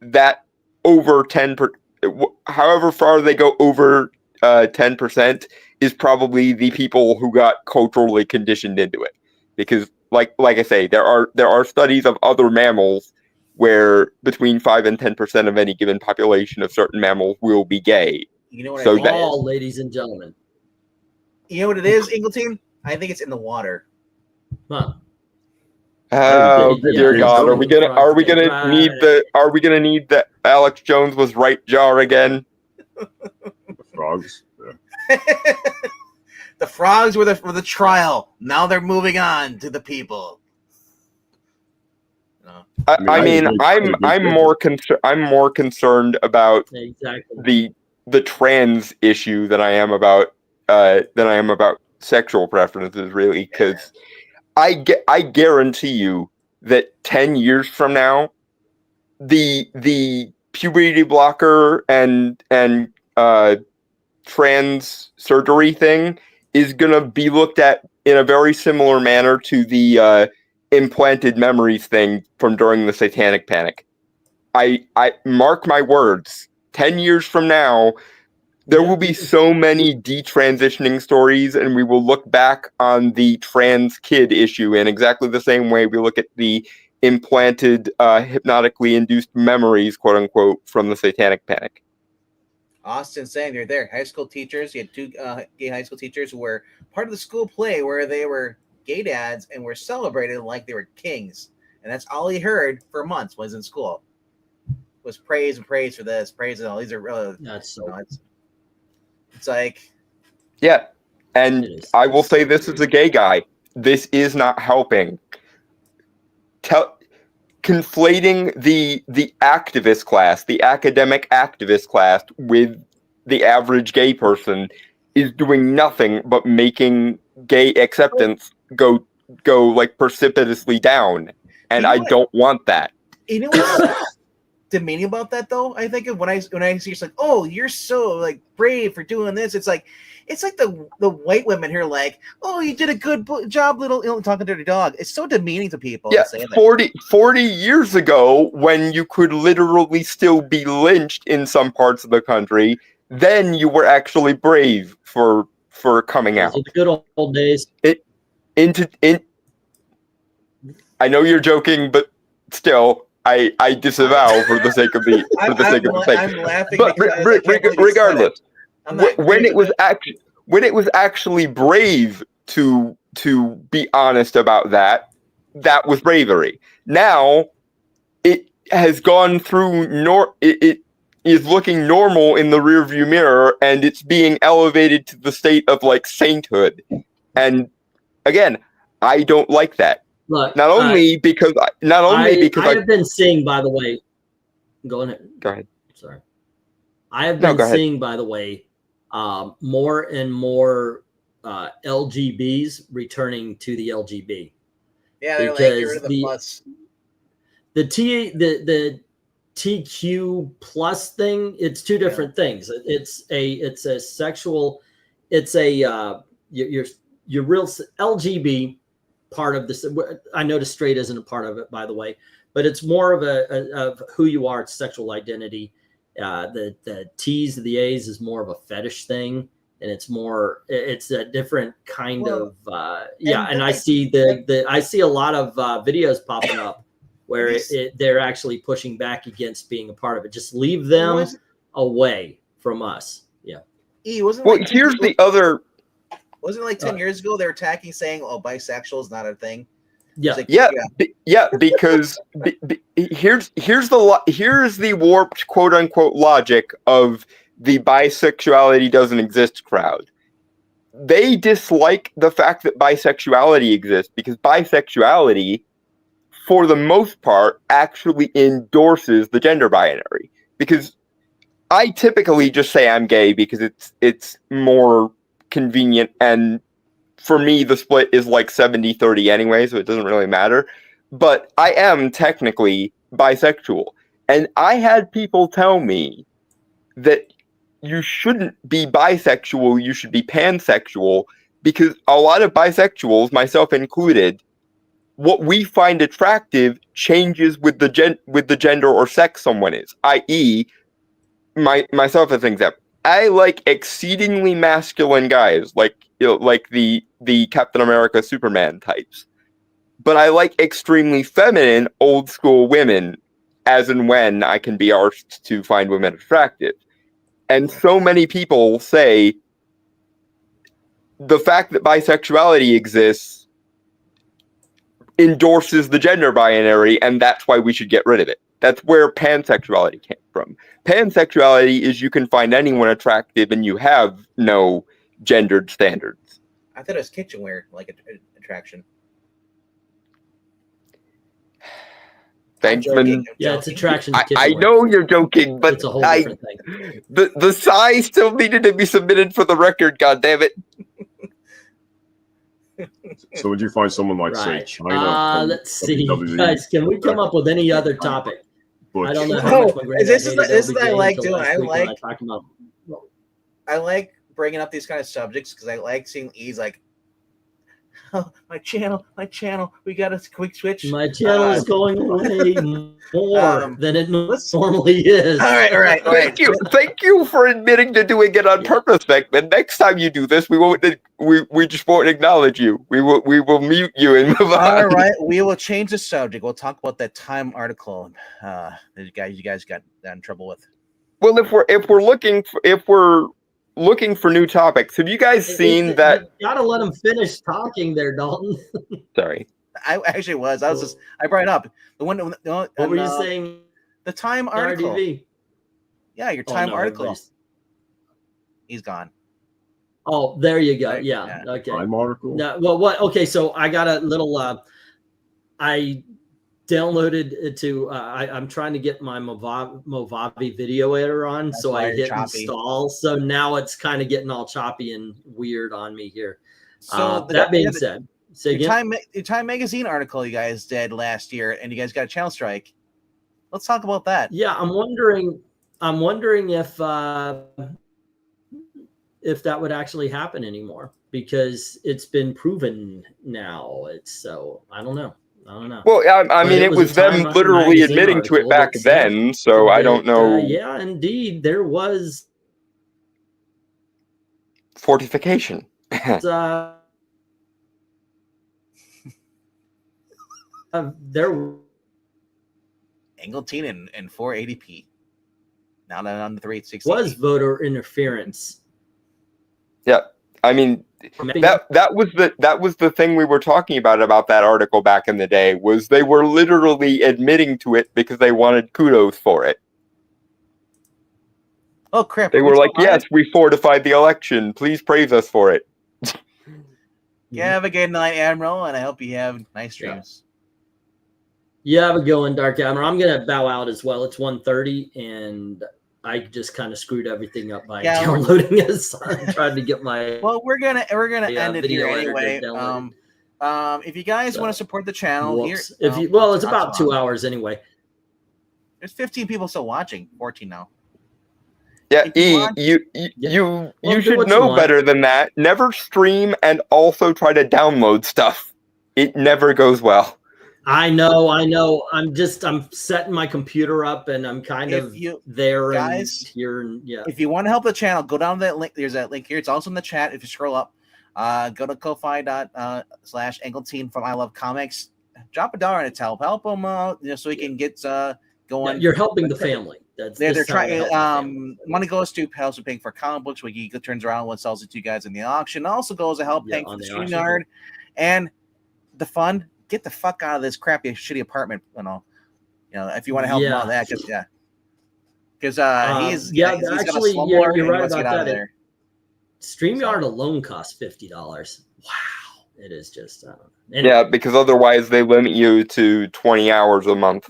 Speaker 6: that over 10%, however far they go over 10%, is probably the people who got culturally conditioned into it. Because, like I say, there are studies of other mammals where between 5 and 10% of any given population of certain mammals will be gay.
Speaker 1: You know what?
Speaker 6: So
Speaker 3: ladies and gentlemen.
Speaker 1: You know what it is, Ingleton? I think it's in the water.
Speaker 3: Huh.
Speaker 6: Oh dear God! Are we gonna need the Alex Jones was right jar again?
Speaker 2: frogs. Yeah.
Speaker 1: The frogs were the trial. Now they're moving on to the people.
Speaker 6: I'm more concerned about the trans issue than I am about sexual preferences, really, because I guarantee you that 10 years from now, the puberty blocker and trans surgery thing is gonna be looked at in a very similar manner to the implanted memories thing from during the Satanic Panic. I mark my words. 10 years from now, there will be so many detransitioning stories, and we will look back on the trans kid issue in exactly the same way we look at the implanted, hypnotically induced memories, quote unquote, from the Satanic Panic.
Speaker 1: Austin saying they're there. High school teachers. You had two gay high school teachers who were part of the school play where they were gay dads and were celebrated like they were kings. And that's all he heard for months was in school. Was praise and praise for this, praise and all. These are really.
Speaker 3: That's so.
Speaker 1: It's like.
Speaker 6: Yeah, and I will say this as a gay guy. This is not helping. Conflating the activist class, the academic activist class, with the average gay person is doing nothing but making gay acceptance go like precipitously down, and I don't want that.
Speaker 1: You know what's demeaning about that though? I think when I see it's like, oh, you're so like brave for doing this. It's like the white women here like, oh, you did a good job, little talking to the dog. It's so demeaning to people.
Speaker 6: Yeah,
Speaker 1: to say
Speaker 6: 40 years ago, when you could literally still be lynched in some parts of the country, then you were actually brave for coming out.
Speaker 3: The good old days.
Speaker 6: I know you're joking, but still, I disavow for the sake of the thing.
Speaker 1: I'm laughing.
Speaker 6: But regardless, when it was actually brave to be honest about that was bravery. Now it has gone through it is looking normal in the rearview mirror, and it's being elevated to the state of like sainthood. And again, I don't like that.
Speaker 3: Look,
Speaker 6: not only because I
Speaker 3: have been seeing, by the way. Go ahead. Sorry. I have been seeing, by the way, more and more LGBs returning to the LGB.
Speaker 1: Yeah, they're like, get rid of the plus.
Speaker 3: The TQ plus thing, it's two different things. It's a sexual, it's a your real LGB part of this. I noticed straight isn't a part of it, by the way, but it's more of of who you are. It's sexual identity. The T's, the A's is more of a fetish thing, and it's a different kind of And I see I see a lot of videos popping up where they're actually pushing back against being a part of it. Just leave them away from us. Yeah.
Speaker 1: Here's
Speaker 6: the other.
Speaker 1: Wasn't it like 10 years ago they were attacking, saying, "Oh, bisexual is not a thing."
Speaker 6: Yeah, because here's the warped quote unquote logic of the bisexuality doesn't exist crowd. They dislike the fact that bisexuality exists because bisexuality, for the most part, actually endorses the gender binary. Because I typically just say I'm gay because it's more convenient, and for me the split is like 70-30 anyway, so it doesn't really matter. But I am technically bisexual, and I had people tell me that you shouldn't be bisexual, you should be pansexual, because a lot of bisexuals, myself included, what we find attractive changes with the gender or sex someone is. I.e., myself as an example, I like exceedingly masculine guys, like the Captain America Superman types. But I like extremely feminine old school women, as and when I can be arsed to find women attractive. And so many people say the fact that bisexuality exists endorses the gender binary, and that's why we should get rid of it. That's where pansexuality came from. Pansexuality is you can find anyone attractive and you have no gendered standards.
Speaker 1: I thought it was kitchenware, like attraction.
Speaker 6: Thanks,
Speaker 3: yeah, it's attraction.
Speaker 6: I know you're joking, but
Speaker 3: it's a whole different thing.
Speaker 6: The size still needed to be submitted for the record. God damn it!
Speaker 2: So would you find someone like say
Speaker 3: Right.
Speaker 2: China? from
Speaker 3: Let's see,
Speaker 2: WWE?
Speaker 3: guys. Can we come up with any other topic?
Speaker 2: Butch?
Speaker 3: I don't know how
Speaker 1: No,
Speaker 3: much my granddad
Speaker 1: this is
Speaker 3: hated
Speaker 1: this is what I
Speaker 3: LBJ
Speaker 1: like
Speaker 3: until
Speaker 1: doing.
Speaker 3: last
Speaker 1: I
Speaker 3: week when
Speaker 1: like
Speaker 3: talked about.
Speaker 1: I like bringing up these kind of subjects because I like seeing E's like, oh, my channel, we got a quick switch.
Speaker 3: My channel is going away more than it normally is.
Speaker 1: All right.
Speaker 6: Thank you for admitting to doing it on purpose, Beckman. Next time you do this, we just won't acknowledge you. We will mute you and move on.
Speaker 1: All right, we will change the subject. We'll talk about that Time article that you guys got in trouble with.
Speaker 6: Well, if we're looking for new topics, have you guys seen that?
Speaker 3: You gotta let him finish talking there, Dalton.
Speaker 6: Sorry.
Speaker 1: I actually was. I brought it up. What
Speaker 3: What were you saying?
Speaker 1: The Time article.
Speaker 3: RDV?
Speaker 1: Yeah, your Time article.
Speaker 3: everybody's-
Speaker 1: He's gone.
Speaker 3: Oh, there you go.
Speaker 1: Right,
Speaker 3: Yeah.
Speaker 1: yeah.
Speaker 3: Okay.
Speaker 2: Time article.
Speaker 3: No, well, what? Okay, so I got a little. I downloaded it to. I'm trying to get my Movavi video editor on,
Speaker 1: That's
Speaker 3: so
Speaker 1: why
Speaker 3: I
Speaker 1: you're
Speaker 3: hit
Speaker 1: choppy.
Speaker 3: install. So now it's kind of getting all choppy and weird on me here.
Speaker 1: So
Speaker 3: That being said, say
Speaker 1: your
Speaker 3: again.
Speaker 1: Your Time magazine article you guys did last year, and you guys got a channel strike. Let's talk about that.
Speaker 3: Yeah, I'm wondering if that would actually happen anymore because it's been proven now. I don't know.
Speaker 6: Well, I
Speaker 3: But
Speaker 6: mean,
Speaker 3: it
Speaker 6: it
Speaker 3: was
Speaker 6: was
Speaker 3: a
Speaker 6: them
Speaker 3: Time
Speaker 6: literally
Speaker 3: magazine
Speaker 6: admitting to it
Speaker 3: article
Speaker 6: back
Speaker 3: that said
Speaker 6: then, so I don't know.
Speaker 3: Yeah, indeed, there was.
Speaker 6: Fortification.
Speaker 3: There
Speaker 1: Angleton and 480p. Now that on the 360.
Speaker 3: was voter interference.
Speaker 6: Yeah, I mean, that was the thing we were talking about that article back in the day, was they were literally admitting to it because they wanted kudos for it.
Speaker 1: Oh crap!
Speaker 6: They were like, "Yes, we fortified the election. Please praise us for it."
Speaker 1: Yeah, have a good night, Admiral, and I hope you have nice dreams.
Speaker 3: You have a good one, Dark Admiral. I'm gonna bow out as well. It's 1:30, and I just kind of screwed everything up by downloading it. So I'm trying to get my.
Speaker 1: Well, we're gonna end it
Speaker 3: video
Speaker 1: here
Speaker 3: editor
Speaker 1: anyway.
Speaker 3: downloaded.
Speaker 1: If you guys want to support the channel,
Speaker 3: Whoops. It's about 2 hours anyway.
Speaker 1: There's 15 people still watching. 14 now.
Speaker 6: Yeah,
Speaker 1: If you want-
Speaker 6: you
Speaker 3: Well, do
Speaker 6: should
Speaker 3: what you
Speaker 6: know
Speaker 3: want.
Speaker 6: better than that. Never stream and also try to download stuff. It never goes well.
Speaker 3: I know. I'm setting my computer up, and I'm kind
Speaker 1: If
Speaker 3: of
Speaker 1: you
Speaker 3: there
Speaker 1: guys-
Speaker 3: and here, and yeah.
Speaker 1: If you want to help the channel, go down that link. There's that link here. It's also in the chat. If you scroll up, go to ko-fi./Angleton from I Love Comics. Drop $1 in it to help them out, so we can get going.
Speaker 3: You're helping the family.
Speaker 1: They're
Speaker 3: This is how I
Speaker 1: trying.
Speaker 3: help the family.
Speaker 1: Money goes to helps with paying for comic books. Where he turns around and sells it to you guys in the auction. Also goes to help paying for
Speaker 3: on
Speaker 1: the
Speaker 3: the auction.
Speaker 1: StreamYard and the fund. Get the fuck out of this crappy, shitty apartment. If you want to help him out, that because he's
Speaker 3: actually,
Speaker 1: got a
Speaker 3: you're
Speaker 1: and he
Speaker 3: right
Speaker 1: wants to
Speaker 3: about
Speaker 1: get out of
Speaker 3: that.
Speaker 1: there.
Speaker 3: StreamYard alone costs $50. Wow, it is just. Anyway.
Speaker 6: Yeah, because otherwise they limit you to 20 hours a month.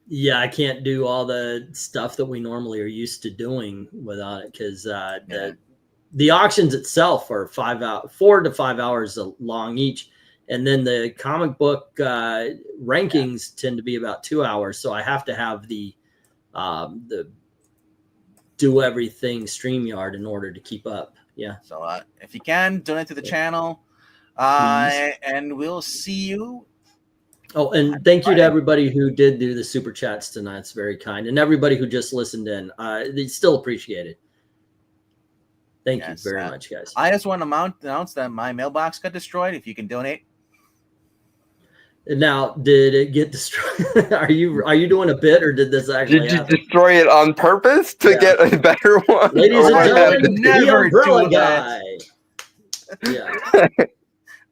Speaker 3: Yeah, I can't do all the stuff that we normally are used to doing without it because the auctions itself are 4 to 5 hours long each, and then the comic book rankings tend to be about 2 hours. So I have to have the do everything StreamYard in order to keep up. Yeah.
Speaker 1: So if you can donate to the channel, and we'll see you.
Speaker 3: Oh, and thank you to everybody who did do the super chats tonight. It's very kind. And everybody who just listened in. It's still appreciated. Thank you very much, guys.
Speaker 1: I just want to announce that my mailbox got destroyed. If you can donate.
Speaker 3: Now, did it get destroyed? Are you doing a bit, or did this actually
Speaker 6: Did you
Speaker 3: happen?
Speaker 6: destroy it on purpose to get a better one?
Speaker 3: Ladies
Speaker 6: Or
Speaker 3: and
Speaker 6: what
Speaker 3: gentlemen,
Speaker 6: happened?
Speaker 3: the
Speaker 1: Never
Speaker 3: umbrella
Speaker 1: do
Speaker 3: guy.
Speaker 1: that.
Speaker 3: Yeah.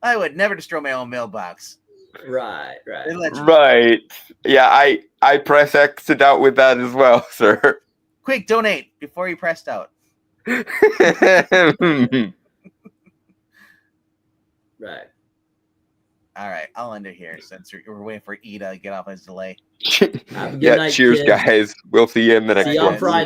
Speaker 1: I would never destroy my own mailbox.
Speaker 3: Right.
Speaker 1: They let you-
Speaker 6: Right. Yeah, I press X'd out with that as well, sir.
Speaker 1: Quick, donate before you pressed out.
Speaker 3: Right.
Speaker 1: All right, I'll end it here since we're waiting for E to get off his delay.
Speaker 3: Have a good
Speaker 6: Yeah,
Speaker 3: night,
Speaker 6: cheers,
Speaker 3: kids.
Speaker 6: guys. We'll see you in the next
Speaker 3: See you
Speaker 6: one.
Speaker 3: on Friday.